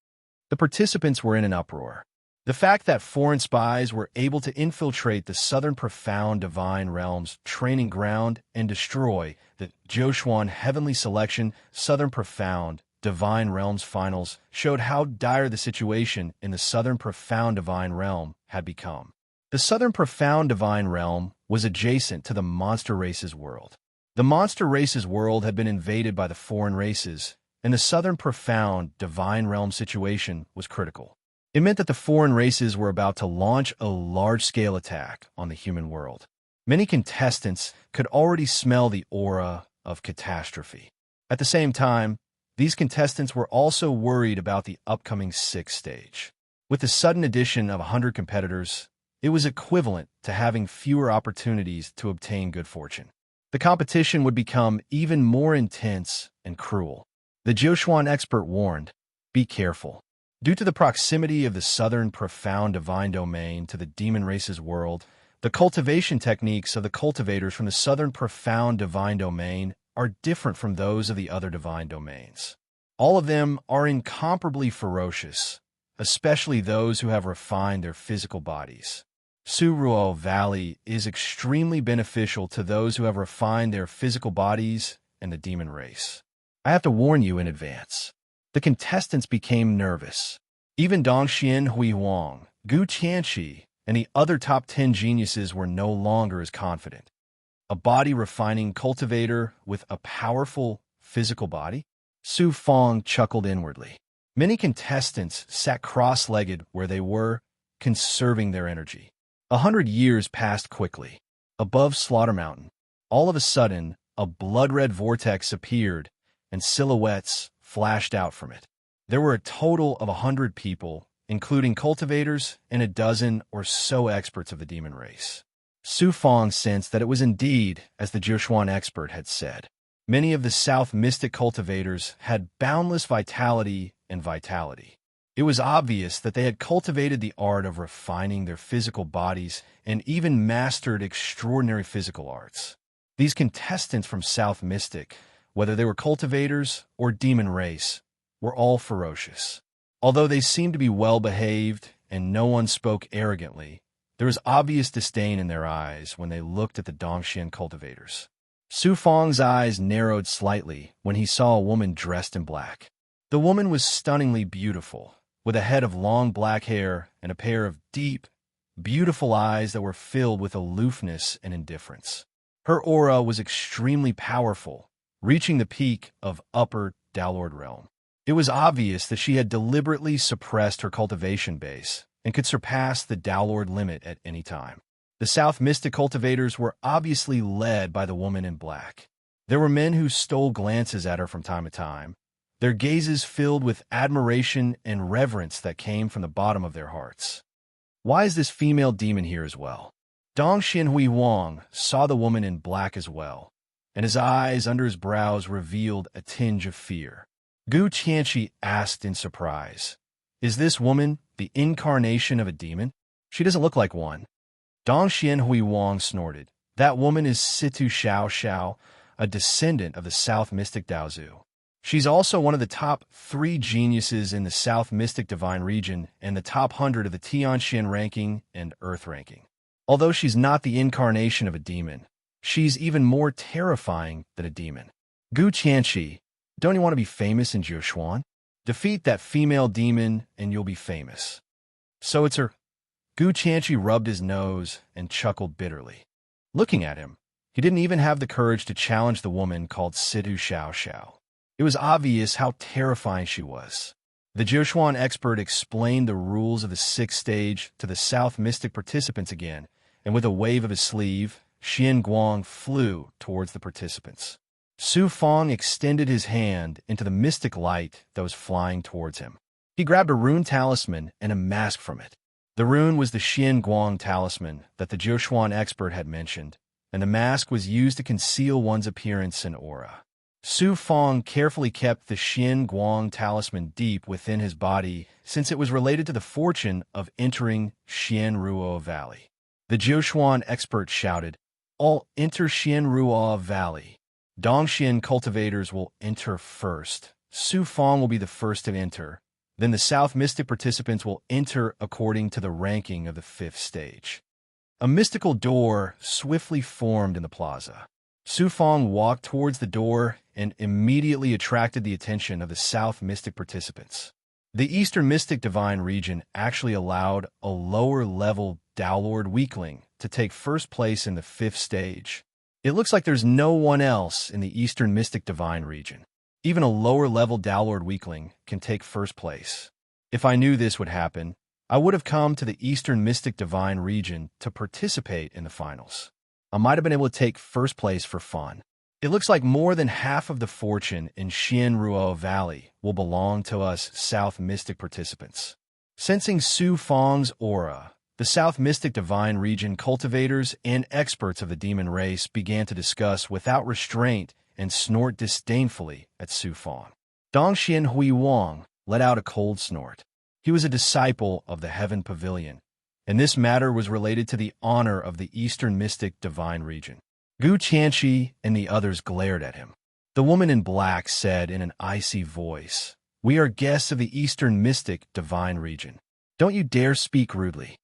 The participants were in an uproar. The fact that foreign spies were able to infiltrate the Southern Profound Divine Realms training ground and destroy the Jiushuan Heavenly Selection Southern Profound Divine Realms finals showed how dire the situation in the Southern Profound Divine Realm had become. The Southern Profound Divine Realm was adjacent to the monster races world. The monster races world had been invaded by the foreign races, and the Southern Profound Divine Realm situation was critical. It meant that the foreign races were about to launch a large-scale attack on the human world. Many contestants could already smell the aura of catastrophe. At the same time, these contestants were also worried about the upcoming 6th stage. With the sudden addition of 100 competitors, it was equivalent to having fewer opportunities to obtain good fortune. The competition would become even more intense and cruel. The Jiushuan expert warned, be careful. Due to the proximity of the Southern Profound Divine Domain to the demon race's world, the cultivation techniques of the cultivators from the Southern Profound Divine Domain are different from those of the other divine domains. All of them are incomparably ferocious, especially those who have refined their physical bodies. Suruo Valley is extremely beneficial to those who have refined their physical bodies and the demon race. I have to warn you in advance. The contestants became nervous. Even Dongxian Huihuang, Gu Qianxi, and the other top 10 geniuses were no longer as confident. A body-refining cultivator with a powerful physical body? Su Fong chuckled inwardly. Many contestants sat cross-legged where they were, conserving their energy. 100 years passed quickly. Above Slaughter Mountain, all of a sudden, a blood-red vortex appeared, and silhouettes flashed out from it. There were a total of 100 people, including cultivators and a dozen or so experts of the demon race. Su Fong sensed that it was indeed as the Jiushuan expert had said. Many of the South Mystic cultivators had boundless vitality and vitality. It was obvious that they had cultivated the art of refining their physical bodies and even mastered extraordinary physical arts. These contestants from South Mystic, whether they were cultivators or demon race, were all ferocious. Although they seemed to be well-behaved and no one spoke arrogantly, there was obvious disdain in their eyes when they looked at the Dongxian cultivators. Su Fong's eyes narrowed slightly when he saw a woman dressed in black. The woman was stunningly beautiful, with a head of long black hair and a pair of deep, beautiful eyes that were filled with aloofness and indifference. Her aura was extremely powerful, reaching the peak of Upper Downlord Realm. It was obvious that she had deliberately suppressed her cultivation base and could surpass the Downlord limit at any time. The South Mystic cultivators were obviously led by the woman in black. There were men who stole glances at her from time to time, their gazes filled with admiration and reverence that came from the bottom of their hearts. Why is this female demon here as well? Dongxian Huihuang saw the woman in black as well, and his eyes under his brows revealed a tinge of fear. Gu Qianxi asked in surprise, "Is this woman the incarnation of a demon? She doesn't look like one." Dongxian Huihuang snorted. "That woman is Situ Xiao Xiao, a descendant of the South Mystic Daozu. She's also one of the top 3 geniuses in the South Mystic Divine region and the top 100 of the Tianxian ranking and Earth ranking. Although she's not the incarnation of a demon, she's even more terrifying than a demon. Gu Qianxi, don't you want to be famous in Jiushuan? Defeat that female demon and you'll be famous." "So it's her." Gu Qianqi rubbed his nose and chuckled bitterly. Looking at him, he didn't even have the courage to challenge the woman called Situ Xiao Xiao. It was obvious how terrifying she was. The Jiushuan expert explained the rules of the sixth stage to the South Mystic participants again, and with a wave of his sleeve, Xian Guang flew towards the participants. Su Fong extended his hand into the mystic light that was flying towards him. He grabbed a rune talisman and a mask from it. The rune was the Xian Guang talisman that the Jiushuan expert had mentioned, and the mask was used to conceal one's appearance and aura. Su Fong carefully kept the Xian Guang talisman deep within his body since it was related to the fortune of entering Xianruo Valley. The Jiushuan expert shouted, "All enter Xianruo Valley. Dongxian cultivators will enter first. Su Fong will be the first to enter. Then the South Mystic participants will enter according to the ranking of the fifth stage." A mystical door swiftly formed in the plaza. Su Fong walked towards the door and immediately attracted the attention of the South Mystic participants. The Eastern Mystic Divine region actually allowed a lower-level Daolord weakling to take first place in the fifth stage. It looks like there's no one else in the Eastern Mystic Divine region. Even a lower-level Daolord weakling can take first place. If I knew this would happen, I would have come to the Eastern Mystic Divine region to participate in the finals. I might have been able to take first place for fun. It looks like more than half of the fortune in Xianruo Valley will belong to us South Mystic participants. Sensing Su Fong's aura, the South Mystic Divine region cultivators and experts of the demon race began to discuss without restraint and snort disdainfully at Su Fong. Dongxian Hui Wang let out a cold snort. He was a disciple of the Heaven Pavilion, and this matter was related to the honor of the Eastern Mystic Divine region. Gu Qianqi and the others glared at him. The woman in black said in an icy voice, "We are guests of the Eastern Mystic Divine region. Don't you dare speak rudely."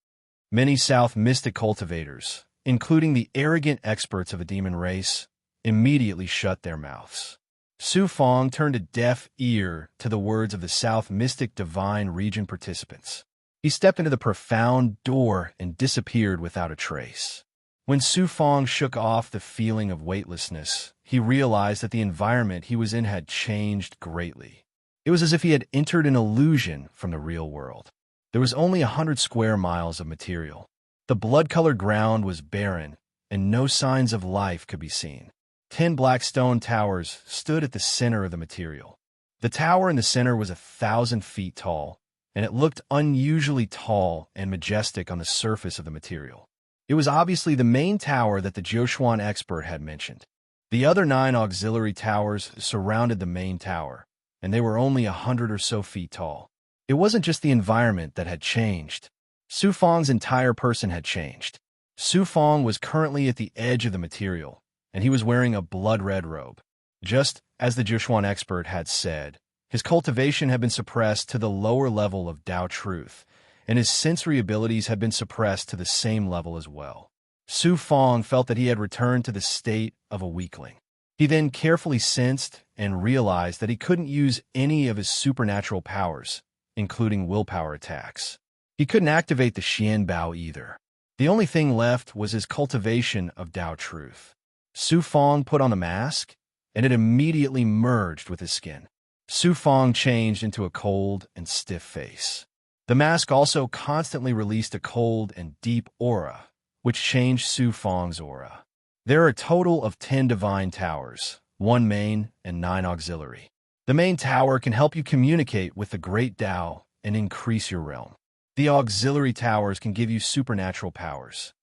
Many South Mystic cultivators, including the arrogant experts of the demon race, immediately shut their mouths. Su Fong turned a deaf ear to the words of the South Mystic Divine region participants. He stepped into the profound door and disappeared without a trace. When Su Fong shook off the feeling of weightlessness, he realized that the environment he was in had changed greatly. It was as if he had entered an illusion from the real world. There was only 100 square miles of material. The blood-colored ground was barren, and no signs of life could be seen. 10 black stone towers stood at the center of the material. The tower in the center was 1,000 feet tall, and it looked unusually tall and majestic on the surface of the material. It was obviously the main tower that the Jiushuan expert had mentioned. The other 9 auxiliary towers surrounded the main tower, and they were only 100 or so feet tall. It wasn't just the environment that had changed. Su Fong's entire person had changed. Su Fong was currently at the edge of the material, and he was wearing a blood-red robe. Just as the Jiushuan expert had said, his cultivation had been suppressed to the lower level of Tao Truth, and his sensory abilities had been suppressed to the same level as well. Su Fong felt that he had returned to the state of a weakling. He then carefully sensed and realized that he couldn't use any of his supernatural powers, including willpower attacks. He couldn't activate the Xian Bao either. The only thing left was his cultivation of Tao Truth. Su Fong put on the mask, and it immediately merged with his skin. Su Fong changed into a cold and stiff face. The mask also constantly released a cold and deep aura, which changed Su Fong's aura. There are a total of 10 divine towers, 1 main and 9 auxiliary. The main tower can help you communicate with the Great Tao and increase your realm. The auxiliary towers can give you supernatural powers.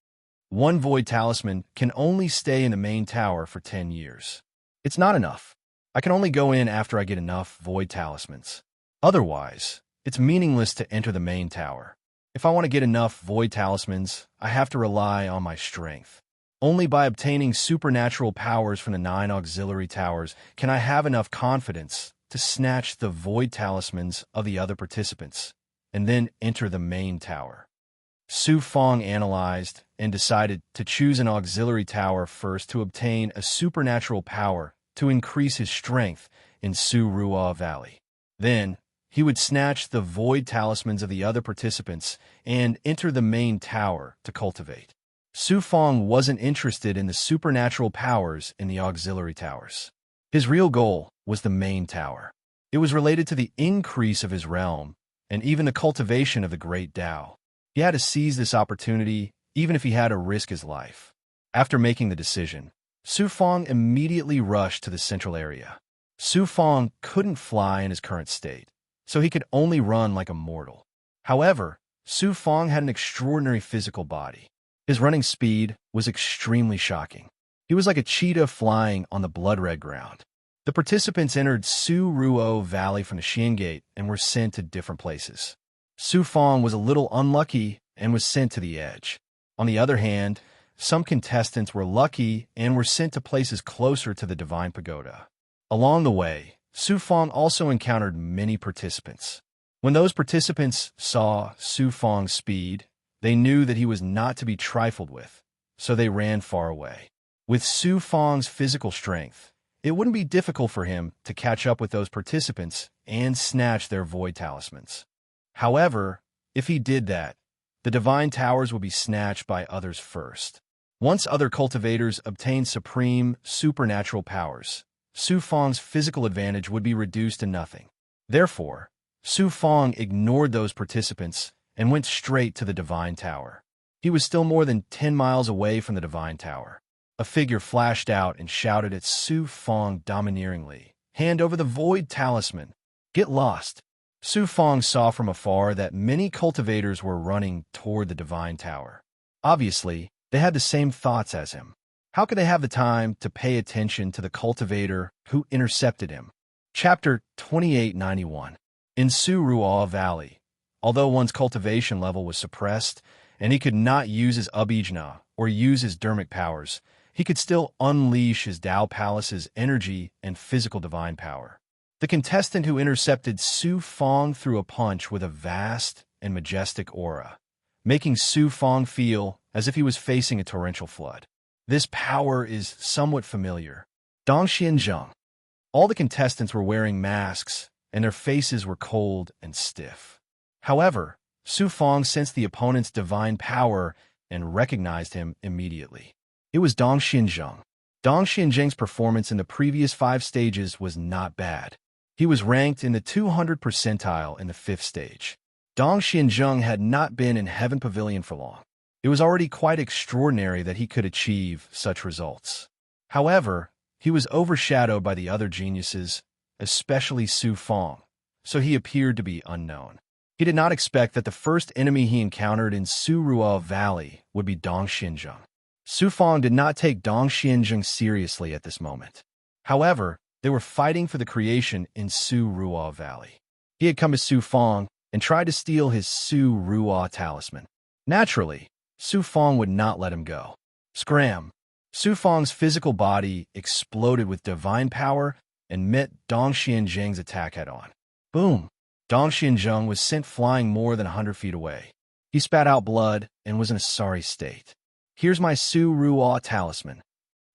1 void talisman can only stay in the main tower for 10 years. It's not enough. I can only go in after I get enough void talismans. Otherwise, it's meaningless to enter the main tower. If I want to get enough void talismans, I have to rely on my strength. Only by obtaining supernatural powers from the 9 auxiliary towers can I have enough confidence to snatch the void talismans of the other participants, and then enter the main tower. Su Fong analyzed and decided to choose an auxiliary tower first to obtain a supernatural power to increase his strength in Su Ruo Valley. Then, he would snatch the void talismans of the other participants and enter the main tower to cultivate. Su Fong wasn't interested in the supernatural powers in the auxiliary towers. His real goal was the main tower. It was related to the increase of his realm and even the cultivation of the great Tao. He had to seize this opportunity, even if he had to risk his life. After making the decision, Su Fong immediately rushed to the central area. Su Fong couldn't fly in his current state, so he could only run like a mortal. However, Su Fong had an extraordinary physical body. His running speed was extremely shocking. He was like a cheetah flying on the blood-red ground. The participants entered Su Ruo Valley from the Xian Gate and were sent to different places. Su Fong was a little unlucky and was sent to the edge. On the other hand, some contestants were lucky and were sent to places closer to the Divine Pagoda. Along the way, Su Fong also encountered many participants. When those participants saw Su Fong's speed, they knew that he was not to be trifled with, so they ran far away. With Su Fong's physical strength, it wouldn't be difficult for him to catch up with those participants and snatch their void talismans. However, if he did that, the divine towers would be snatched by others first. Once other cultivators obtained supreme supernatural powers, Su Fong's physical advantage would be reduced to nothing. Therefore, Su Fong ignored those participants and went straight to the Divine Tower. He was still more than 10 miles away from the Divine Tower. A figure flashed out and shouted at Su Fong domineeringly, "Hand over the Void Talisman. Get lost." Su Fong saw from afar that many cultivators were running toward the Divine Tower. Obviously, they had the same thoughts as him. How could they have the time to pay attention to the cultivator who intercepted him? Chapter 2891. In Su Ruo Valley, although one's cultivation level was suppressed, and he could not use his Abhijna or use his dermic powers, he could still unleash his Tao Palace's energy and physical divine power. The contestant who intercepted Su Fong threw a punch with a vast and majestic aura, making Su Fong feel as if he was facing a torrential flood. This power is somewhat familiar. Dongxian Zheng. All the contestants were wearing masks, and their faces were cold and stiff. However, Su Fong sensed the opponent's divine power and recognized him immediately. It was Dongxian Zheng. Dongxian Zheng's performance in the previous 5 stages was not bad. He was ranked in the 200th percentile in the 5th stage. Dongxian Zheng had not been in Heaven Pavilion for long. It was already quite extraordinary that he could achieve such results. However, he was overshadowed by the other geniuses, especially Su Fong, so he appeared to be unknown. He did not expect that the first enemy he encountered in Su Ruo Valley would be Dongxian Zheng. Su Fong did not take Dongxian Zheng seriously at this moment. However, they were fighting for the creation in Su Ruo Valley. He had come to Su Fong and tried to steal his Su Ruo talisman. Naturally, Su Fong would not let him go. Scram! Su Fong's physical body exploded with divine power and met Dongxian Zheng's attack head-on. Boom! Dongxian Zheng was sent flying more than 100 feet away. He spat out blood and was in a sorry state. "Here's my Su Ruo talisman."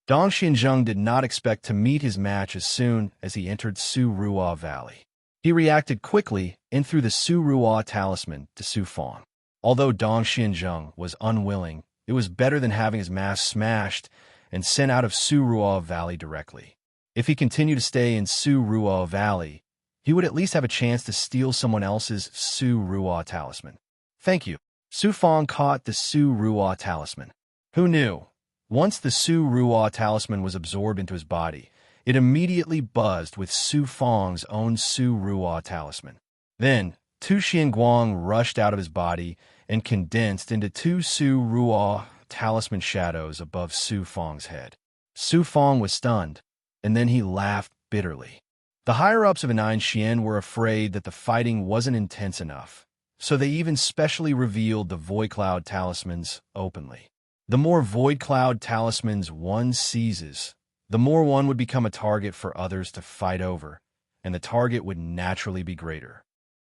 Dongxian Zheng did not expect to meet his match as soon as he entered Su Ruo Valley. He reacted quickly and threw the Su Ruo talisman to Su Fong. Although Dongxian Zheng was unwilling, it was better than having his mask smashed and sent out of Su Ruo Valley directly. If he continued to stay in Su Ruo Valley, he would at least have a chance to steal someone else's Su Ruo talisman. Thank you. Su Fong caught the Su Ruo talisman. Who knew? Once the Su Ruo talisman was absorbed into his body, it immediately buzzed with Su Fong's own Su Ruo talisman. Then, Tu Xianguang rushed out of his body and condensed into 2 Su Ruo talisman shadows above Su Fong's head. Su Fong was stunned, and then he laughed bitterly. The higher-ups of Nine Xian were afraid that the fighting wasn't intense enough, so they even specially revealed the Void Cloud talismans openly. The more Void Cloud talismans one seizes, the more one would become a target for others to fight over, and the target would naturally be greater.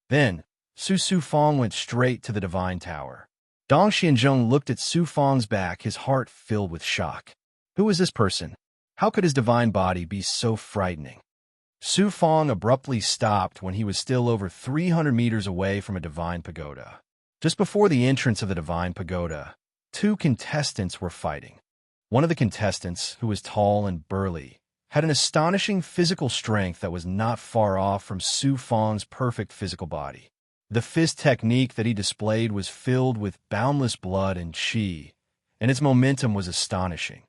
Then, Su Fong went straight to the Divine Tower. Dongxian Zheng looked at Su Fong's back, his heart filled with shock. Who was this person? How could his divine body be so frightening? Su Fong abruptly stopped when he was still over 300 meters away from a divine pagoda. Just before the entrance of the divine pagoda, two contestants were fighting. One of the contestants, who was tall and burly, had an astonishing physical strength that was not far off from Su Fong's perfect physical body. The fist technique that he displayed was filled with boundless blood and qi, and its momentum was astonishing.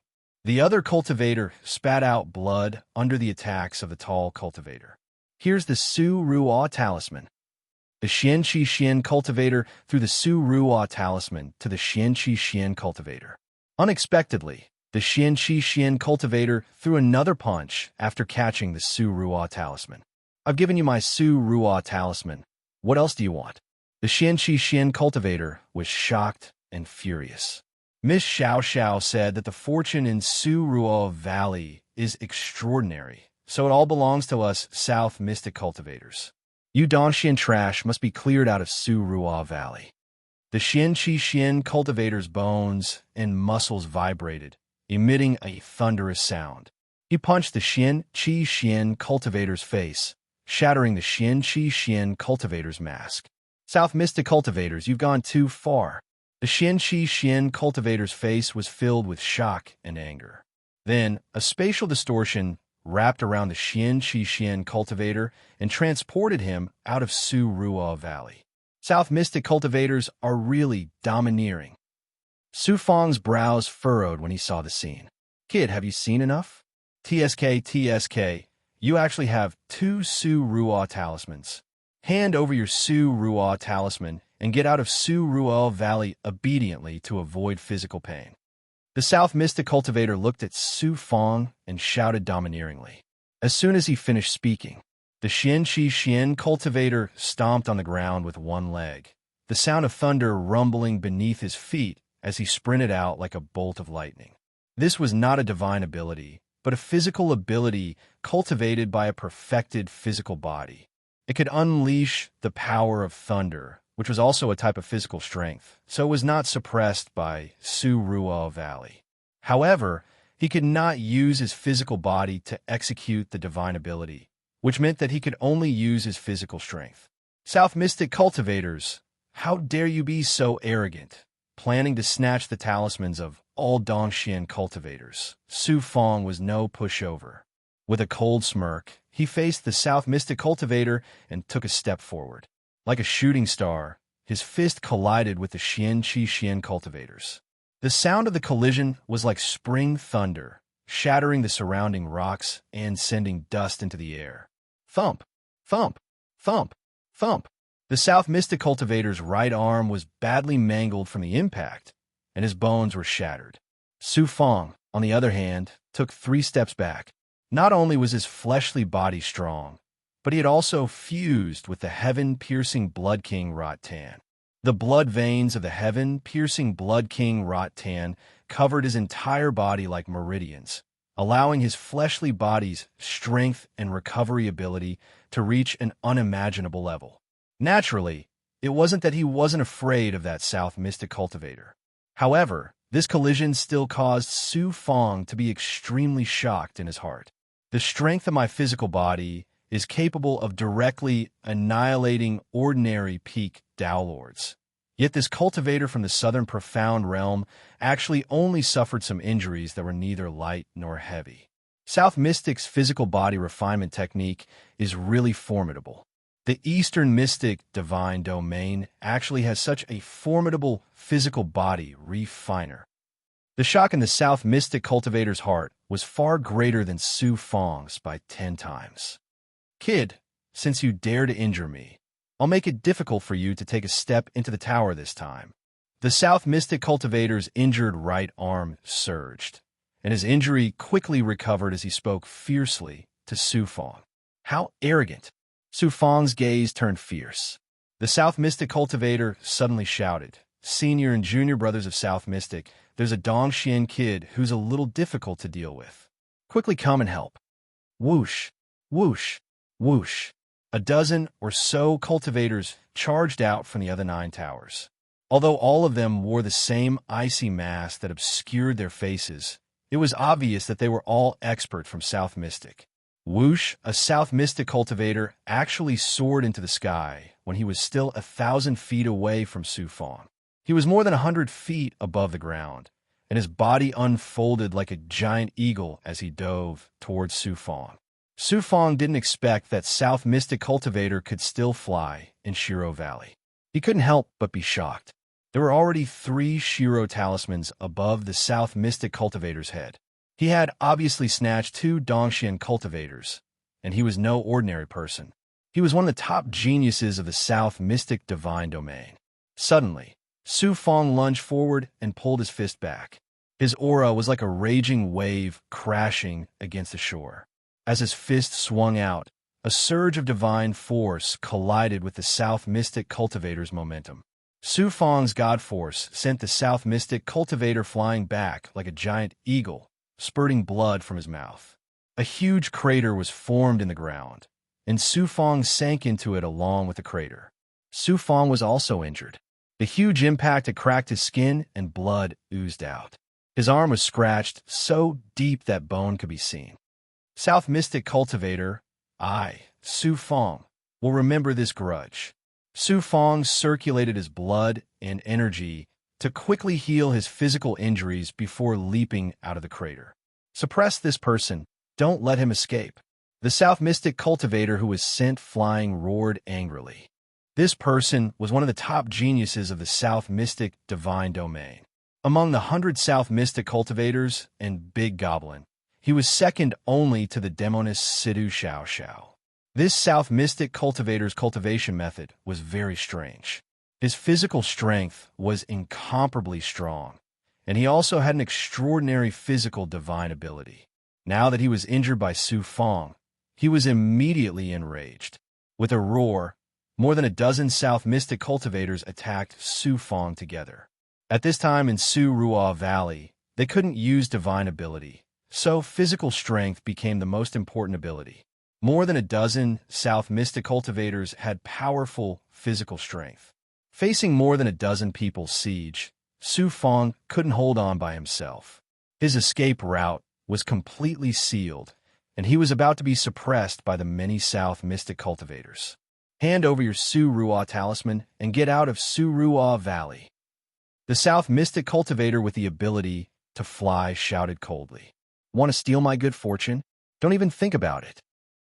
The other cultivator spat out blood under the attacks of the tall cultivator. Here's the Su Ruo talisman. The Xianqi Xian cultivator threw the Su Ruo talisman to the Xianqi Xian cultivator. Unexpectedly, the Xianqi Xian cultivator threw another punch after catching the Su Ruo talisman. I've given you my Su Ruo talisman. What else do you want? The Xianqi Xian cultivator was shocked and furious. Miss Xiao Xiao said that the fortune in Su Ruo Valley is extraordinary, so it all belongs to us South Mystic cultivators. You Dongxian trash must be cleared out of Su Ruo Valley. The Xianqi Xian cultivator's bones and muscles vibrated, emitting a thunderous sound. He punched the Xianqi Xian cultivator's face, shattering the Xianqi Xian cultivator's mask. South Mystic cultivators, you've gone too far. The Xianqi Xian cultivator's face was filled with shock and anger. Then, a spatial distortion wrapped around the Xianqi Xian cultivator and transported him out of Su Ruo Valley. South Mystic cultivators are really domineering. Su Fong's brows furrowed when he saw the scene. Kid, have you seen enough? TSK, you actually have two Su Ruo talismans. Hand over your Su Ruo talisman and get out of Su Ruo Valley obediently to avoid physical pain. The South Mystic cultivator looked at Su Fong and shouted domineeringly. As soon as he finished speaking, the Xianqi Xian cultivator stomped on the ground with one leg, the sound of thunder rumbling beneath his feet as he sprinted out like a bolt of lightning. This was not a divine ability, but a physical ability cultivated by a perfected physical body. It could unleash the power of thunder, which was also a type of physical strength, so it was not suppressed by Su Ruo Valley. However, he could not use his physical body to execute the divine ability, which meant that he could only use his physical strength. South Mystic cultivators, how dare you be so arrogant, planning to snatch the talismans of all Dongxian cultivators. Su Fong was no pushover. With a cold smirk, he faced the South Mystic cultivator and took a step forward. Like a shooting star, his fist collided with the Xianqi Xian cultivators. The sound of the collision was like spring thunder, shattering the surrounding rocks and sending dust into the air. Thump, thump, thump, thump. The South Mystic cultivator's right arm was badly mangled from the impact, and his bones were shattered. Su Fong, on the other hand, took 3 steps back. Not only was his fleshly body strong, but he had also fused with the heaven-piercing Blood King Rot Tan. The blood veins of the heaven-piercing Blood King Rot Tan covered his entire body like meridians, allowing his fleshly body's strength and recovery ability to reach an unimaginable level. Naturally, it wasn't that he wasn't afraid of that South Mystic cultivator. However, this collision still caused Su Fong to be extremely shocked in his heart. The strength of my physical body is capable of directly annihilating ordinary peak Dao Lords. Yet this cultivator from the southern profound realm actually only suffered some injuries that were neither light nor heavy. South Mystic's physical body refinement technique is really formidable. The Eastern Mystic Divine Domain actually has such a formidable physical body refiner. The shock in the South Mystic cultivator's heart was far greater than Su Fong's by 10 times. Kid, since you dare to injure me, I'll make it difficult for you to take a step into the tower this time. The South Mystic cultivator's injured right arm surged, and his injury quickly recovered as he spoke fiercely to Su Fong. How arrogant! Su Fong's gaze turned fierce. The South Mystic cultivator suddenly shouted, "Senior and junior brothers of South Mystic, there's a Dongxian kid who's a little difficult to deal with. Quickly come and help." Whoosh, whoosh, whoosh. A dozen or so cultivators charged out from the other 9 towers. Although all of them wore the same icy mask that obscured their faces, it was obvious that they were all expert from South Mystic. Whoosh, a south mystic cultivator, actually soared into the sky when he was still 1,000 feet away from Su Fong. He was more than 100 feet above the ground, and his body unfolded like a giant eagle as he dove towards Su Fong. Su Fong didn't expect that South Mystic Cultivator could still fly in Shiro Valley. He couldn't help but be shocked. There were already 3 Shiro talismans above the South Mystic Cultivator's head. He had obviously snatched 2 Dongxian cultivators, and he was no ordinary person. He was one of the top geniuses of the South Mystic Divine Domain. Suddenly, Su Fong lunged forward and pulled his fist back. His aura was like a raging wave crashing against the shore. As his fist swung out, a surge of divine force collided with the South Mystic Cultivator's momentum. Su Fong's God Force sent the South Mystic Cultivator flying back like a giant eagle, spurting blood from his mouth. A huge crater was formed in the ground, and Su Fong sank into it along with the crater. Su Fong was also injured. The huge impact had cracked his skin and blood oozed out. His arm was scratched so deep that bone could be seen. South Mystic Cultivator, Su Fong, will remember this grudge. Su Fong circulated his blood and energy to quickly heal his physical injuries before leaping out of the crater. Suppress this person. Don't let him escape. The South Mystic Cultivator who was sent flying roared angrily. This person was one of the top geniuses of the South Mystic Divine Domain. Among the 100 South Mystic Cultivators and Big Goblin, he was second only to the demoness Sidu Xiao Xiao. This South Mystic Cultivator's cultivation method was very strange. His physical strength was incomparably strong, and he also had an extraordinary physical divine ability. Now that he was injured by Su Fong, he was immediately enraged. With a roar, more than a dozen South Mystic Cultivators attacked Su Fong together. At this time in Su Ruo Valley, they couldn't use divine ability, so physical strength became the most important ability. More than a dozen South Mystic Cultivators had powerful physical strength. Facing more than a dozen people's siege, Su Fong couldn't hold on by himself. His escape route was completely sealed, and he was about to be suppressed by the many South Mystic Cultivators. Hand over your Su Ruo talisman and get out of Su Ruo Valley. The South Mystic Cultivator with the ability to fly shouted coldly. Want to steal my good fortune? Don't even think about it.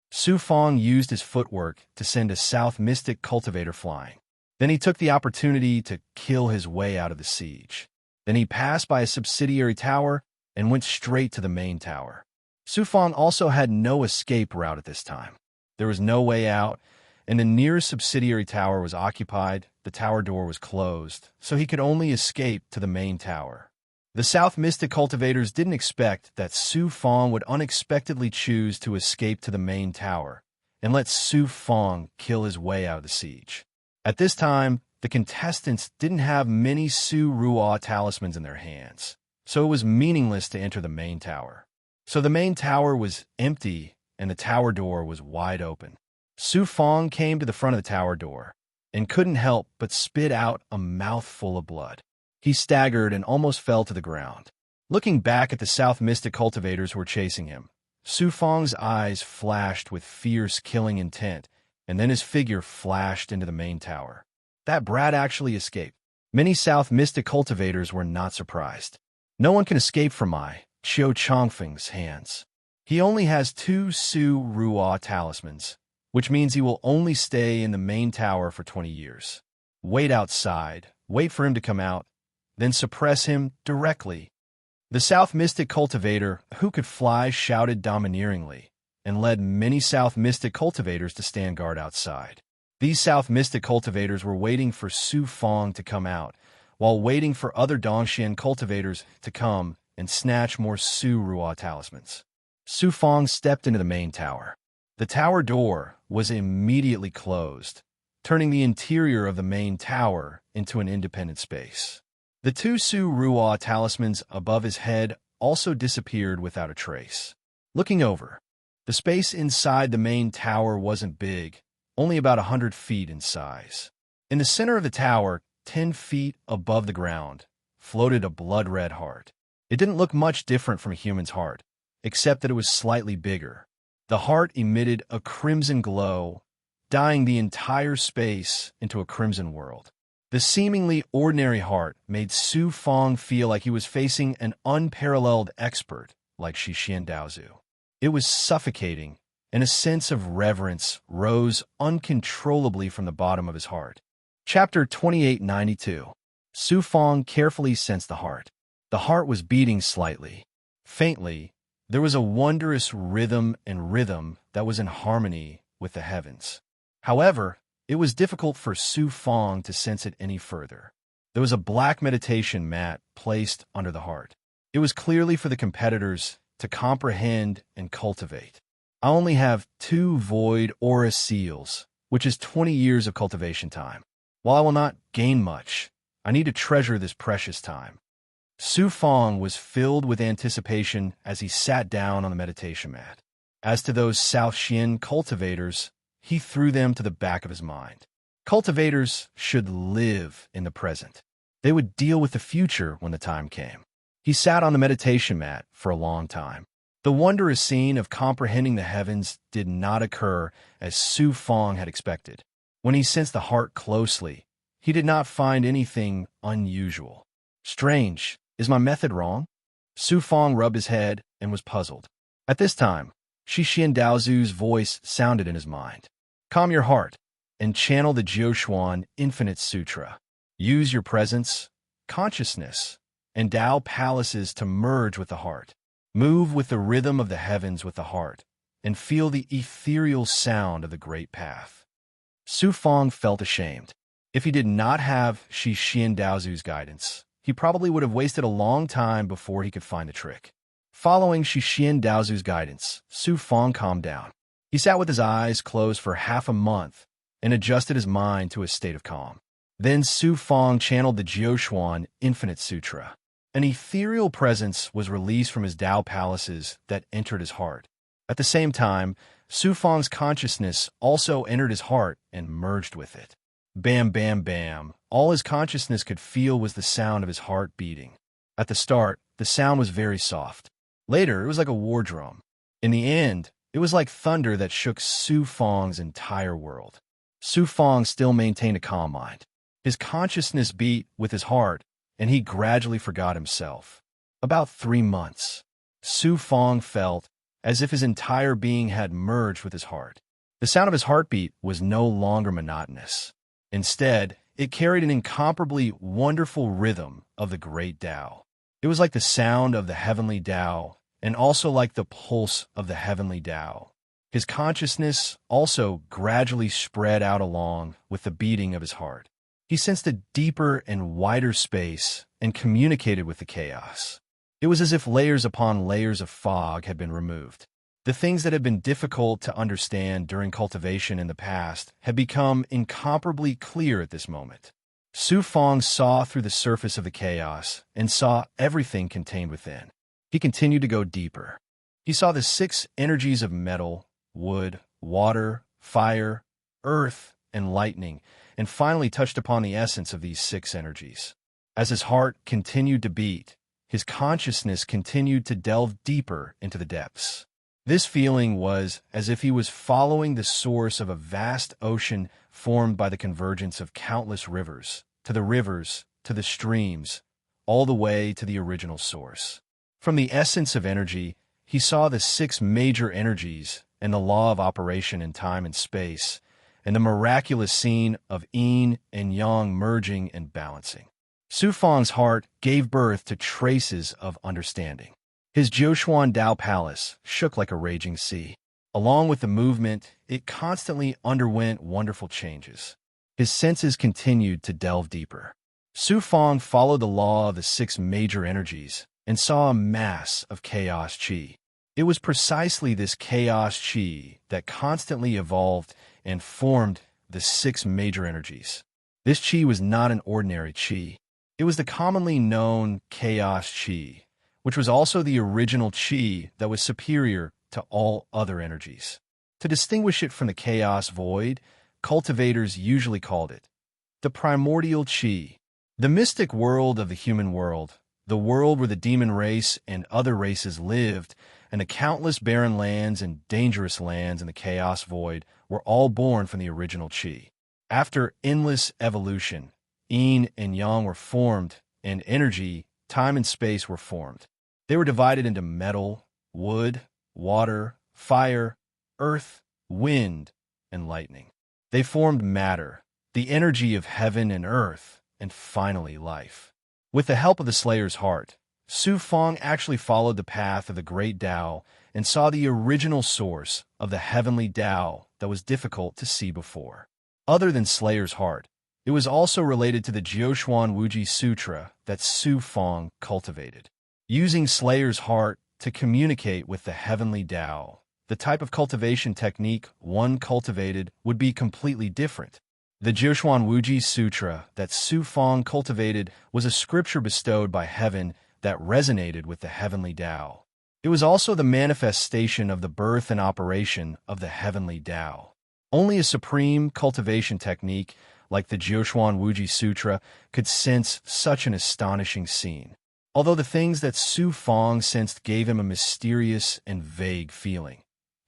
Su Fong used his footwork to send a South Mystic Cultivator flying. Then he took the opportunity to kill his way out of the siege. Then he passed by a subsidiary tower and went straight to the main tower. Su Fong also had no escape route at this time. There was no way out, and the nearest subsidiary tower was occupied, the tower door was closed, so he could only escape to the main tower. The South Mystic Cultivators didn't expect that Su Fong would unexpectedly choose to escape to the main tower and let Su Fong kill his way out of the siege. At this time, the contestants didn't have many Su Ruo talismans in their hands, so it was meaningless to enter the main tower. So the main tower was empty and the tower door was wide open. Su Fong came to the front of the tower door and couldn't help but spit out a mouthful of blood. He staggered and almost fell to the ground. Looking back at the South Mystic Cultivators who were chasing him, Su Fong's eyes flashed with fierce killing intent, and then his figure flashed into the main tower. That brat actually escaped. Many South Mystic Cultivators were not surprised. No one can escape from Qiu Chongfeng's hands. He only has 2 Su Ruo talismans, which means he will only stay in the main tower for 20 years. Wait outside, wait for him to come out, then suppress him directly. The South Mystic Cultivator, who could fly, shouted domineeringly, and led many South Mystic Cultivators to stand guard outside. These South Mystic Cultivators were waiting for Su Fong to come out, while waiting for other Dongxian cultivators to come and snatch more Su Ruo talismans. Su Fong stepped into the main tower. The tower door was immediately closed, turning the interior of the main tower into an independent space. The 2 Su Ruo talismans above his head also disappeared without a trace. Looking over, the space inside the main tower wasn't big, only about 100 feet in size. In the center of the tower, 10 feet above the ground, floated a blood-red heart. It didn't look much different from a human's heart, except that it was slightly bigger. The heart emitted a crimson glow, dyeing the entire space into a crimson world. The seemingly ordinary heart made Su Fong feel like he was facing an unparalleled expert like Xixian Daozu. It was suffocating, and a sense of reverence rose uncontrollably from the bottom of his heart. Chapter 2892. Su Fong carefully sensed the heart. The heart was beating slightly. Faintly, there was a wondrous rhythm that was in harmony with the heavens. However, it was difficult for Su Fong to sense it any further. There was a black meditation mat placed under the heart. It was clearly for the competitors to comprehend and cultivate. I only have 2 void aura seals, which is 20 years of cultivation time. While I will not gain much, I need to treasure this precious time. Su Fong was filled with anticipation as he sat down on the meditation mat. As to those South Xian cultivators, he threw them to the back of his mind. Cultivators should live in the present. They would deal with the future when the time came. He sat on the meditation mat for a long time. The wondrous scene of comprehending the heavens did not occur as Su Fong had expected. When he sensed the heart closely, he did not find anything unusual. Strange, is my method wrong? Su Fong rubbed his head and was puzzled. At this time, Xixian Daozu's voice sounded in his mind. Calm your heart and channel the Jiuquan Infinite Sutra. Use your presence, consciousness, and Tao palaces to merge with the heart. Move with the rhythm of the heavens with the heart, and feel the ethereal sound of the great path. Su Fong felt ashamed. If he did not have Xixian Daozu's guidance, he probably would have wasted a long time before he could find the trick. Following Xixian Daozu's guidance, Su Fong calmed down. He sat with his eyes closed for half a month and adjusted his mind to a state of calm. Then Su Fong channeled the Jiuquan Infinite Sutra. An ethereal presence was released from his Tao palaces that entered his heart. At the same time, Su Fong's consciousness also entered his heart and merged with it. Bam, bam, bam. All his consciousness could feel was the sound of his heart beating. At the start, the sound was very soft. Later, it was like a war drum. In the end, it was like thunder that shook Su Fong's entire world. Su Fong still maintained a calm mind. His consciousness beat with his heart, and he gradually forgot himself. About 3 months, Su Fong felt as if his entire being had merged with his heart. The sound of his heartbeat was no longer monotonous. Instead, it carried an incomparably wonderful rhythm of the great Tao. It was like the sound of the heavenly Tao, and also like the pulse of the heavenly Tao. His consciousness also gradually spread out along with the beating of his heart. He sensed a deeper and wider space and communicated with the chaos. It was as if layers upon layers of fog had been removed. The things that had been difficult to understand during cultivation in the past had become incomparably clear at this moment. Su Fong saw through the surface of the chaos and saw everything contained within. He continued to go deeper. He saw the 6 energies of metal, wood, water, fire, earth, and lightning, and finally touched upon the essence of these 6 energies. As his heart continued to beat, his consciousness continued to delve deeper into the depths. This feeling was as if he was following the source of a vast ocean formed by the convergence of countless rivers, to the streams, all the way to the original source. From the essence of energy, he saw the 6 major energies and the law of operation in time and space, and the miraculous scene of yin and yang merging and balancing. Su Fong's heart gave birth to traces of understanding. His Jiuquan Tao Palace shook like a raging sea. Along with the movement, it constantly underwent wonderful changes. His senses continued to delve deeper. Su Fong followed the law of the 6 major energies and saw a mass of chaos qi. It was precisely this chaos qi that constantly evolved and formed the 6 major energies. This qi was not an ordinary qi. It was the commonly known chaos qi, which was also the original qi that was superior to all other energies. To distinguish it from the chaos void, cultivators usually called it the primordial qi. The mystic world of the human world, the world where the demon race and other races lived, and the countless barren lands and dangerous lands in the chaos void were all born from the original Qi. After endless evolution, yin and yang were formed, and energy, time and space were formed. They were divided into metal, wood, water, fire, earth, wind, and lightning. They formed matter, the energy of heaven and earth, and finally life. With the help of the Slayer's heart, Su Fong actually followed the path of the great Tao and saw the original source of the heavenly Tao that was difficult to see before. Other than Slayer's heart, it was also related to the Jiuquan Wuji Sutra that Su Fong cultivated. Using Slayer's heart to communicate with the heavenly Tao, the type of cultivation technique one cultivated would be completely different. The Jiuquan Wuji Sutra that Su Fong cultivated was a scripture bestowed by heaven that resonated with the heavenly Tao. It was also the manifestation of the birth and operation of the heavenly Tao. Only a supreme cultivation technique like the Jiuquan Wuji Sutra could sense such an astonishing scene. Although the things that Su Fong sensed gave him a mysterious and vague feeling,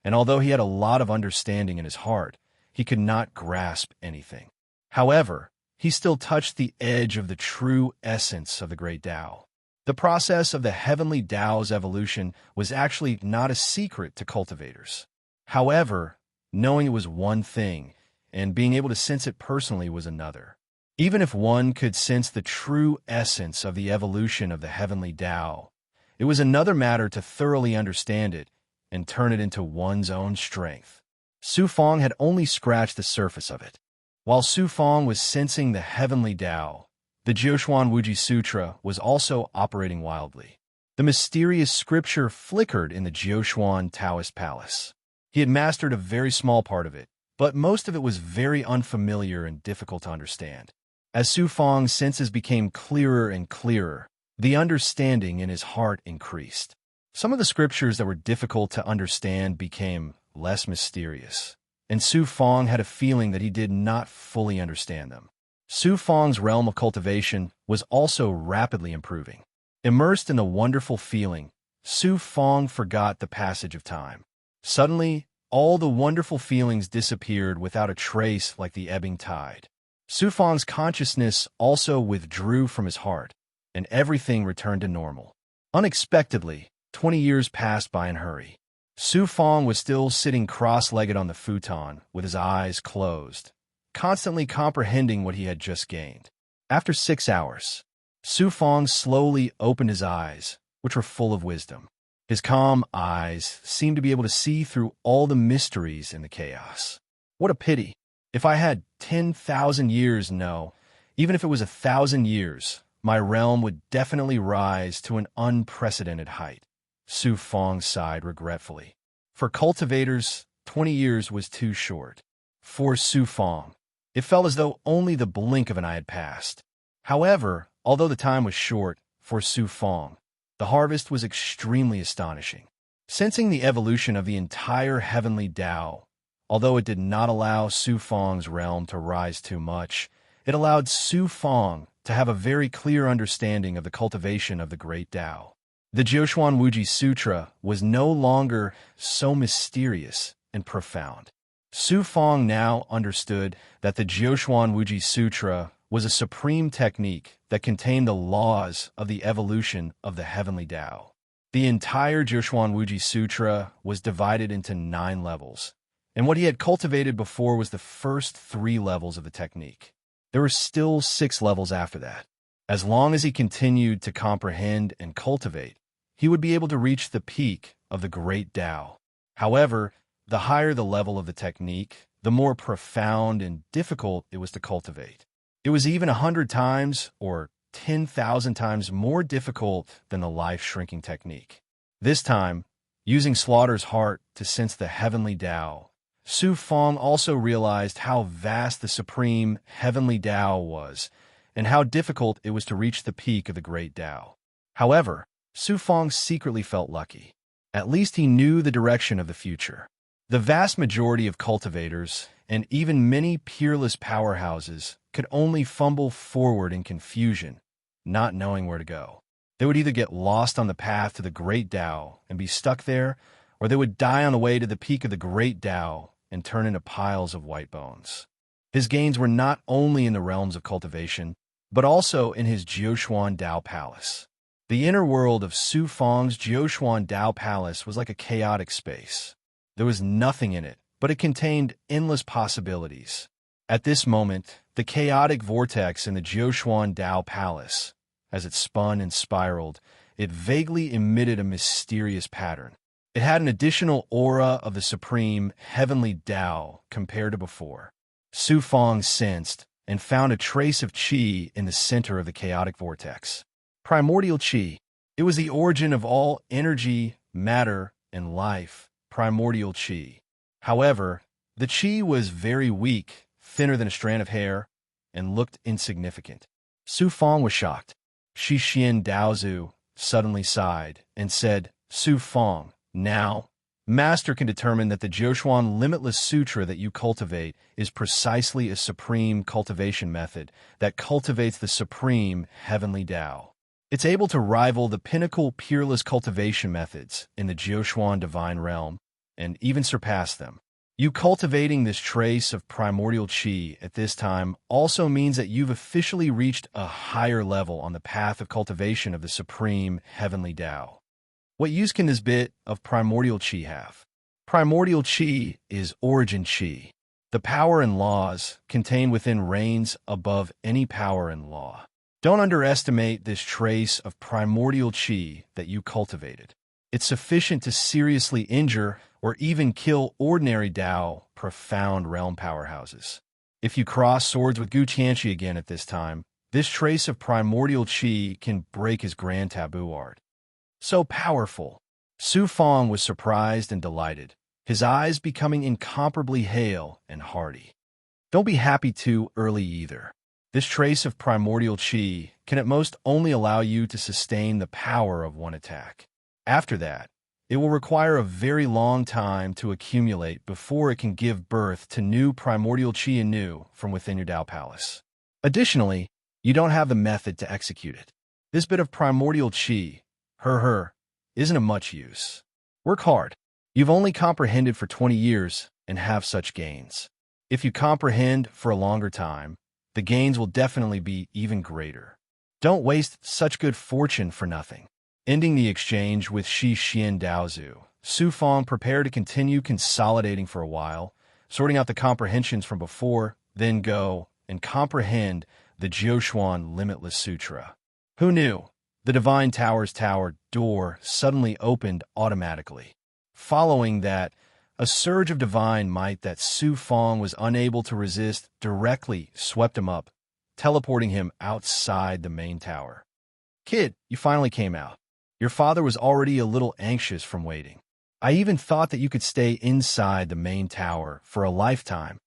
and although he had a lot of understanding in his heart, he could not grasp anything. However, he still touched the edge of the true essence of the great Tao. The process of the heavenly Tao's evolution was actually not a secret to cultivators. However, knowing it was one thing, and being able to sense it personally was another. Even if one could sense the true essence of the evolution of the heavenly Tao, it was another matter to thoroughly understand it and turn it into one's own strength. Su Fong had only scratched the surface of it. While Su Fong was sensing the heavenly Tao, the Jiuquan Wuji Sutra was also operating wildly. The mysterious scripture flickered in the Jiuquan Taoist palace. He had mastered a very small part of it, but most of it was very unfamiliar and difficult to understand. As Su Fong's senses became clearer and clearer, the understanding in his heart increased. Some of the scriptures that were difficult to understand became less mysterious, and Su Fong had a feeling that he did not fully understand them. Su Fong's realm of cultivation was also rapidly improving. Immersed in the wonderful feeling, Su Fong forgot the passage of time. Suddenly, all the wonderful feelings disappeared without a trace like the ebbing tide. Su Fong's consciousness also withdrew from his heart, and everything returned to normal. Unexpectedly, 20 years passed by in a hurry. Su Fong was still sitting cross-legged on the futon with his eyes closed, constantly comprehending what he had just gained. After 6 hours, Su Fong slowly opened his eyes, which were full of wisdom. His calm eyes seemed to be able to see through all the mysteries in the chaos. What a pity! If I had 10,000 years, no, even if it was 1,000 years, my realm would definitely rise to an unprecedented height. Su Fong sighed regretfully. For cultivators, 20 years was too short. For Su Fong, it felt as though only the blink of an eye had passed. However, although the time was short, for Su Fong, the harvest was extremely astonishing. Sensing the evolution of the entire heavenly Tao, although it did not allow Su Fong's realm to rise too much, it allowed Su Fong to have a very clear understanding of the cultivation of the great Tao. The Jiuquan Wuji Sutra was no longer so mysterious and profound. Su Fong now understood that the Jiuquan Wuji Sutra was a supreme technique that contained the laws of the evolution of the heavenly Tao. The entire Jiuquan Wuji Sutra was divided into 9 levels, and what he had cultivated before was the first 3 levels of the technique. There were still 6 levels after that. As long as he continued to comprehend and cultivate, he would be able to reach the peak of the great Tao. However, the higher the level of the technique, the more profound and difficult it was to cultivate. It was even 100 times or 10,000 times more difficult than the life-shrinking technique. This time, using Slaughter's heart to sense the heavenly Tao, Su Fong also realized how vast the supreme heavenly Tao was and how difficult it was to reach the peak of the great Tao. However, Su Fong secretly felt lucky. At least he knew the direction of the future. The vast majority of cultivators, and even many peerless powerhouses, could only fumble forward in confusion, not knowing where to go. They would either get lost on the path to the Great Tao and be stuck there, or they would die on the way to the peak of the Great Tao and turn into piles of white bones. His gains were not only in the realms of cultivation, but also in his Jiuquan Tao Palace. The inner world of Su Fang's Jiuquan Tao Palace was like a chaotic space. There was nothing in it, but it contained endless possibilities. At this moment, the chaotic vortex in the Jiuquan Tao Palace, as it spun and spiraled, it vaguely emitted a mysterious pattern. It had an additional aura of the supreme heavenly Tao compared to before. Su Fang sensed and found a trace of qi in the center of the chaotic vortex. Primordial qi. It was the origin of all energy, matter, and life. Primordial qi. However, the qi was very weak, thinner than a strand of hair, and looked insignificant. Su Fang was shocked. Shi Xian Daozu suddenly sighed and said, Su Fang, now, Master can determine that the Jiuquan Limitless Sutra that you cultivate is precisely a supreme cultivation method that cultivates the supreme heavenly Tao. It's able to rival the pinnacle peerless cultivation methods in the Jiuquan divine realm, and even surpass them. You cultivating this trace of primordial qi at this time also means that you've officially reached a higher level on the path of cultivation of the supreme heavenly Tao. What use can this bit of primordial qi have? Primordial qi is origin qi. The power and laws contained within reigns above any power and law. Don't underestimate this trace of primordial qi that you cultivated. It's sufficient to seriously injure or even kill ordinary Tao profound realm powerhouses. If you cross swords with Gu Qianqi again at this time, this trace of primordial qi can break his grand taboo art. So powerful. Su Fang was surprised and delighted, his eyes becoming incomparably hale and hearty. Don't be happy too early either. This trace of primordial qi can at most only allow you to sustain the power of one attack. After that, it will require a very long time to accumulate before it can give birth to new primordial qi anew from within your Tao Palace. Additionally, you don't have the method to execute it. This bit of primordial qi, isn't of much use. Work hard. You've only comprehended for 20 years and have such gains. If you comprehend for a longer time, the gains will definitely be even greater. Don't waste such good fortune for nothing. Ending the exchange with Shi Xian Daozu, Su Fang prepared to continue consolidating for a while, sorting out the comprehensions from before, then go and comprehend the Jiuquan Limitless Sutra. Who knew? The Divine Tower's tower door suddenly opened automatically. Following that, a surge of divine might that Su Fang was unable to resist directly swept him up, teleporting him outside the main tower. Kid, you finally came out. Your father was already a little anxious from waiting. I even thought that you could stay inside the main tower for a lifetime.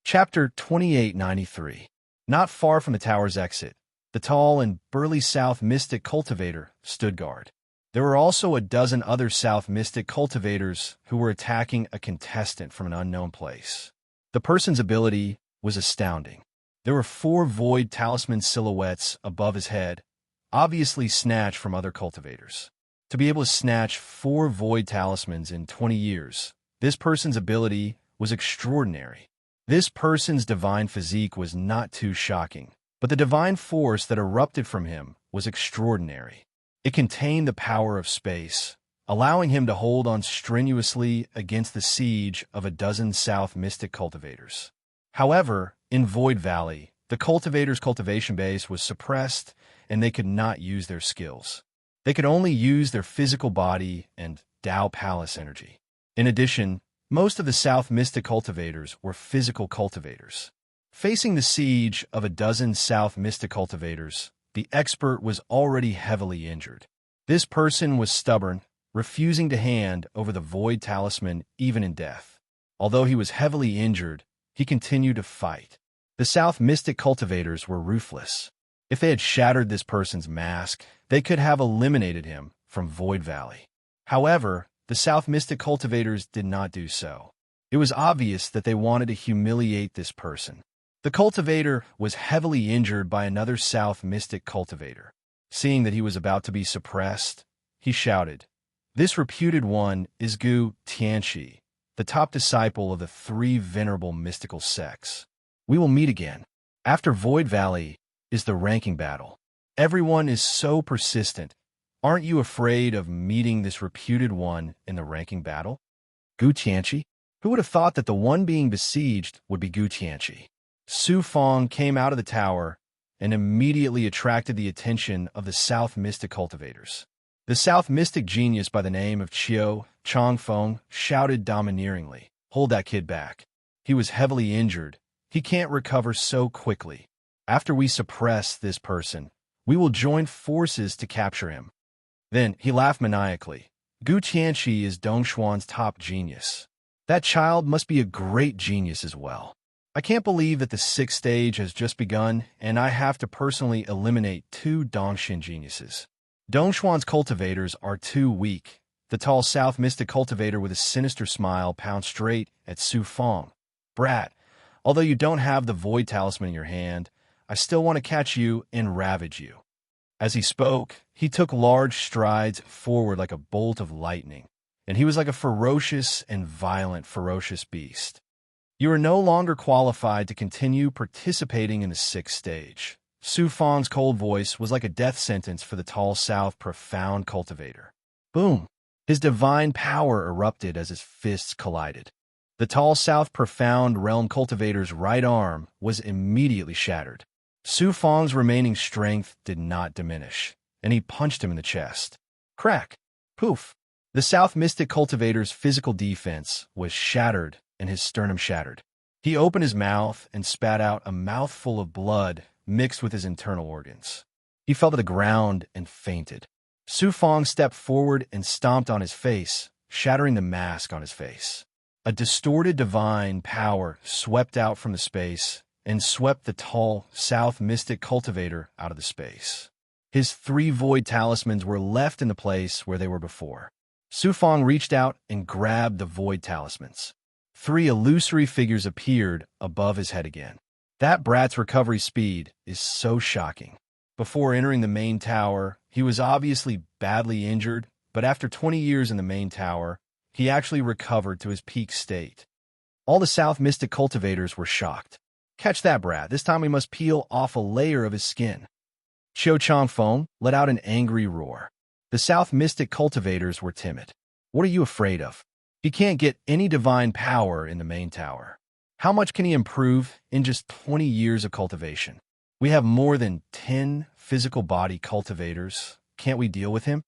Chapter 2893. Not far from the tower's exit, the tall and burly South Mystic cultivator stood guard. There were also a dozen other South Mystic cultivators who were attacking a contestant from an unknown place. The person's ability was astounding. There were 4 void talisman silhouettes above his head, obviously snatched from other cultivators. To be able to snatch 4 void talismans in 20 years, this person's ability was extraordinary. This person's divine physique was not too shocking, but the divine force that erupted from him was extraordinary. It contained the power of space, allowing him to hold on strenuously against the siege of a dozen South Mystic cultivators. However, in Void Valley, the cultivators' cultivation base was suppressed and they could not use their skills. They could only use their physical body and Tao Palace energy. In addition, most of the South Mystic cultivators were physical cultivators. Facing the siege of a dozen South Mystic cultivators, the expert was already heavily injured. This person was stubborn, refusing to hand over the void talisman even in death. Although he was heavily injured, he continued to fight. The South Mystic cultivators were ruthless. If they had shattered this person's mask, they could have eliminated him from Void Valley. However, the South Mystic cultivators did not do so. It was obvious that they wanted to humiliate this person. The cultivator was heavily injured by another South Mystic cultivator. Seeing that he was about to be suppressed, he shouted, "This reputed one is Gu Tianxi, the top disciple of the three venerable mystical sects. We will meet again. After Void Valley is the ranking battle. Everyone is so persistent. Aren't you afraid of meeting this reputed one in the ranking battle?" Gu Tianxi? Who would have thought that the one being besieged would be Gu Tianxi? Su Fong came out of the tower and immediately attracted the attention of the South Mystic cultivators. The South Mystic genius by the name of Chiao Changfeng shouted domineeringly, "Hold that kid back. He was heavily injured. He can't recover so quickly. After we suppress this person, we will join forces to capture him." Then he laughed maniacally. "Gu Tianxi is Dongshuan's top genius. That child must be a great genius as well. I can't believe that the 6th stage has just begun, and I have to personally eliminate 2 Dongshin geniuses. Dongshuan's cultivators are too weak." The tall South Mystic cultivator with a sinister smile pounced straight at Su Fong. "Brat, although you don't have the Void Talisman in your hand, I still want to catch you and ravage you." As he spoke, he took large strides forward like a bolt of lightning, and he was like a ferocious and violent ferocious beast. "You are no longer qualified to continue participating in the 6th stage." Su Fong's cold voice was like a death sentence for the tall South profound cultivator. Boom! His divine power erupted as his fists collided. The tall South profound realm cultivator's right arm was immediately shattered. Su Fong's remaining strength did not diminish, and he punched him in the chest. Crack! Poof! The South Mystic cultivator's physical defense was shattered and his sternum shattered. He opened his mouth and spat out a mouthful of blood mixed with his internal organs. He fell to the ground and fainted. Su Fong stepped forward and stomped on his face, shattering the mask on his face. A distorted divine power swept out from the space and swept the tall South Mystic cultivator out of the space. His 3 void talismans were left in the place where they were before. Su Fong reached out and grabbed the void talismans. 3 illusory figures appeared above his head again. That brat's recovery speed is so shocking. Before entering the main tower, he was obviously badly injured, but after 20 years in the main tower, he actually recovered to his peak state. All the South Mystic cultivators were shocked. "Catch that brat. This time we must peel off a layer of his skin." Chiao Changfeng let out an angry roar. The South Mystic cultivators were timid. "What are you afraid of? He can't get any divine power in the main tower. How much can he improve in just 20 years of cultivation? We have more than 10 physical body cultivators. Can't we deal with him?"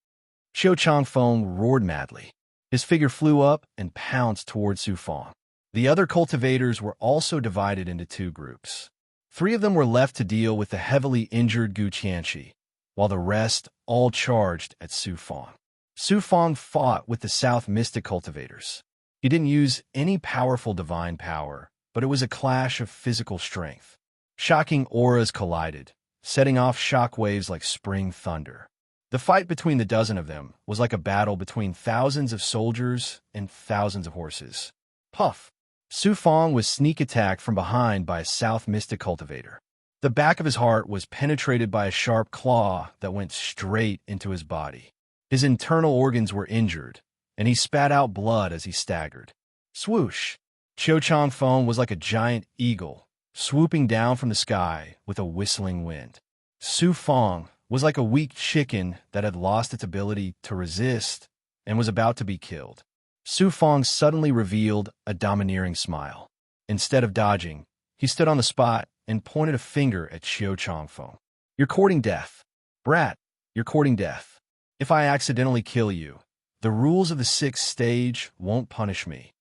Chiao Changfeng roared madly. His figure flew up and pounced towards Su Fong. The other cultivators were also divided into 2 groups. 3 of them were left to deal with the heavily injured Gu Tianxi, while the rest all charged at Su Fong. Su Fong fought with the South Mystic cultivators. He didn't use any powerful divine power, but it was a clash of physical strength. Shocking auras collided, setting off shockwaves like spring thunder. The fight between the dozen of them was like a battle between thousands of soldiers and thousands of horses. Puff! Su Fong was sneak attacked from behind by a South Mystic cultivator. The back of his heart was penetrated by a sharp claw that went straight into his body. His internal organs were injured, and he spat out blood as he staggered. Swoosh! Chiao Changfeng was like a giant eagle, swooping down from the sky with a whistling wind. Su Fong was like a weak chicken that had lost its ability to resist and was about to be killed. Su Fong suddenly revealed a domineering smile. Instead of dodging, he stood on the spot and pointed a finger at Chiao Changfeng. "You're courting death. Brat, you're courting death. If I accidentally kill you, the rules of the 6th stage won't punish me."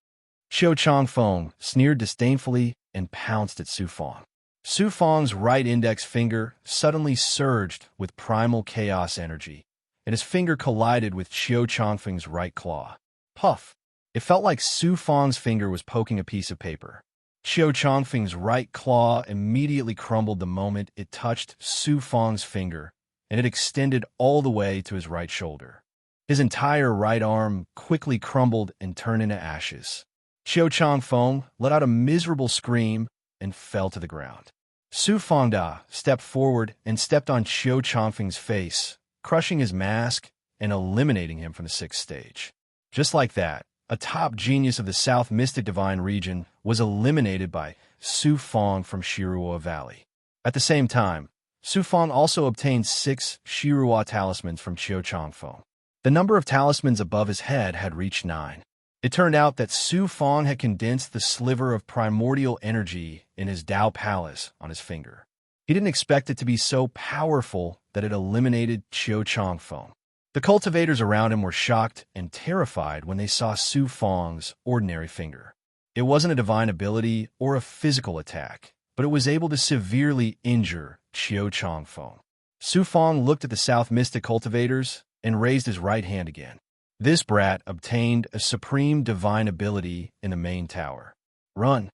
Chiao Changfeng sneered disdainfully and pounced at Su Fong. Su Fong's right index finger suddenly surged with primal chaos energy, and his finger collided with Chiao Changfeng's right claw. Puff! It felt like Su Fong's finger was poking a piece of paper. Chiao Changfeng's right claw immediately crumbled the moment it touched Su Fong's finger, and it extended all the way to his right shoulder. His entire right arm quickly crumbled and turned into ashes. Chiao Changfeng let out a miserable scream and fell to the ground. Su Fangda stepped forward and stepped on Qiu Changfeng's face, crushing his mask and eliminating him from the sixth stage. Just like that, a top genius of the South Mystic Divine region was eliminated by Su Fang from Shiruo Valley. At the same time, Su Fang also obtained 6 Shiruo talismans from Qiu Changfeng. The number of talismans above his head had reached 9. It turned out that Su Fang had condensed the sliver of primordial energy in his Dao Palace on his finger. He didn't expect it to be so powerful that it eliminated Qiu Changfeng. The cultivators around him were shocked and terrified when they saw Su Fang's ordinary finger. It wasn't a divine ability or a physical attack, but it was able to severely injure Qiu Changfeng. Su Fang looked at the South Mystic cultivators and raised his right hand again. This brat obtained a supreme divine ability in the main tower. Run!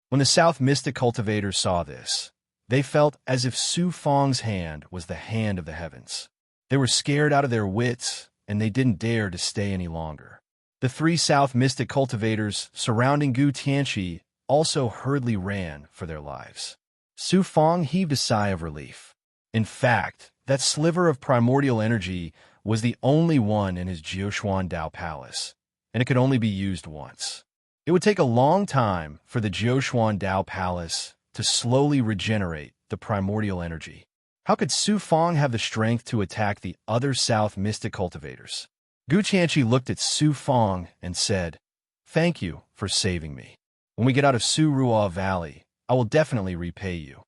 When the South Mystic cultivators saw this, they felt as if Su Fang's hand was the hand of the heavens. They were scared out of their wits, and they didn't dare to stay any longer. The 3 South Mystic cultivators surrounding Gu Tianqi also hurriedly ran for their lives. Su Fang heaved a sigh of relief. In fact, that sliver of primordial energy was the only one in his Jiuquan Dao Palace, and it could only be used once. It would take a long time for the Jiuquan Dao Palace to slowly regenerate the primordial energy. How could Su Fang have the strength to attack the other South Mystic cultivators? Gu Tianqi looked at Su Fang and said, "Thank you for saving me. When we get out of Su Ruo Valley, I will definitely repay you."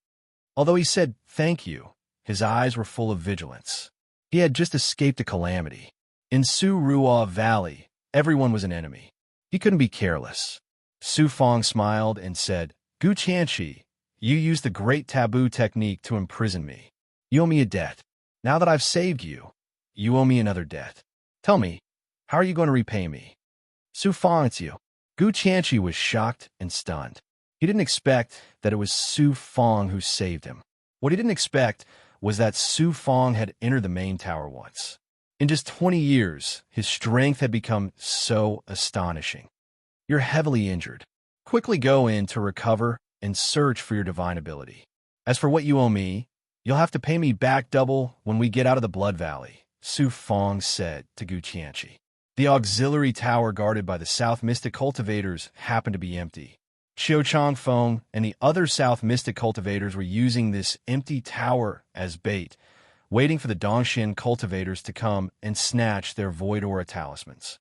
Although he said thank you, his eyes were full of vigilance. He had just escaped a calamity. In Su Ruo Valley, everyone was an enemy. He couldn't be careless. Su Fang smiled and said, "Gu Tianqi, you used the great taboo technique to imprison me. You owe me a debt. Now that I've saved you, you owe me another debt. Tell me, how are you going to repay me?" "Su Fang, it's you." Gu Tianqi was shocked and stunned. He didn't expect that it was Su Fang who saved him. What he didn't expect was that Su Fang had entered the main tower once. In just 20 years, his strength had become so astonishing. "You're heavily injured. Quickly go in to recover and search for your divine ability. As for what you owe me, you'll have to pay me back double when we get out of the Blood Valley," Su Fang said to Gu Tianqi. The auxiliary tower guarded by the South Mystic cultivators happened to be empty. Qiu Changfeng and the other South Mystic cultivators were using this empty tower as bait, waiting for the Dongxian cultivators to come and snatch their Void Aura talismans.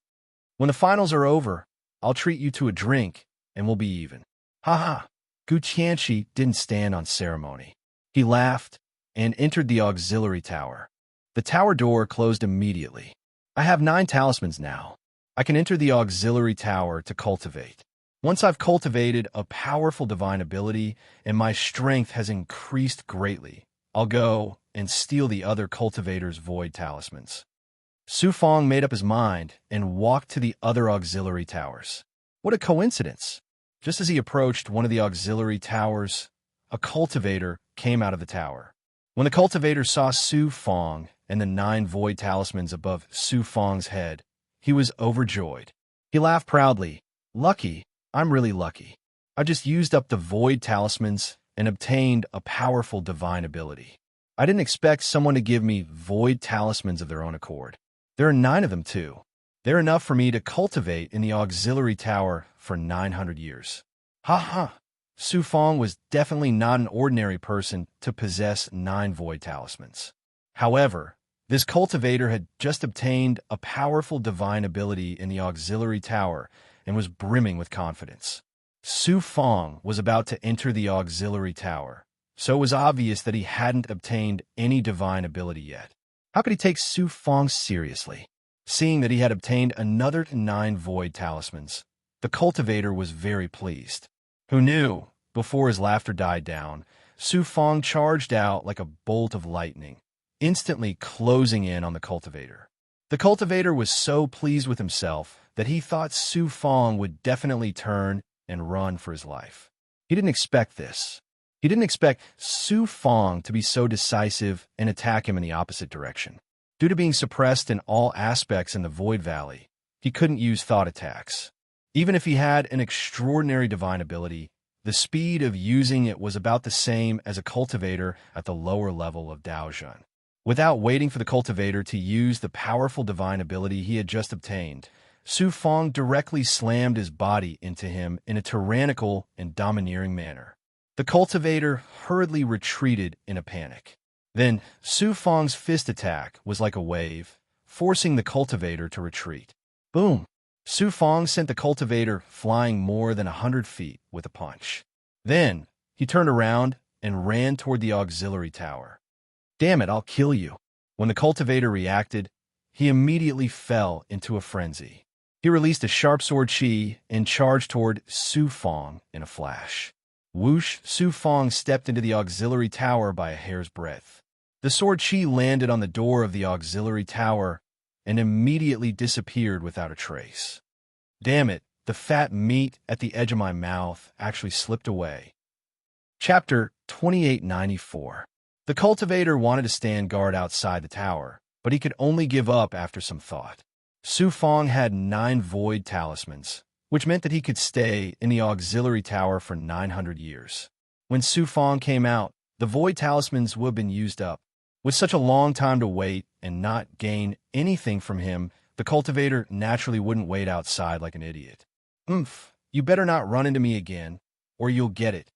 "When the finals are over, I'll treat you to a drink, and we'll be even." "Ha ha!" Gu Tianqi didn't stand on ceremony. He laughed and entered the auxiliary tower. The tower door closed immediately. "I have 9 talismans now. I can enter the auxiliary tower to cultivate. Once I've cultivated a powerful divine ability and my strength has increased greatly, I'll go and steal the other cultivators' void talismans." Su Fang made up his mind and walked to the other auxiliary towers. What a coincidence! Just as he approached one of the auxiliary towers, a cultivator came out of the tower. When the cultivator saw Su Fang and the 9 void talismans above Su Fang's head, he was overjoyed. He laughed proudly. "Lucky, I'm really lucky. I just used up the void talismans and obtained a powerful divine ability. I didn't expect someone to give me void talismans of their own accord. There are 9 of them too. They're enough for me to cultivate in the auxiliary tower for 900 years. Ha ha! Su Fang was definitely not an ordinary person to possess 9 void talismans. However, this cultivator had just obtained a powerful divine ability in the auxiliary tower and was brimming with confidence. Su Fang was about to enter the auxiliary tower, so it was obvious that he hadn't obtained any divine ability yet. How could he take Su Fang seriously? Seeing that he had obtained another 9 void talismans, the cultivator was very pleased. Who knew? Before his laughter died down, Su Fang charged out like a bolt of lightning, instantly closing in on the cultivator. The cultivator was so pleased with himself that he thought Su Fang would definitely turn and run for his life. He didn't expect this. He didn't expect Su Fang to be so decisive and attack him in the opposite direction. Due to being suppressed in all aspects in the Void Valley, he couldn't use thought attacks. Even if he had an extraordinary divine ability, The speed of using it was about the same as a cultivator at the lower level of Daozhen. Without waiting for the cultivator to use the powerful divine ability he had just obtained, Su Fong directly slammed his body into him in a tyrannical and domineering manner. The cultivator hurriedly retreated in a panic. Then, Su Fong's fist attack was like a wave, forcing the cultivator to retreat. Boom! Su Fong sent the cultivator flying more than 100 feet with a punch. Then, he turned around and ran toward the auxiliary tower. Damn it, I'll kill you. When the cultivator reacted, he immediately fell into a frenzy. He released a sharp sword chi and charged toward Su Fong in a flash. Whoosh! Su Fong stepped into the auxiliary tower by a hair's breadth. The sword chi landed on the door of the auxiliary tower and immediately disappeared without a trace. Damn it, the fat meat at the edge of my mouth actually slipped away. Chapter 2894. The cultivator wanted to stand guard outside the tower, but he could only give up after some thought. Su Fong had 9 void talismans, which meant that he could stay in the auxiliary tower for 900 years. When Su Fong came out, the void talismans would have been used up. With such a long time to wait and not gain anything from him, the cultivator naturally wouldn't wait outside like an idiot. You better not run into me again, or you'll get it.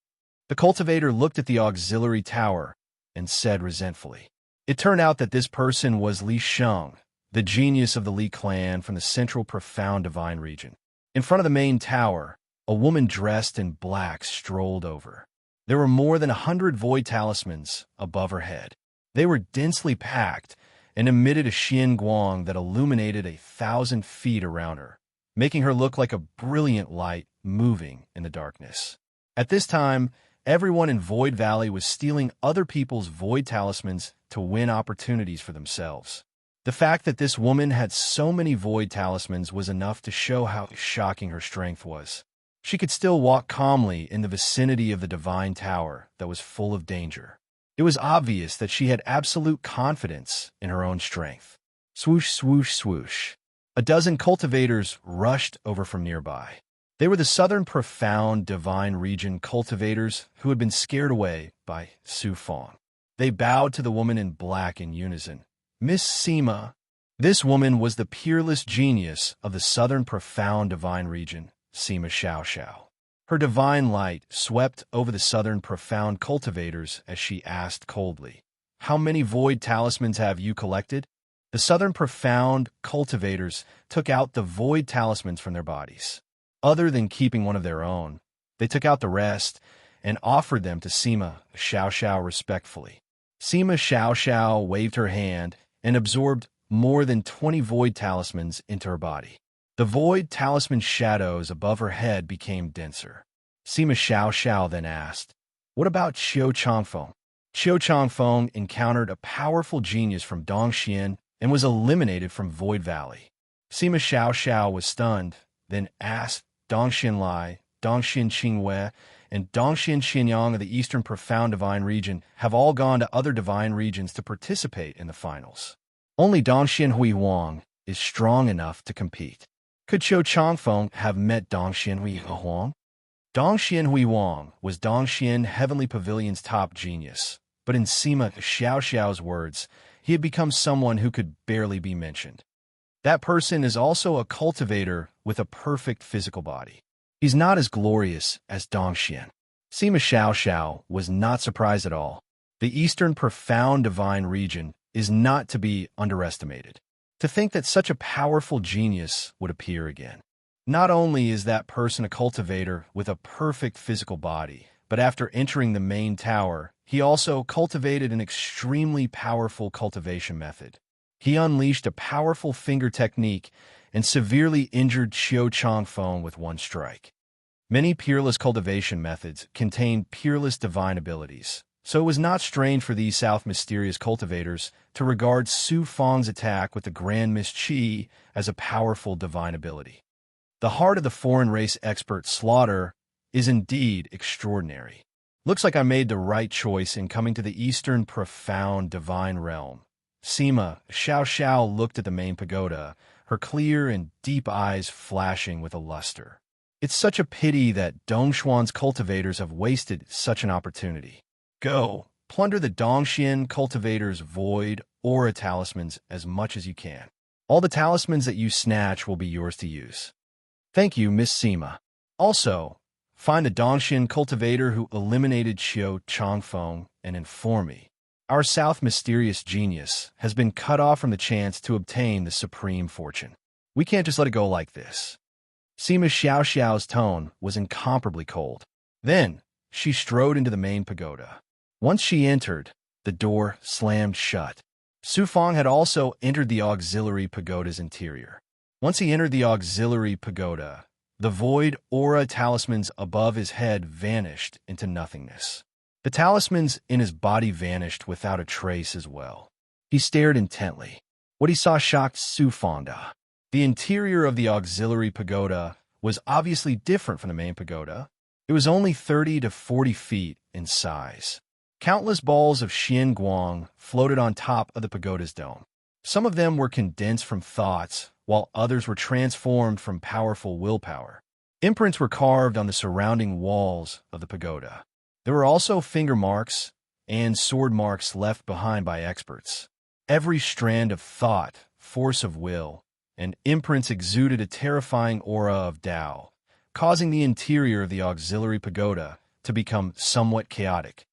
The cultivator looked at the auxiliary tower and said resentfully. It turned out that this person was Li Sheng, the genius of the Li clan from the central profound divine region. In front of the main tower, a woman dressed in black strolled over. There were more than 100 void talismans above her head. They were densely packed and emitted a Xian Guang that illuminated 1,000 feet around her, making her look like a brilliant light moving in the darkness. At this time, everyone in Void Valley was stealing other people's void talismans to win opportunities for themselves. The fact that this woman had so many void talismans was enough to show how shocking her strength was. She could still walk calmly in the vicinity of the divine tower that was full of danger. It was obvious that she had absolute confidence in her own strength. Swoosh, swoosh, swoosh. A dozen cultivators rushed over from nearby. They were the southern profound divine region cultivators who had been scared away by Su Fong. They bowed to the woman in black in unison. Miss Sima. This woman was the peerless genius of the southern profound divine region, Sima Xiao Xiao. Her divine light swept over the southern profound cultivators as she asked coldly, "How many void talismans have you collected?" The southern profound cultivators took out the void talismans from their bodies. Other than keeping one of their own, they took out the rest and offered them to Sima Xiao Xiao respectfully. Sima Xiao Xiao waved her hand and absorbed more than 20 void talismans into her body. The void talisman shadows above her head became denser. Sima Xiao Xiao then asked, "What about Qiu Changfeng?" Qiu Changfeng encountered a powerful genius from Dongxian and was eliminated from Void Valley. Sima Xiao Xiao was stunned, then asked Dongxian Lai, Dongxian Qingwei, and Dongxian Xianyang of the Eastern Profound Divine Region have all gone to other divine regions to participate in the finals. Only Dongxian Hui Huang is strong enough to compete. Could Qiu Changfeng have met Dongxian Hui Huang? Dongxian Hui Huang was Dongxian Heavenly Pavilion's top genius, but in Sima Xiao Xiao's words, he had become someone who could barely be mentioned. That person is also a cultivator with a perfect physical body. He's not as glorious as Dongxian. Sima Xiao Xiao was not surprised at all. The Eastern Profound Divine Region is not to be underestimated. To think that such a powerful genius would appear again. Not only is that person a cultivator with a perfect physical body, but after entering the main tower, he also cultivated an extremely powerful cultivation method. He unleashed a powerful finger technique and severely injured Qiu Changfeng with one strike. Many peerless cultivation methods contain peerless divine abilities, so it was not strange for these South mysterious cultivators to regard Su Fong's attack with the Grand Mist Qi as a powerful divine ability. The heart of the foreign race expert Slaughter is indeed extraordinary. Looks like I made the right choice in coming to the Eastern Profound Divine Realm. Sima Xiao Xiao looked at the main pagoda, her clear and deep eyes flashing with a luster. It's such a pity that Dongshuan's cultivators have wasted such an opportunity. Go, plunder the Dongxian cultivators' void aura talismans as much as you can. All the talismans that you snatch will be yours to use. Thank you, Miss Sima. Also, find the Dongxian cultivator who eliminated Qiu Changfeng and inform me. Our South mysterious genius has been cut off from the chance to obtain the supreme fortune. We can't just let it go like this. Sima Xiaoxiao's tone was incomparably cold. Then, she strode into the main pagoda. Once she entered, the door slammed shut. Su Fong had also entered the auxiliary pagoda's interior. Once he entered the auxiliary pagoda, the void aura talismans above his head vanished into nothingness. The talismans in his body vanished without a trace as well. He stared intently. What he saw shocked Su Fongda. The interior of the auxiliary pagoda was obviously different from the main pagoda. It was only 30 to 40 feet in size. Countless balls of Xian Guang floated on top of the pagoda's dome. Some of them were condensed from thoughts, while others were transformed from powerful willpower. Imprints were carved on the surrounding walls of the pagoda. There were also finger marks and sword marks left behind by experts. Every strand of thought, force of will, and imprints exuded a terrifying aura of Tao, causing the interior of the auxiliary pagoda to become somewhat chaotic.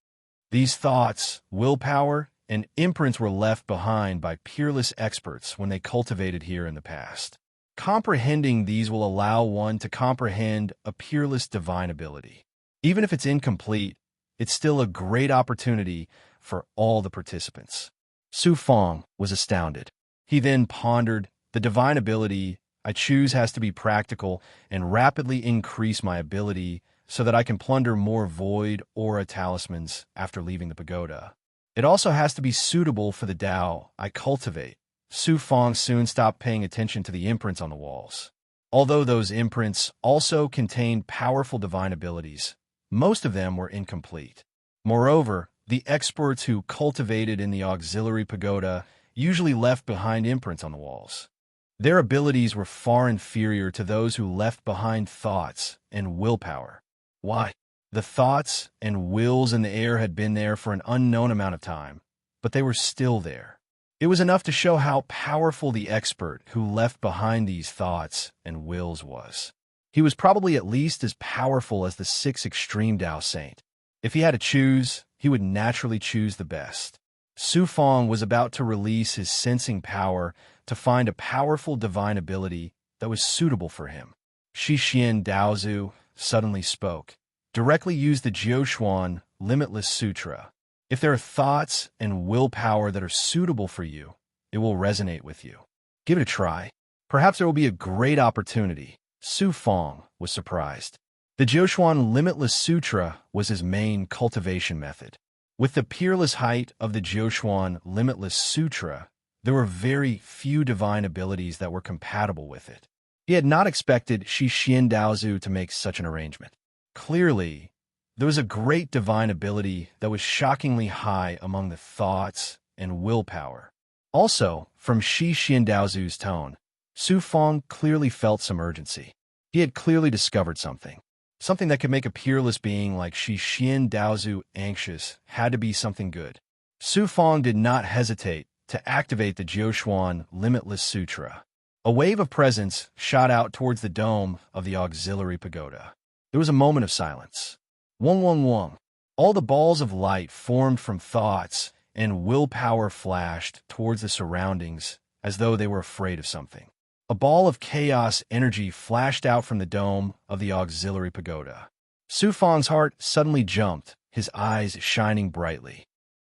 These thoughts, willpower, and imprints were left behind by peerless experts when they cultivated here in the past. Comprehending these will allow one to comprehend a peerless divine ability. Even if it's incomplete, it's still a great opportunity for all the participants. Su Fong was astounded. He then pondered, the divine ability I choose has to be practical and rapidly increase my ability so that I can plunder more void aura talismans after leaving the pagoda. It also has to be suitable for the Tao I cultivate. Su Fong soon stopped paying attention to the imprints on the walls. Although those imprints also contained powerful divine abilities, most of them were incomplete. Moreover, the experts who cultivated in the auxiliary pagoda usually left behind imprints on the walls. Their abilities were far inferior to those who left behind thoughts and willpower. Why? The thoughts and wills in the air had been there for an unknown amount of time, but they were still there. It was enough to show how powerful the expert who left behind these thoughts and wills was. He was probably at least as powerful as the 6 extreme Tao Saint. If he had to choose, he would naturally choose the best. Su Fong was about to release his sensing power to find a powerful divine ability that was suitable for him. Shi Xian Daozu suddenly spoke. Directly use the Jiuquan Limitless Sutra. If there are thoughts and willpower that are suitable for you, it will resonate with you. Give it a try. Perhaps there will be a great opportunity. Su Fong was surprised. The Jiuquan Limitless Sutra was his main cultivation method. With the peerless height of the Jiuquan Limitless Sutra, there were very few divine abilities that were compatible with it. He had not expected Shi Xian Daozu to make such an arrangement. Clearly, there was a great divine ability that was shockingly high among the thoughts and willpower. Also, from Shi Xian Daozu's tone, Su Fong clearly felt some urgency. He had clearly discovered something. Something that could make a peerless being like Shi Xian Daozu anxious had to be something good. Su Fong did not hesitate to activate the Jiuquan Limitless Sutra. A wave of presence shot out towards the dome of the auxiliary pagoda. There was a moment of silence. Wong wong wong. All the balls of light formed from thoughts and willpower flashed towards the surroundings as though they were afraid of something. A ball of chaos energy flashed out from the dome of the auxiliary pagoda. Su Fong's heart suddenly jumped, his eyes shining brightly.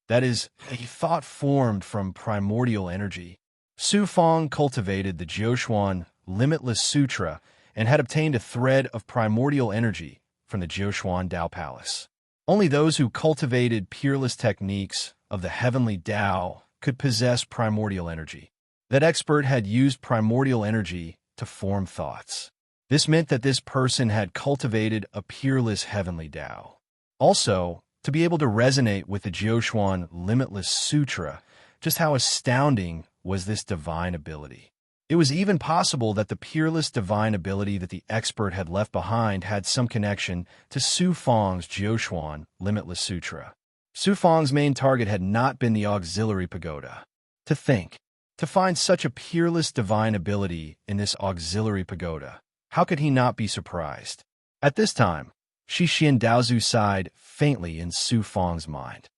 That is, a thought formed from primordial energy. Su Fong cultivated the Jiuquan Limitless Sutra and had obtained a thread of primordial energy from the Jiuquan Tao Palace. Only those who cultivated peerless techniques of the heavenly Tao could possess primordial energy. That expert had used primordial energy to form thoughts. This meant that this person had cultivated a peerless heavenly Tao. Also, to be able to resonate with the Jiuquan Limitless Sutra, just how astounding was this divine ability. It was even possible that the peerless divine ability that the expert had left behind had some connection to Su Feng's Jiuquan Limitless Sutra. Su Feng's main target had not been the auxiliary pagoda. To think, to find such a peerless divine ability in this auxiliary pagoda, how could he not be surprised? At this time, Xian Daozu sighed faintly in Su Feng's mind.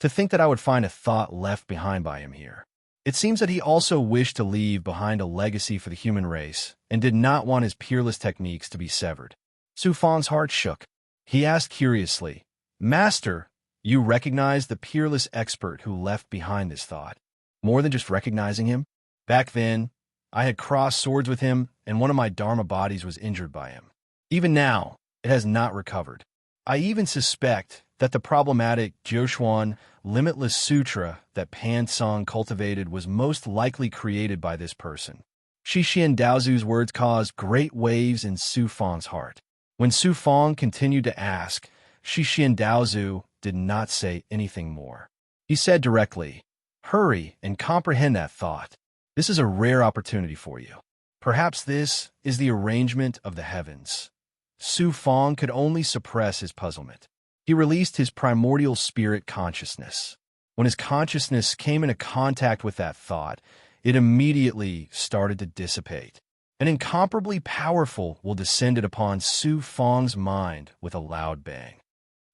To think that I would find a thought left behind by him here. It seems that he also wished to leave behind a legacy for the human race and did not want his peerless techniques to be severed. Su Feng's heart shook. He asked curiously, "Master, you recognize the peerless expert who left behind this thought? More than just recognizing him? Back then, I had crossed swords with him and one of my Dharma bodies was injured by him. Even now, it has not recovered. I even suspect that the problematic Jiuquan Limitless Sutra that Pan Song cultivated was most likely created by this person." Xian Daozu's words caused great waves in Su Feng's heart. When Su Feng continued to ask, Xian Daozu did not say anything more. He said directly, "Hurry and comprehend that thought. This is a rare opportunity for you. Perhaps this is the arrangement of the heavens." Su Feng could only suppress his puzzlement. He released his primordial spirit consciousness. When his consciousness came into contact with that thought, it immediately started to dissipate. An incomparably powerful will descended upon Su Feng's mind with a loud bang.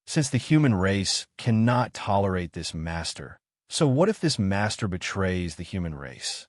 Since the human race cannot tolerate this master, so what if this master betrays the human race?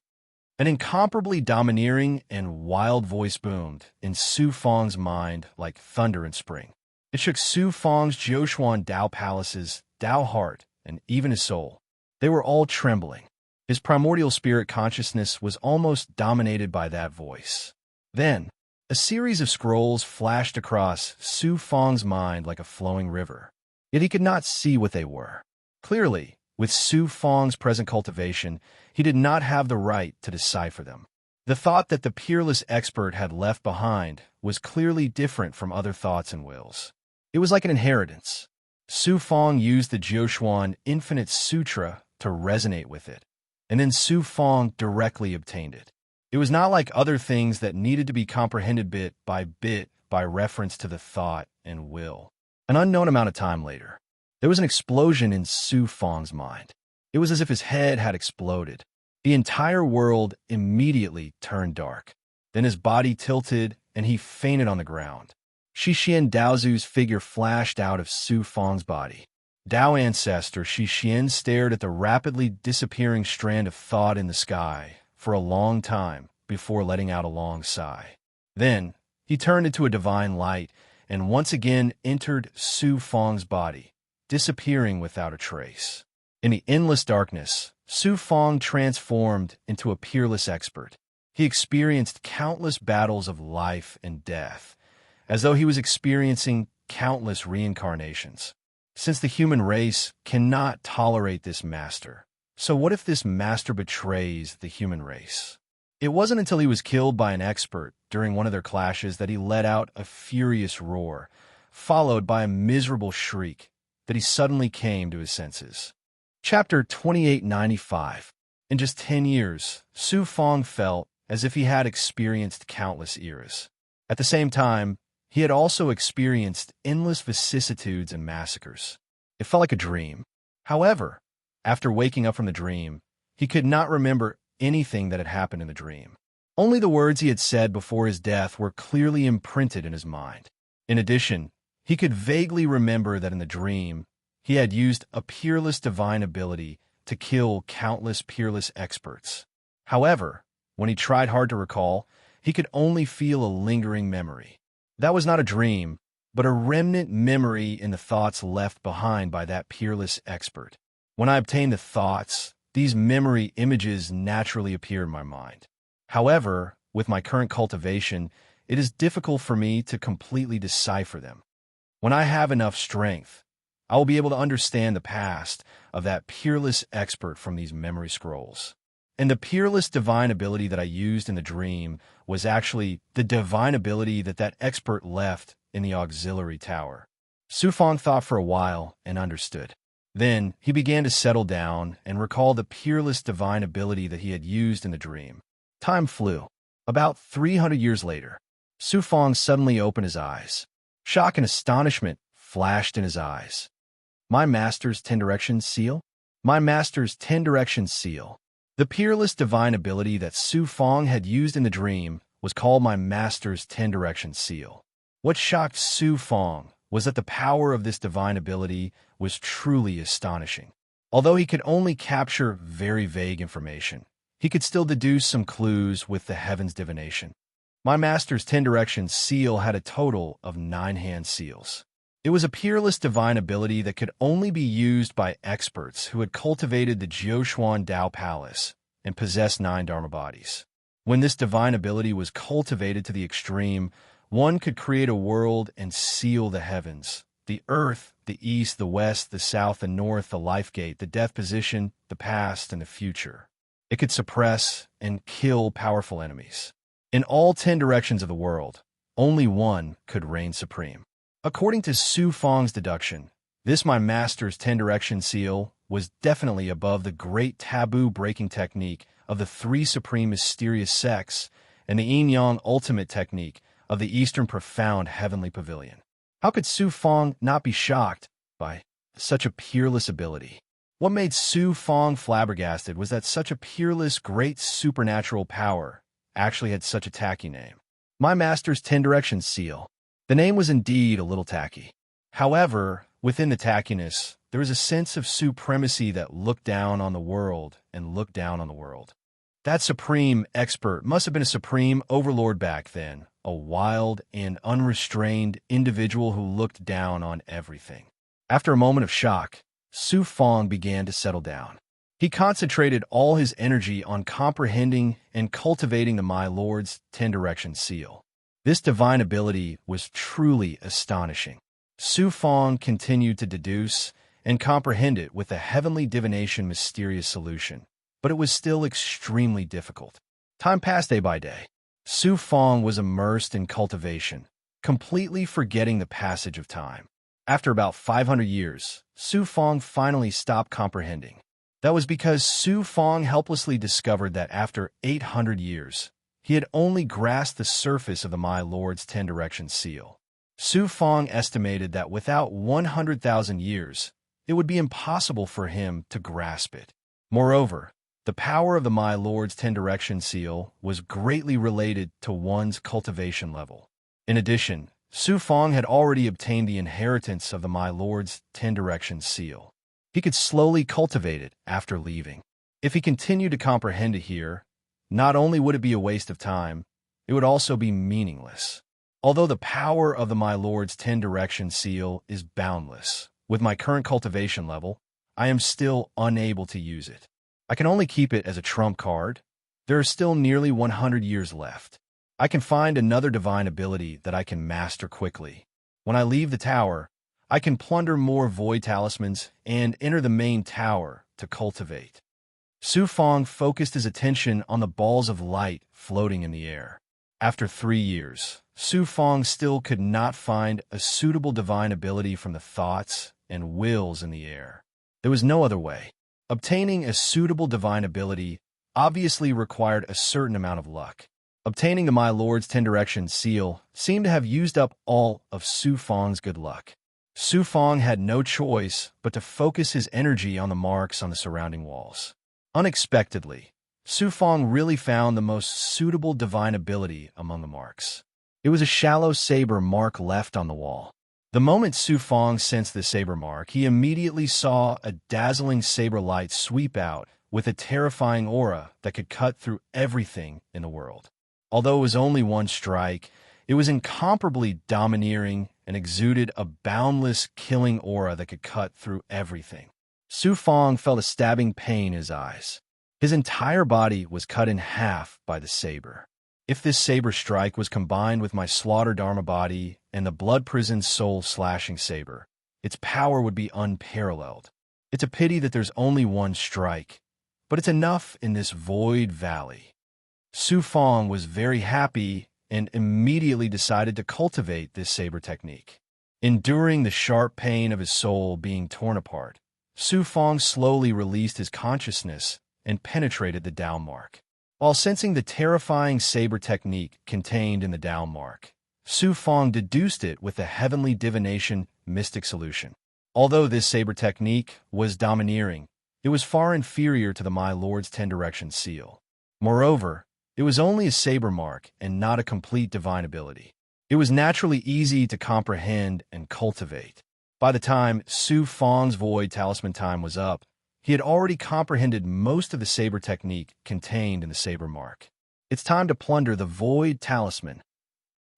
An incomparably domineering and wild voice boomed in Su Feng's mind like thunder in spring. It shook Su Feng's Jiuquan Dao palaces, Dao heart, and even his soul. They were all trembling. His primordial spirit consciousness was almost dominated by that voice. Then, a series of scrolls flashed across Su Feng's mind like a flowing river. Yet he could not see what they were. Clearly, with Su Feng's present cultivation, he did not have the right to decipher them. The thought that the peerless expert had left behind was clearly different from other thoughts and wills. It was like an inheritance. Su Feng used the Jiuquan Infinite Sutra to resonate with it, and then Su Feng directly obtained it. It was not like other things that needed to be comprehended bit by reference to the thought and will. An unknown amount of time later, there was an explosion in Su Feng's mind. It was as if his head had exploded. The entire world immediately turned dark. Then his body tilted and he fainted on the ground. Xian Daozu's figure flashed out of Su Feng's body. Dao ancestor Xian stared at the rapidly disappearing strand of thought in the sky for a long time before letting out a long sigh. Then, he turned into a divine light and once again entered Su Feng's body, disappearing without a trace. In the endless darkness, Su Feng transformed into a peerless expert. He experienced countless battles of life and death, as though he was experiencing countless reincarnations. Since the human race cannot tolerate this master, so what if this master betrays the human race? It wasn't until he was killed by an expert during one of their clashes that he let out a furious roar, followed by a miserable shriek, that he suddenly came to his senses. Chapter 2895. In just 10 years, Su Feng felt as if he had experienced countless eras. At the same time, he had also experienced endless vicissitudes and massacres. It felt like a dream. However, after waking up from the dream, he could not remember anything that had happened in the dream. Only the words he had said before his death were clearly imprinted in his mind. In addition, he could vaguely remember that in the dream, he had used a peerless divine ability to kill countless peerless experts. However, when he tried hard to recall, he could only feel a lingering memory. That was not a dream, but a remnant memory in the thoughts left behind by that peerless expert. When I obtained the thoughts, these memory images naturally appear in my mind. However, with my current cultivation, it is difficult for me to completely decipher them. When I have enough strength, I will be able to understand the past of that peerless expert from these memory scrolls. And the peerless divine ability that I used in the dream was actually the divine ability that that expert left in the auxiliary tower. Su Feng thought for a while and understood. Then he began to settle down and recall the peerless divine ability that he had used in the dream. Time flew. About 300 years later, Su Fong suddenly opened his eyes. Shock and astonishment flashed in his eyes. My master's 10-direction seal? My master's 10-direction seal. The peerless divine ability that Su Fong had used in the dream was called my master's 10-direction seal. What shocked Su Fong was that the power of this divine ability was truly astonishing. Although he could only capture very vague information, he could still deduce some clues with the heaven's divination. My master's 10-direction seal had a total of 9 hand seals. It was a peerless divine ability that could only be used by experts who had cultivated the Jiuquan Dao Palace and possessed 9 Dharma bodies. When this divine ability was cultivated to the extreme, one could create a world and seal the heavens, the earth, the east, the west, the south, the north, the life gate, the death position, the past, and the future. It could suppress and kill powerful enemies. In all 10 directions of the world, only one could reign supreme. According to Su Fong's deduction, this my master's 10-direction seal was definitely above the great taboo-breaking technique of the 3 supreme mysterious sects and the yin-yang ultimate technique of the Eastern profound heavenly pavilion. How could Su Fong not be shocked by such a peerless ability? What made Su Fong flabbergasted was that such a peerless, great supernatural power actually had such a tacky name. My master's 10-direction seal. The name was indeed a little tacky. However, within the tackiness, there was a sense of supremacy that looked down on the world and looked down on the world. That supreme expert must have been a supreme overlord back then, a wild and unrestrained individual who looked down on everything. After a moment of shock, Su Fong began to settle down. He concentrated all his energy on comprehending and cultivating the My Lord's 10-direction seal. This divine ability was truly astonishing. Su Fong continued to deduce and comprehend it with a heavenly divination mysterious solution, but it was still extremely difficult. Time passed day by day. Su Fong was immersed in cultivation, completely forgetting the passage of time. After about 500 years, Su Fong finally stopped comprehending. That was because Su Fong helplessly discovered that after 800 years, he had only grasped the surface of the My Lord's 10-direction seal. Su Fong estimated that without 100,000 years, it would be impossible for him to grasp it. Moreover, the power of the My Lord's 10-direction seal was greatly related to one's cultivation level. In addition, Su Fong had already obtained the inheritance of the My Lord's 10-direction seal. He could slowly cultivate it after leaving. If he continued to comprehend it here, not only would it be a waste of time, it would also be meaningless. Although the power of the My Lord's 10-direction seal is boundless, with my current cultivation level, I am still unable to use it. I can only keep it as a trump card. There are still nearly 100 years left. I can find another divine ability that I can master quickly. When I leave the tower, I can plunder more void talismans and enter the main tower to cultivate. Su Fong focused his attention on the balls of light floating in the air. After 3 years, Su Fong still could not find a suitable divine ability from the thoughts and wills in the air. There was no other way. Obtaining a suitable divine ability obviously required a certain amount of luck. Obtaining the My Lord's 10-direction seal seemed to have used up all of Su Fong's good luck. Su Fong had no choice but to focus his energy on the marks on the surrounding walls. Unexpectedly, Su Fong really found the most suitable divine ability among the marks. It was a shallow saber mark left on the wall. The moment Su Fong sensed the saber mark, he immediately saw a dazzling saber light sweep out with a terrifying aura that could cut through everything in the world. Although it was only one strike, it was incomparably domineering and exuded a boundless killing aura that could cut through everything. Su Fong felt a stabbing pain in his eyes. His entire body was cut in half by the saber. If this saber strike was combined with my slaughter dharma body and the blood prison soul slashing saber, its power would be unparalleled. It's a pity that there's only one strike, but it's enough in this void valley. Su Fong was very happy and immediately decided to cultivate this saber technique. Enduring the sharp pain of his soul being torn apart, Su Fong slowly released his consciousness and penetrated the Tao mark. While sensing the terrifying saber technique contained in the Tao mark, Su Fong deduced it with the heavenly divination mystic solution. Although this saber technique was domineering, it was far inferior to the My Lord's 10 Directions seal. Moreover, it was only a saber mark and not a complete divine ability. It was naturally easy to comprehend and cultivate. By the time Su Fong's void talisman time was up, he had already comprehended most of the saber technique contained in the saber mark. It's time to plunder the void talisman.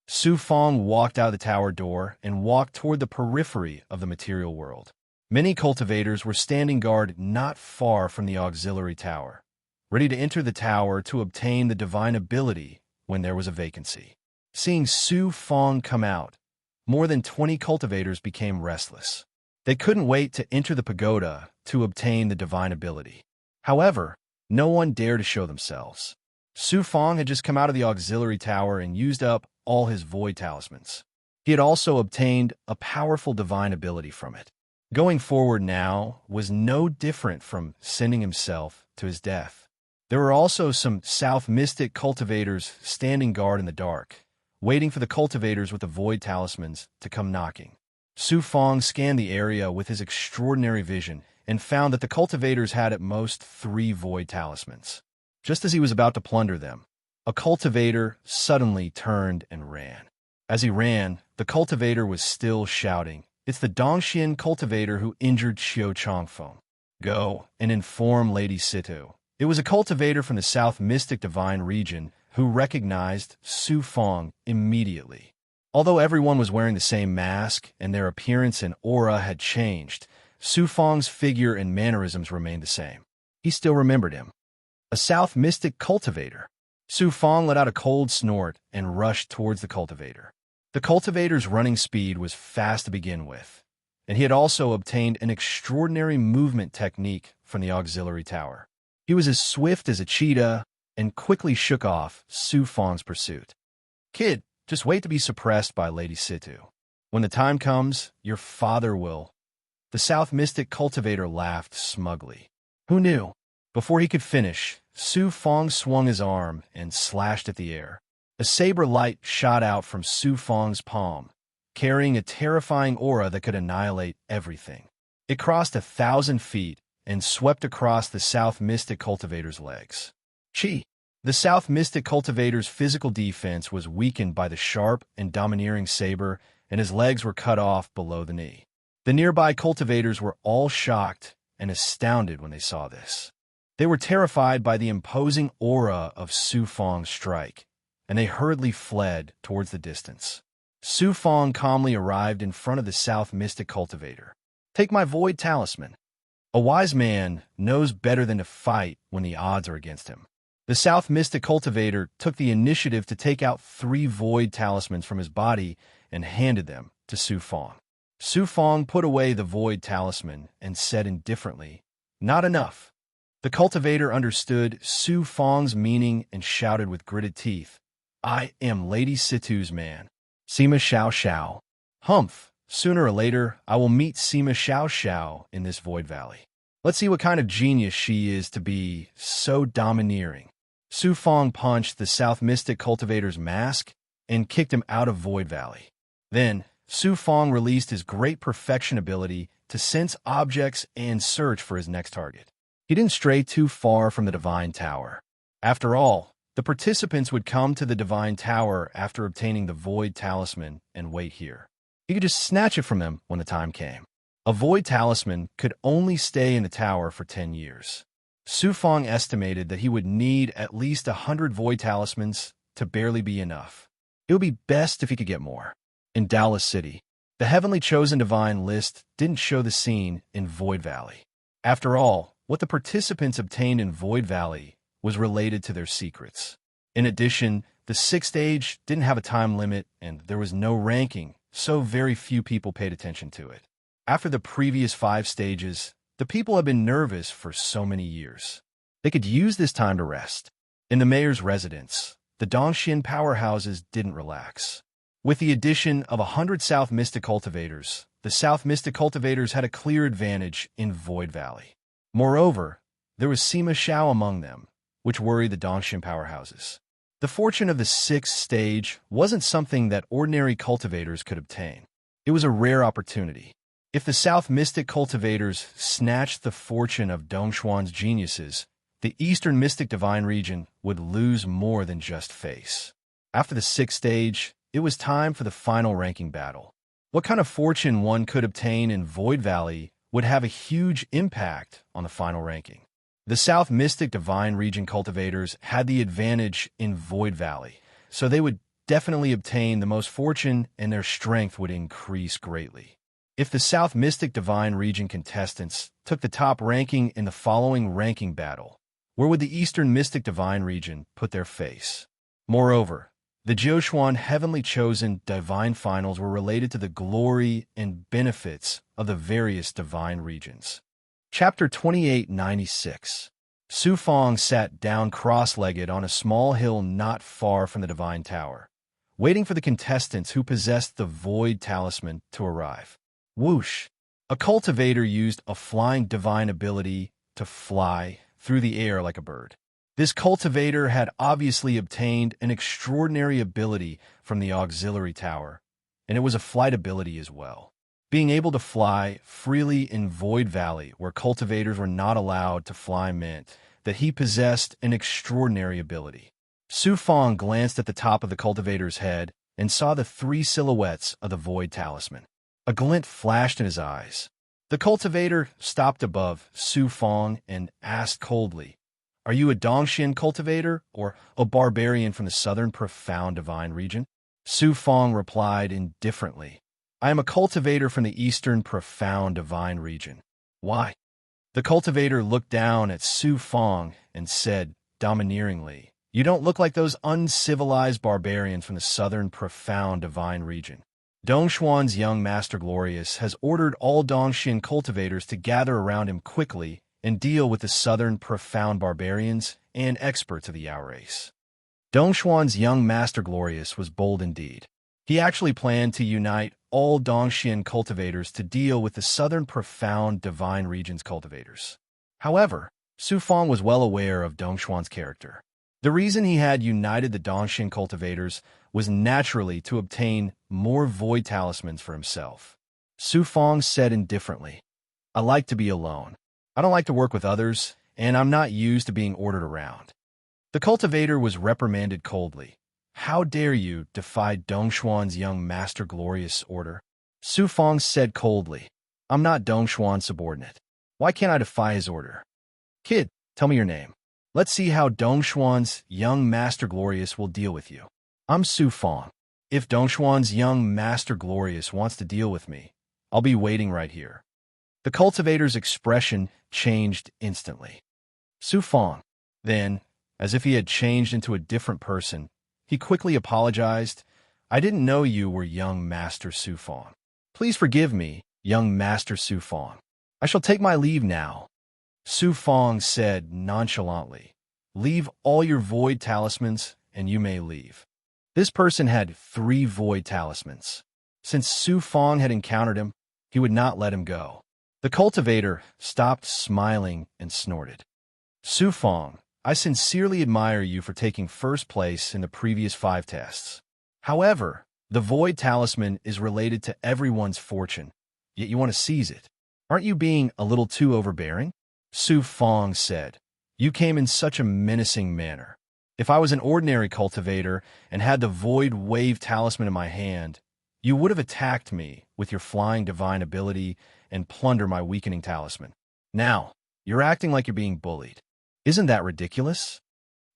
Su Fong walked out of the tower door and walked toward the periphery of the material world. Many cultivators were standing guard not far from the auxiliary tower, ready to enter the tower to obtain the divine ability when there was a vacancy. Seeing Su Fong come out, more than 20 cultivators became restless. They couldn't wait to enter the pagoda to obtain the divine ability. However, no one dared to show themselves. Su Fong had just come out of the auxiliary tower and used up all his void talismans. He had also obtained a powerful divine ability from it. Going forward now was no different from sending himself to his death. There were also some South Mystic cultivators standing guard in the dark, waiting for the cultivators with the void talismans to come knocking. Su Fong scanned the area with his extraordinary vision and found that the cultivators had at most 3 void talismans. Just as he was about to plunder them, a cultivator suddenly turned and ran. As he ran, the cultivator was still shouting, "It's the Dongxian cultivator who injured Xiao Chongfeng. Go and inform Lady Situ." It was a cultivator from the South Mystic Divine region who recognized Su Fong immediately. Although everyone was wearing the same mask and their appearance and aura had changed, Su Fong's figure and mannerisms remained the same. He still remembered him. A South Mystic cultivator. Su Fong let out a cold snort and rushed towards the cultivator. The cultivator's running speed was fast to begin with, and he had also obtained an extraordinary movement technique from the auxiliary tower. He was as swift as a cheetah and quickly shook off Su Fong's pursuit. "Kid, just wait to be suppressed by Lady Situ. When the time comes, your father will." The South Mystic cultivator laughed smugly. Who knew? Before he could finish, Su Fong swung his arm and slashed at the air. A saber light shot out from Su Fong's palm, carrying a terrifying aura that could annihilate everything. It crossed 1,000 feet and swept across the South Mystic cultivator's legs. Chi! The South Mystic cultivator's physical defense was weakened by the sharp and domineering saber, and his legs were cut off below the knee. The nearby cultivators were all shocked and astounded when they saw this. They were terrified by the imposing aura of Su Fong's strike, and they hurriedly fled towards the distance. Su Fong calmly arrived in front of the South Mystic cultivator. "Take my void talisman." A wise man knows better than to fight when the odds are against him. The South Mystic cultivator took the initiative to take out 3 void talismans from his body and handed them to Su Fong. Su Fong put away the void talisman and said indifferently, "Not enough." The cultivator understood Su Fong's meaning and shouted with gritted teeth, "I am Lady Situ's man, Sima Xiao Xiao. Humph, sooner or later I will meet Sima Xiao Xiao in this void valley. Let's see what kind of genius she is to be so domineering." Su Fong punched the South Mystic cultivator's mask and kicked him out of Void Valley. Then, Su Fong released his great perfection ability to sense objects and search for his next target. He didn't stray too far from the Divine Tower. After all, the participants would come to the Divine Tower after obtaining the Void Talisman and wait here. He could just snatch it from them when the time came. A Void Talisman could only stay in the tower for 10 years. Su Fong estimated that he would need at least 100 Void Talismans to barely be enough. It would be best if he could get more. In Dallas City, the Heavenly Chosen Divine list didn't show the scene in Void Valley. After all, what the participants obtained in Void Valley was related to their secrets. In addition, the 6th stage didn't have a time limit and there was no ranking, so very few people paid attention to it. After the previous 5 stages, the people had been nervous for so many years. They could use this time to rest. In the mayor's residence, the Dongxian powerhouses didn't relax. With the addition of 100 South Mystic cultivators, the South Mystic cultivators had a clear advantage in Void Valley. Moreover, there was Sima Xiao among them, which worried the Dongxian powerhouses. The fortune of the sixth stage wasn't something that ordinary cultivators could obtain. It was a rare opportunity. If the South Mystic cultivators snatched the fortune of Dongxuan's geniuses, the Eastern Mystic Divine region would lose more than just face. After the sixth stage, it was time for the final ranking battle. What kind of fortune one could obtain in Void Valley would have a huge impact on the final ranking. The South Mystic Divine region cultivators had the advantage in Void Valley, so they would definitely obtain the most fortune and their strength would increase greatly. If the South Mystic Divine region contestants took the top ranking in the following ranking battle, where would the Eastern Mystic Divine region put their face? Moreover, the Jiuquan Heavenly Chosen Divine Finals were related to the glory and benefits of the various divine regions. Chapter 2896. Su Fong sat down cross-legged on a small hill not far from the Divine Tower, waiting for the contestants who possessed the Void Talisman to arrive. Whoosh! A cultivator used a flying divine ability to fly through the air like a bird. This cultivator had obviously obtained an extraordinary ability from the auxiliary tower, and it was a flight ability as well. Being able to fly freely in Void Valley, where cultivators were not allowed to fly, meant that he possessed an extraordinary ability. Su Fong glanced at the top of the cultivator's head and saw the three silhouettes of the Void Talisman. A glint flashed in his eyes. The cultivator stopped above Su Fong and asked coldly, "Are you a Dongxian cultivator or a barbarian from the southern profound divine region?" Su Fong replied indifferently, "I am a cultivator from the eastern profound divine region." "Why?" The cultivator looked down at Su Fong and said domineeringly, "You don't look like those uncivilized barbarians from the southern profound divine region. Dongxuan's young Master Glorious has ordered all Dongxian cultivators to gather around him quickly and deal with the southern profound barbarians and experts of the Yao race." Dongxuan's young Master Glorious was bold indeed. He actually planned to unite all Dongxian cultivators to deal with the southern profound divine region's cultivators. However, Su Fong was well aware of Dongxuan's character. The reason he had united the Dongxian cultivators was naturally to obtain more void talismans for himself. Su Fong said indifferently, "I like to be alone. I don't like to work with others, and I'm not used to being ordered around." The cultivator was reprimanded coldly. "How dare you defy Dongxuan's young Master Glorious order?" Su Fong said coldly, "I'm not Dongxuan's subordinate. Why can't I defy his order? Kid, tell me your name. Let's see how Dongxuan's young Master Glorious will deal with you." "I'm Su Fong. If Dongxuan's young Master Glorious wants to deal with me, I'll be waiting right here." The cultivator's expression changed instantly. Su Fong. Then, as if he had changed into a different person, he quickly apologized. "I didn't know you were young Master Su Fong. Please forgive me, young Master Su Fong. I shall take my leave now." Su Fong said nonchalantly, "Leave all your void talismans and you may leave." This person had 3 void talismans. Since Su Fong had encountered him, he would not let him go. The cultivator stopped smiling and snorted. "Su Fong, I sincerely admire you for taking first place in the previous 5 tests. However, the void talisman is related to everyone's fortune, yet you want to seize it. Aren't you being a little too overbearing?" Su Fong said, "You came in such a menacing manner. If I was an ordinary cultivator and had the Void Wave Talisman in my hand, you would have attacked me with your flying divine ability and plunder my weakening talisman. Now, you're acting like you're being bullied. Isn't that ridiculous?"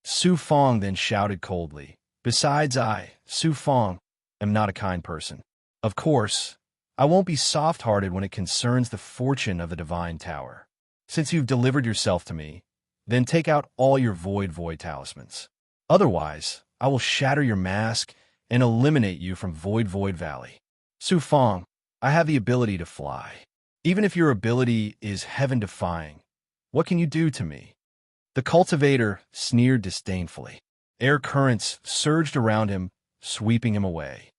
Su Fong then shouted coldly, "Besides, I, Su Fong, am not a kind person. Of course, I won't be soft-hearted when it concerns the fortune of the Divine Tower. Since you've delivered yourself to me, then take out all your void talismans. Otherwise, I will shatter your mask and eliminate you from Void Valley. Su Fong, I have the ability to fly. Even if your ability is heaven-defying, what can you do to me?" The cultivator sneered disdainfully. Air currents surged around him, sweeping him away.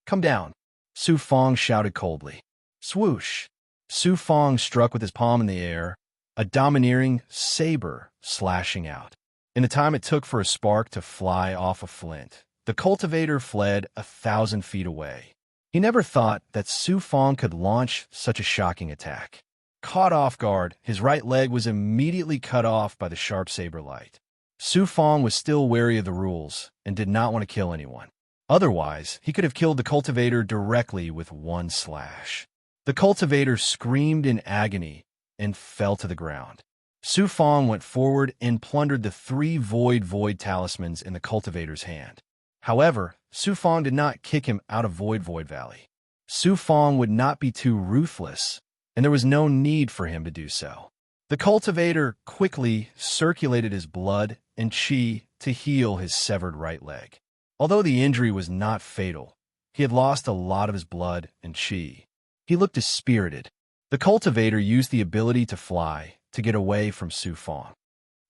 "Come down," Su Fong shouted coldly. Swoosh! Su Fong struck with his palm in the air, a domineering saber slashing out. In the time it took for a spark to fly off a flint, the cultivator fled 1,000 feet away. He never thought that Su Fong could launch such a shocking attack. Caught off guard, his right leg was immediately cut off by the sharp saber light. Su Fong was still wary of the rules and did not want to kill anyone. Otherwise, he could have killed the cultivator directly with one slash. The cultivator screamed in agony and fell to the ground. Su Fong went forward and plundered the 3 void talismans in the cultivator's hand. However, Su Fong did not kick him out of Void Valley. Su Fong would not be too ruthless, and there was no need for him to do so. The cultivator quickly circulated his blood and qi to heal his severed right leg. Although the injury was not fatal, he had lost a lot of his blood and qi. He looked dispirited. The cultivator used the ability to fly to get away from Su Fong.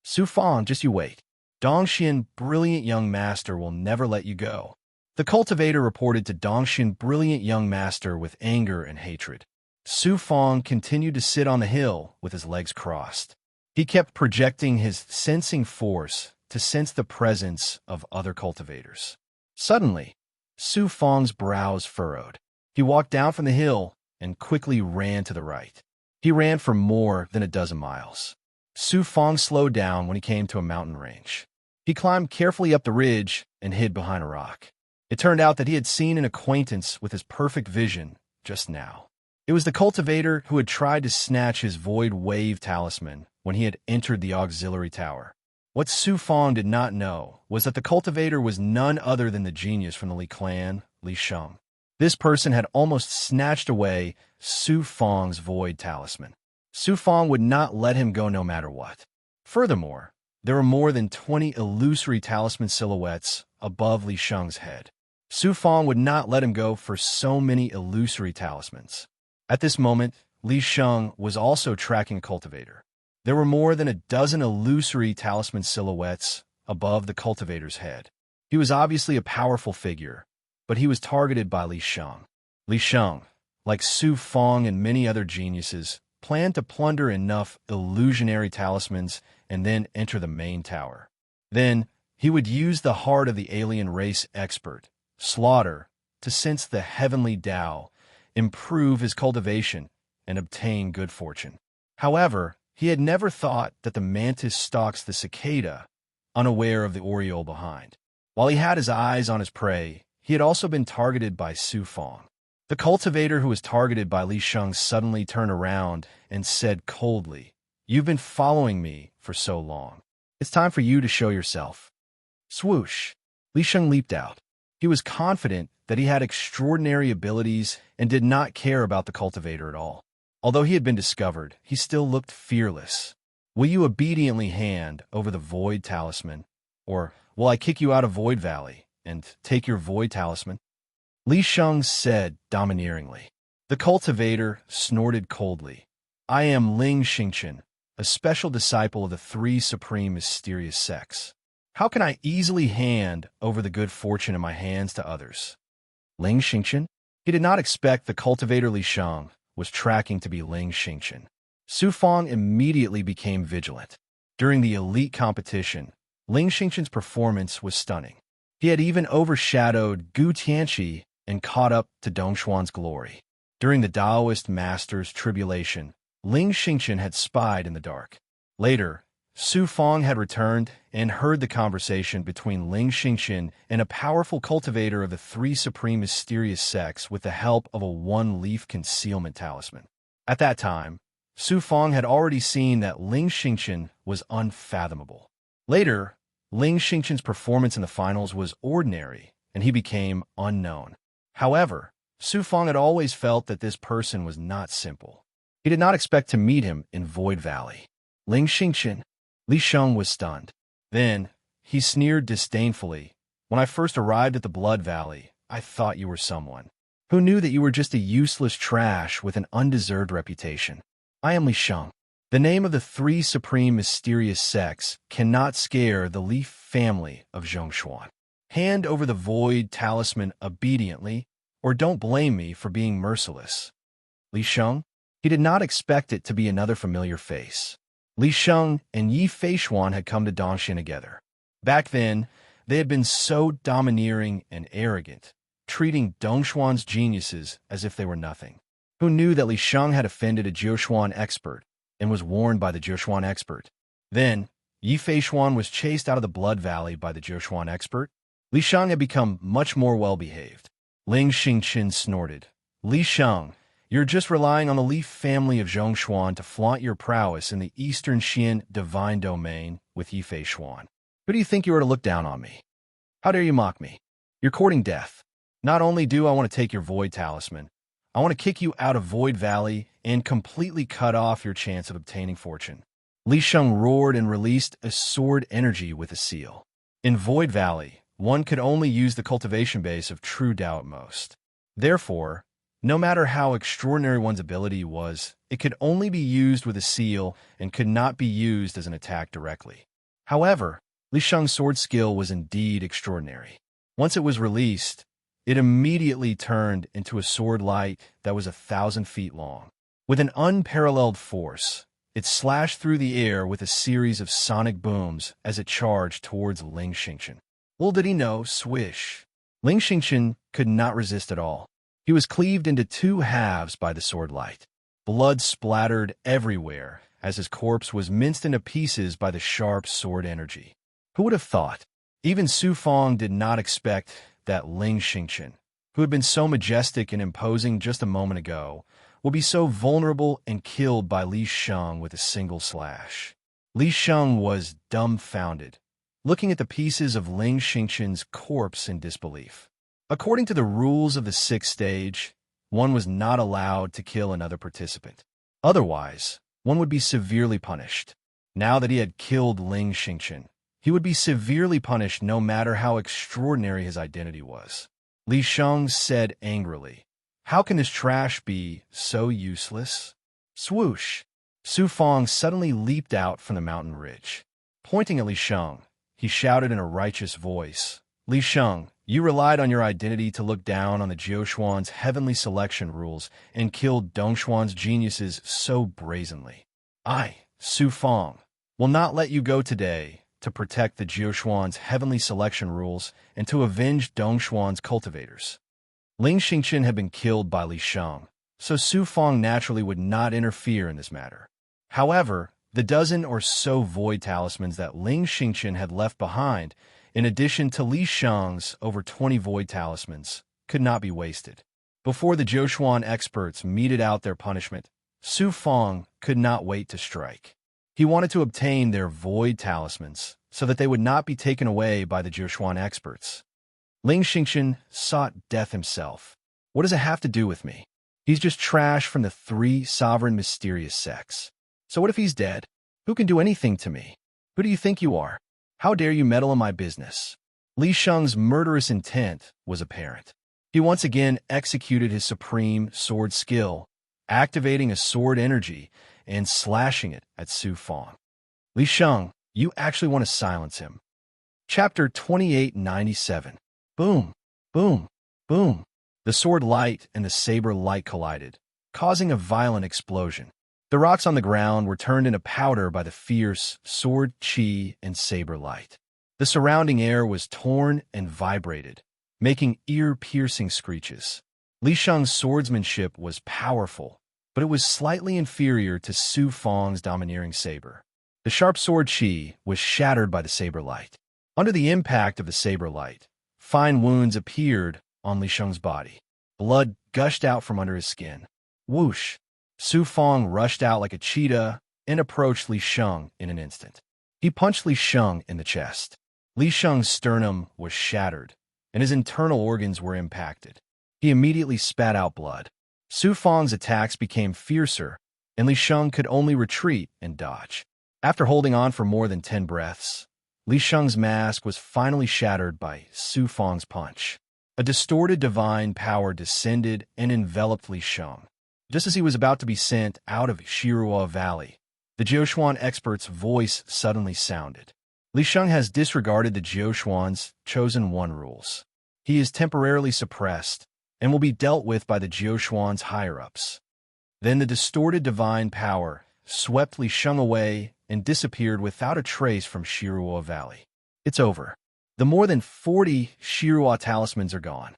Su Fong, just you wait. Dongxian, brilliant young master, will never let you go. The cultivator reported to Dongxian, brilliant young master, with anger and hatred. Su Fong continued to sit on the hill with his legs crossed. He kept projecting his sensing force to sense the presence of other cultivators. Suddenly, Su Fong's brows furrowed. He walked down from the hill and quickly ran to the right. He ran for more than a dozen miles. Su Fong slowed down when he came to a mountain range. He climbed carefully up the ridge and hid behind a rock. It turned out that he had seen an acquaintance with his perfect vision just now. It was the cultivator who had tried to snatch his void wave talisman when he had entered the auxiliary tower. What Su Fong did not know was that the cultivator was none other than the genius from the Li clan, Li Sheng. This person had almost snatched away Su Fong's void talisman. Su Fong would not let him go no matter what. Furthermore, there were more than 20 illusory talisman silhouettes above Li Sheng's head. Su Fong would not let him go for so many illusory talismans. At this moment, Li Sheng was also tracking a cultivator. There were more than a dozen illusory talisman silhouettes above the cultivator's head. He was obviously a powerful figure, but he was targeted by Li Sheng. Li Sheng, like Su Fong and many other geniuses, planned to plunder enough illusionary talismans and then enter the main tower. Then, he would use the heart of the alien race expert, Slaughter, to sense the heavenly Tao, improve his cultivation, and obtain good fortune. However, he had never thought that the mantis stalks the cicada, unaware of the oriole behind. While he had his eyes on his prey, he had also been targeted by Su Fong. The cultivator who was targeted by Li Sheng suddenly turned around and said coldly, "You've been following me for so long. It's time for you to show yourself." Swoosh! Li Sheng leaped out. He was confident that he had extraordinary abilities and did not care about the cultivator at all. Although he had been discovered, he still looked fearless. "Will you obediently hand over the void talisman, or will I kick you out of Void Valley and take your void talisman?" Li Sheng said domineeringly. The cultivator snorted coldly. "I am Ling Xingchen, a special disciple of the 3 supreme mysterious sects. How can I easily hand over the good fortune in my hands to others?" Ling Xingchen? He did not expect the cultivator Li Sheng was tracking to be Ling Xingchen. Su Fong immediately became vigilant. During the elite competition, Ling Xingchen's performance was stunning. He had even overshadowed Gu Tianqi and caught up to Dongxuan's glory. During the Taoist master's tribulation, Ling Xingchen had spied in the dark. Later, Su Fong had returned and heard the conversation between Ling Xingchen and a powerful cultivator of the 3 supreme mysterious sects with the help of a 1-leaf concealment talisman. At that time, Su Fong had already seen that Ling Xingchen was unfathomable. Later, Ling Xingchen's performance in the finals was ordinary, and he became unknown. However, Su Fong had always felt that this person was not simple. He did not expect to meet him in Void Valley. Ling Xingchen? Li Sheng was stunned. Then, he sneered disdainfully. "When I first arrived at the Blood Valley, I thought you were someone. Who knew that you were just a useless trash with an undeserved reputation? I am Li Sheng. The name of the 3 supreme mysterious sects cannot scare the Li family of Zhongshuan. Hand over the void talisman obediently, or don't blame me for being merciless." Li Sheng? He did not expect it to be another familiar face. Li Sheng and Yi Feishuan had come to Dongxian together. Back then, they had been so domineering and arrogant, treating Dongxuan's geniuses as if they were nothing. Who knew that Li Sheng had offended a Jiuxuan expert and was warned by the Jiuxuan expert? Then, Yi Feishuan was chased out of the Blood Valley by the Jiuxuan expert. Li Sheng had become much more well-behaved. Ling Xingqin snorted. Li Sheng, you're just relying on the Li family of Zhongshuan to flaunt your prowess in the Eastern Xian divine domain with Yi Feishuan. Who do you think you are to look down on me? How dare you mock me? You're courting death. Not only do I want to take your Void Talisman, I want to kick you out of Void Valley and completely cut off your chance of obtaining fortune. Li Sheng roared and released a sword energy with a seal. In Void Valley, one could only use the cultivation base of true Tao at most. Therefore, no matter how extraordinary one's ability was, it could only be used with a seal and could not be used as an attack directly. However, Li Sheng's sword skill was indeed extraordinary. Once it was released, it immediately turned into a sword light that was 1,000 feet long. With an unparalleled force, it slashed through the air with a series of sonic booms as it charged towards Ling Xingqian. Little did he know, swish. Ling Xingqian could not resist at all. He was cleaved into two halves by the sword light. Blood splattered everywhere as his corpse was minced into pieces by the sharp sword energy. Who would have thought? Even Su Fong did not expect that Ling Xingqian, who had been so majestic and imposing just a moment ago, would be so vulnerable and killed by Li Sheng with a single slash. Li Sheng was dumbfounded, looking at the pieces of Ling Xingqian's corpse in disbelief. According to the rules of the sixth stage, one was not allowed to kill another participant. Otherwise, one would be severely punished. Now that he had killed Ling Xingqian, he would be severely punished no matter how extraordinary his identity was. Li Sheng said angrily, "How can this trash be so useless?" Swoosh! Su Fong suddenly leaped out from the mountain ridge. Pointing at Li Sheng, he shouted in a righteous voice, "Li Sheng, you relied on your identity to look down on the Jiuxuan's heavenly selection rules and killed Dongxuan's geniuses so brazenly. I, Su Fong, will not let you go today to protect the Jiuxuan's heavenly selection rules and to avenge Dongxuan's cultivators." Ling Xingqian had been killed by Li Sheng, so Su Fong naturally would not interfere in this matter. However, the dozen or so void talismans that Ling Xingqian had left behind, in addition to Li Sheng's over 20 void talismans, could not be wasted. Before the Jiuxuan experts meted out their punishment, Su Fong could not wait to strike. He wanted to obtain their void talismans so that they would not be taken away by the Jiuxuan experts. Ling Xingqian sought death himself. What does it have to do with me? He's just trash from the three sovereign mysterious sects. So what if he's dead? Who can do anything to me? Who do you think you are? How dare you meddle in my business? Li Sheng's murderous intent was apparent. He once again executed his supreme sword skill, activating a sword energy and slashing it at Su Fong. Li Sheng, you actually want to silence him. Chapter 2897. Boom, boom, boom. The sword light and the saber light collided, causing a violent explosion. The rocks on the ground were turned into powder by the fierce sword chi and saber light. The surrounding air was torn and vibrated, making ear-piercing screeches. Li Sheng's swordsmanship was powerful, but it was slightly inferior to Su Fong's domineering saber. The sharp sword chi was shattered by the saber light. Under the impact of the saber light, fine wounds appeared on Li Sheng's body. Blood gushed out from under his skin. Whoosh! Su Fong rushed out like a cheetah and approached Li Sheng in an instant. He punched Li Sheng in the chest. Li Sheng's sternum was shattered, and his internal organs were impacted. He immediately spat out blood. Su Fong's attacks became fiercer, and Li Sheng could only retreat and dodge. After holding on for more than 10 breaths, Li Sheng's mask was finally shattered by Su Fong's punch. A distorted divine power descended and enveloped Li Sheng. Just as he was about to be sent out of Shirua Valley, the Jiuxuan expert's voice suddenly sounded. Li Sheng has disregarded the Jiuxuan's Chosen One rules. He is temporarily suppressed and will be dealt with by the Jiuxuan's higher-ups. Then the distorted divine power swept Li Sheng away and disappeared without a trace from Shirua Valley. It's over. The more than 40 Shirua talismans are gone.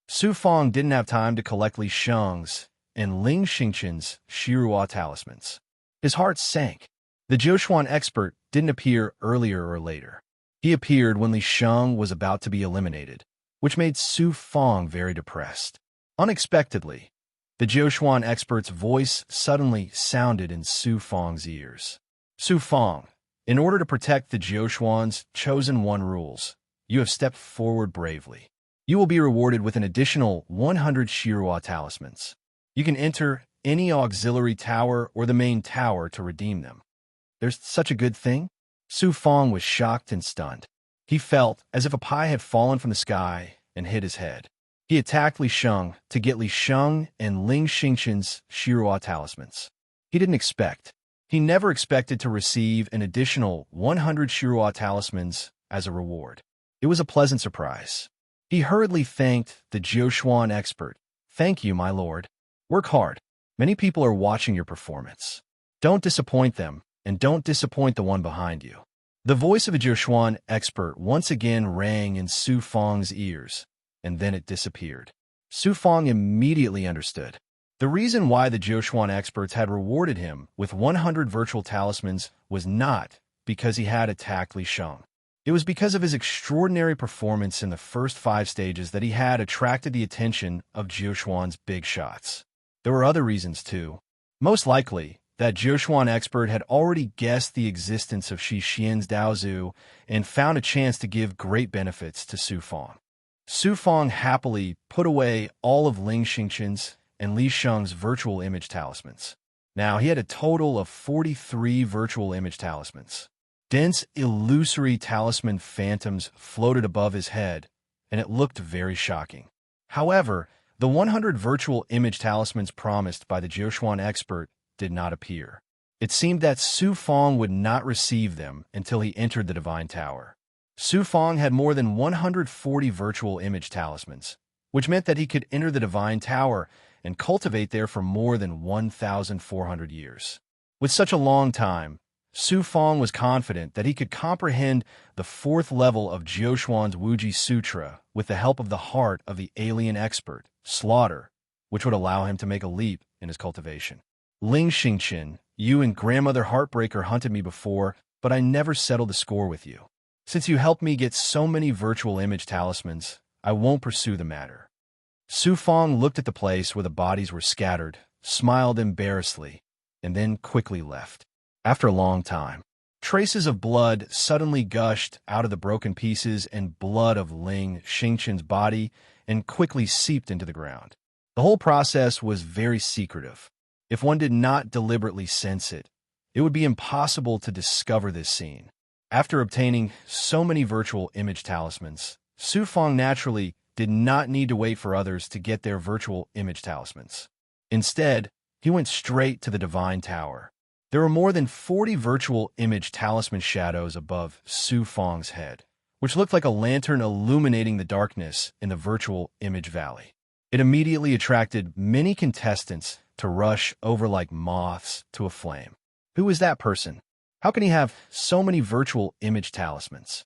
Su Fong didn't have time to collect Li Sheng's and Ling Xingchen's Shirua talismans. His heart sank. The Jiuquan expert didn't appear earlier or later. He appeared when Li Sheng was about to be eliminated, which made Su Fong very depressed. Unexpectedly, the Jiuquan expert's voice suddenly sounded in Su Fong's ears. Su Fong, in order to protect the Jiuquan's chosen one rules, you have stepped forward bravely. You will be rewarded with an additional 100 Shirua talismans. You can enter any auxiliary tower or the main tower to redeem them. There's such a good thing? Su Fong was shocked and stunned. He felt as if a pie had fallen from the sky and hit his head. He attacked Li Sheng to get Li Sheng and Ling Xingchen's Shirua talismans. He never expected to receive an additional 100 Shirua talismans as a reward. It was a pleasant surprise. He hurriedly thanked the Jiuquan expert. Thank you, my lord. Work hard. Many people are watching your performance. Don't disappoint them, and don't disappoint the one behind you. The voice of a Jiuquan expert once again rang in Su Fong's ears, and then it disappeared. Su Fong immediately understood. The reason why the Jiuquan experts had rewarded him with 100 virtual talismans was not because he had attacked Li Sheng. It was because of his extraordinary performance in the first 5 stages that he had attracted the attention of Jiuquan's big shots. There were other reasons too. Most likely, that Jiuquan expert had already guessed the existence of Shi Xian's Daozu and found a chance to give great benefits to Su Fong. Su Fong happily put away all of Ling Xingchen's and Li Sheng's virtual image talismans. Now he had a total of 43 virtual image talismans. Dense, illusory talisman phantoms floated above his head, and it looked very shocking. However, the 100 virtual image talismans promised by the Jiuquan expert did not appear. It seemed that Su Fong would not receive them until he entered the Divine Tower. Su Fong had more than 140 virtual image talismans, which meant that he could enter the Divine Tower and cultivate there for more than 1,400 years. With such a long time, Su Fong was confident that he could comprehend the 4th level of Jiuquan's Wuji Sutra with the help of the heart of the alien expert, Slaughter, which would allow him to make a leap in his cultivation. Ling Xingchen, you and Grandmother Heartbreaker hunted me before, but I never settled the score with you. Since you helped me get so many virtual image talismans, I won't pursue the matter. Su Fong looked at the place where the bodies were scattered, smiled embarrassedly, and then quickly left. After a long time, traces of blood suddenly gushed out of the broken pieces and blood of Ling Xingchen's body and quickly seeped into the ground. The whole process was very secretive. If one did not deliberately sense it, it would be impossible to discover this scene. After obtaining so many virtual image talismans, Su Fong naturally did not need to wait for others to get their virtual image talismans. Instead, he went straight to the Divine Tower. There were more than 40 virtual image talisman shadows above Su Fong's head, which looked like a lantern illuminating the darkness in the virtual image valley. It immediately attracted many contestants to rush over like moths to a flame. Who is that person? How can he have so many virtual image talismans?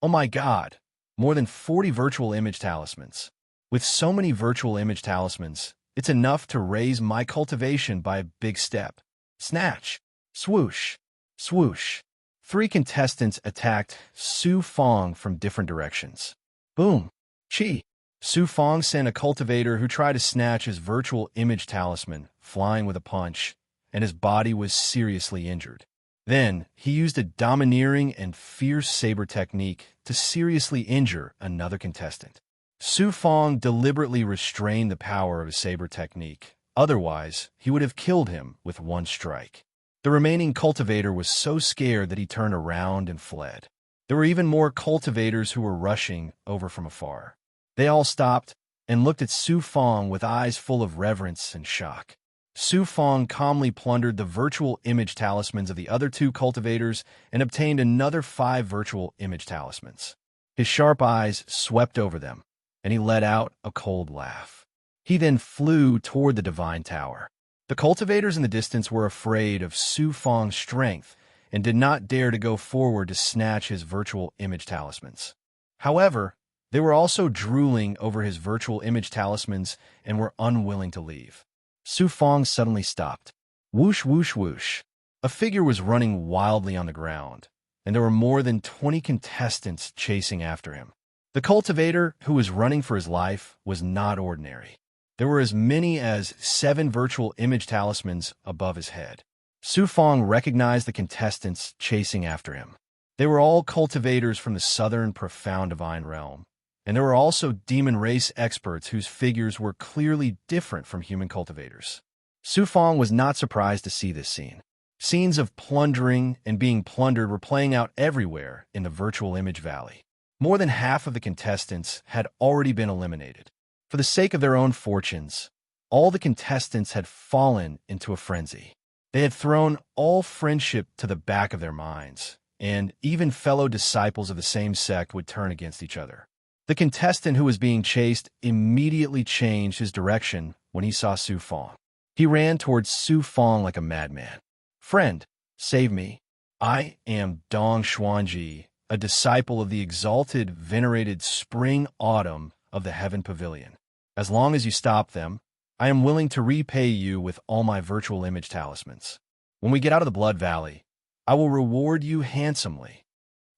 Oh my God, more than 40 virtual image talismans. With so many virtual image talismans, it's enough to raise my cultivation by a big step. Snatch! Swoosh! Swoosh! 3 contestants attacked Su Fong from different directions. Boom! Chi! Su Fong sent a cultivator who tried to snatch his virtual image talisman, flying with a punch, and his body was seriously injured. Then, he used a domineering and fierce saber technique to seriously injure another contestant. Su Fong deliberately restrained the power of his saber technique. Otherwise, he would have killed him with one strike. The remaining cultivator was so scared that he turned around and fled. There were even more cultivators who were rushing over from afar. They all stopped and looked at Su Fong with eyes full of reverence and shock. Su Fong calmly plundered the virtual image talismans of the other 2 cultivators and obtained another 5 virtual image talismans. His sharp eyes swept over them, and he let out a cold laugh. He then flew toward the Divine Tower. The cultivators in the distance were afraid of Su Fong's strength and did not dare to go forward to snatch his virtual image talismans. However, they were also drooling over his virtual image talismans and were unwilling to leave. Su Fong suddenly stopped. Whoosh, whoosh, whoosh. A figure was running wildly on the ground, and there were more than 20 contestants chasing after him. The cultivator, who was running for his life, was not ordinary. There were as many as 7 virtual image talismans above his head. Su Fong recognized the contestants chasing after him. They were all cultivators from the southern profound divine realm, and there were also demon race experts whose figures were clearly different from human cultivators. Su Fong was not surprised to see this scene. Scenes of plundering and being plundered were playing out everywhere in the virtual image valley. More than half of the contestants had already been eliminated. For the sake of their own fortunes, all the contestants had fallen into a frenzy. They had thrown all friendship to the back of their minds, and even fellow disciples of the same sect would turn against each other. The contestant who was being chased immediately changed his direction when he saw Su Fong. He ran towards Su Fong like a madman. "Friend, save me. I am Dong Xuanji, a disciple of the exalted, venerated spring-autumn of the Heaven Pavilion. As long as you stop them, I am willing to repay you with all my virtual image talismans. When we get out of the Blood Valley, I will reward you handsomely."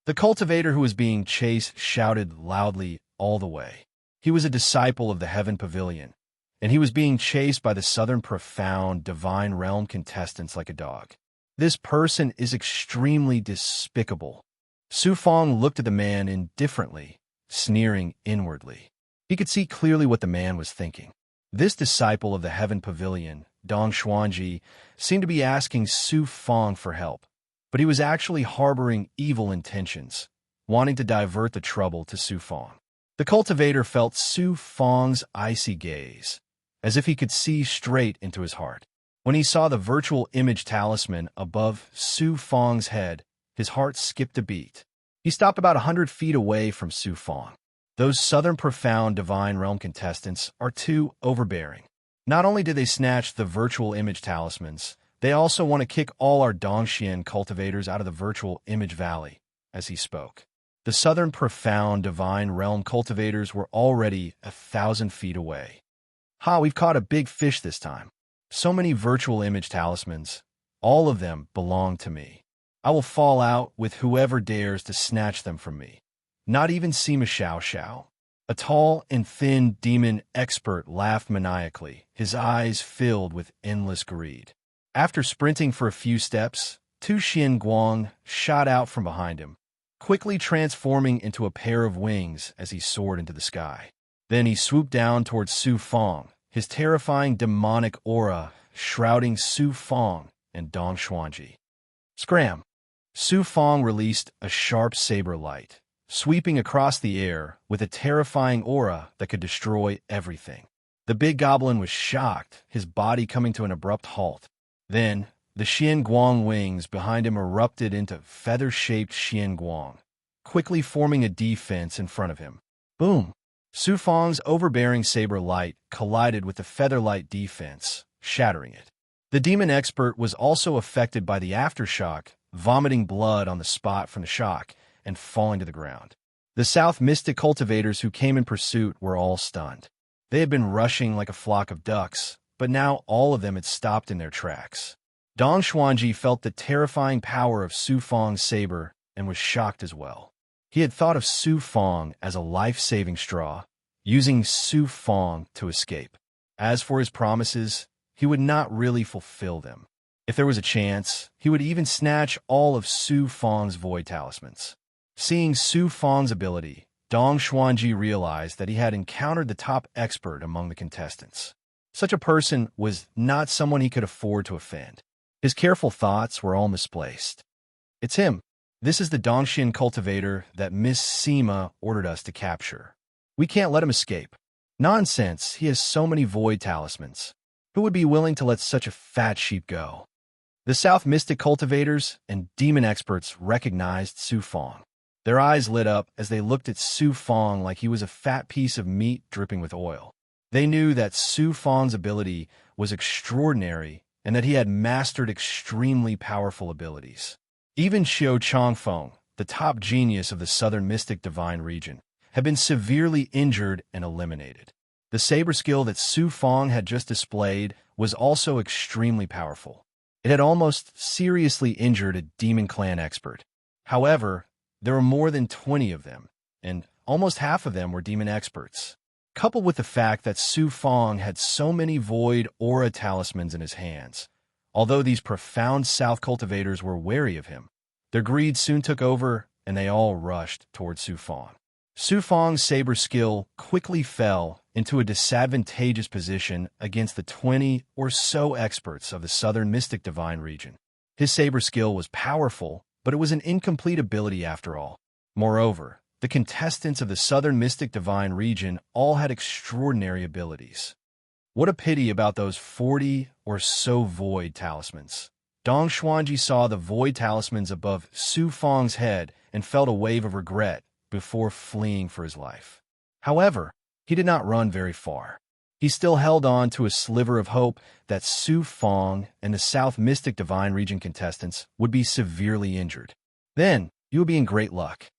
The cultivator who was being chased shouted loudly all the way. He was a disciple of the Heaven Pavilion, and he was being chased by the southern profound divine realm contestants like a dog. This person is extremely despicable. Su Fong looked at the man indifferently, sneering inwardly. He could see clearly what the man was thinking. This disciple of the Heaven Pavilion, Dong Xuanji, seemed to be asking Su Fong for help, but he was actually harboring evil intentions, wanting to divert the trouble to Su Fong. The cultivator felt Su Fong's icy gaze, as if he could see straight into his heart. When he saw the virtual image talisman above Su Fong's head, his heart skipped a beat. He stopped about 100 feet away from Su Fong. Those southern profound divine realm contestants are too overbearing. Not only did they snatch the virtual image talismans, they also want to kick all our Dongxian cultivators out of the virtual image valley, as he spoke. The southern profound divine realm cultivators were already 1,000 feet away. "Ha, we've caught a big fish this time. So many virtual image talismans. All of them belong to me. I will fall out with whoever dares to snatch them from me. Not even Sima Xiao Xiao." A tall and thin demon expert laughed maniacally, his eyes filled with endless greed. After sprinting for a few steps, Tu Xian Guang shot out from behind him, quickly transforming into a pair of wings as he soared into the sky. Then he swooped down towards Su Fong, his terrifying demonic aura shrouding Su Fong and Dong Xuanji. Scram! Su Fong released a sharp saber light, sweeping across the air with a terrifying aura that could destroy everything. The big goblin was shocked, his body coming to an abrupt halt. Then, the Xian Guang wings behind him erupted into feather-shaped Xian Guang, quickly forming a defense in front of him. Boom! Su Fong's overbearing saber light collided with the feather-light defense, shattering it. The demon expert was also affected by the aftershock, vomiting blood on the spot from the shock and falling to the ground. The South Mystic cultivators who came in pursuit were all stunned. They had been rushing like a flock of ducks, but now all of them had stopped in their tracks. Dong Xuanji felt the terrifying power of Su Fong's saber and was shocked as well. He had thought of Su Fong as a life-saving straw, using Su Fong to escape. As for his promises, he would not really fulfill them. If there was a chance, he would even snatch all of Su Fong's void talismans. Seeing Su Fong's ability, Dong Xuanji realized that he had encountered the top expert among the contestants. Such a person was not someone he could afford to offend. His careful thoughts were all misplaced. It's him. This is the Dongxian cultivator that Miss Sima ordered us to capture. We can't let him escape. Nonsense, he has so many void talismans. Who would be willing to let such a fat sheep go? The South Mystic cultivators and demon experts recognized Su Fong. Their eyes lit up as they looked at Su Fong like he was a fat piece of meat dripping with oil. They knew that Su Fong's ability was extraordinary and that he had mastered extremely powerful abilities. Even Xiao Changfeng, the top genius of the Southern Mystic Divine region, had been severely injured and eliminated. The saber skill that Su Fong had just displayed was also extremely powerful. It had almost seriously injured a Demon Clan expert. However, there were more than 20 of them, and almost half of them were demon experts. Coupled with the fact that Su Fong had so many void aura talismans in his hands, although these profound South cultivators were wary of him, their greed soon took over and they all rushed toward Su Fong. Su Fong's saber skill quickly fell into a disadvantageous position against the 20 or so experts of the Southern Mystic Divine region. His saber skill was powerful, but it was an incomplete ability after all. Moreover, the contestants of the Southern Mystic Divine region all had extraordinary abilities. What a pity about those 40 or so void talismans. Dong Xuanji saw the void talismans above Su Fong's head and felt a wave of regret before fleeing for his life. However, he did not run very far. He still held on to a sliver of hope that Su Fong and the South Mystic Divine region contestants would be severely injured. Then, you would be in great luck.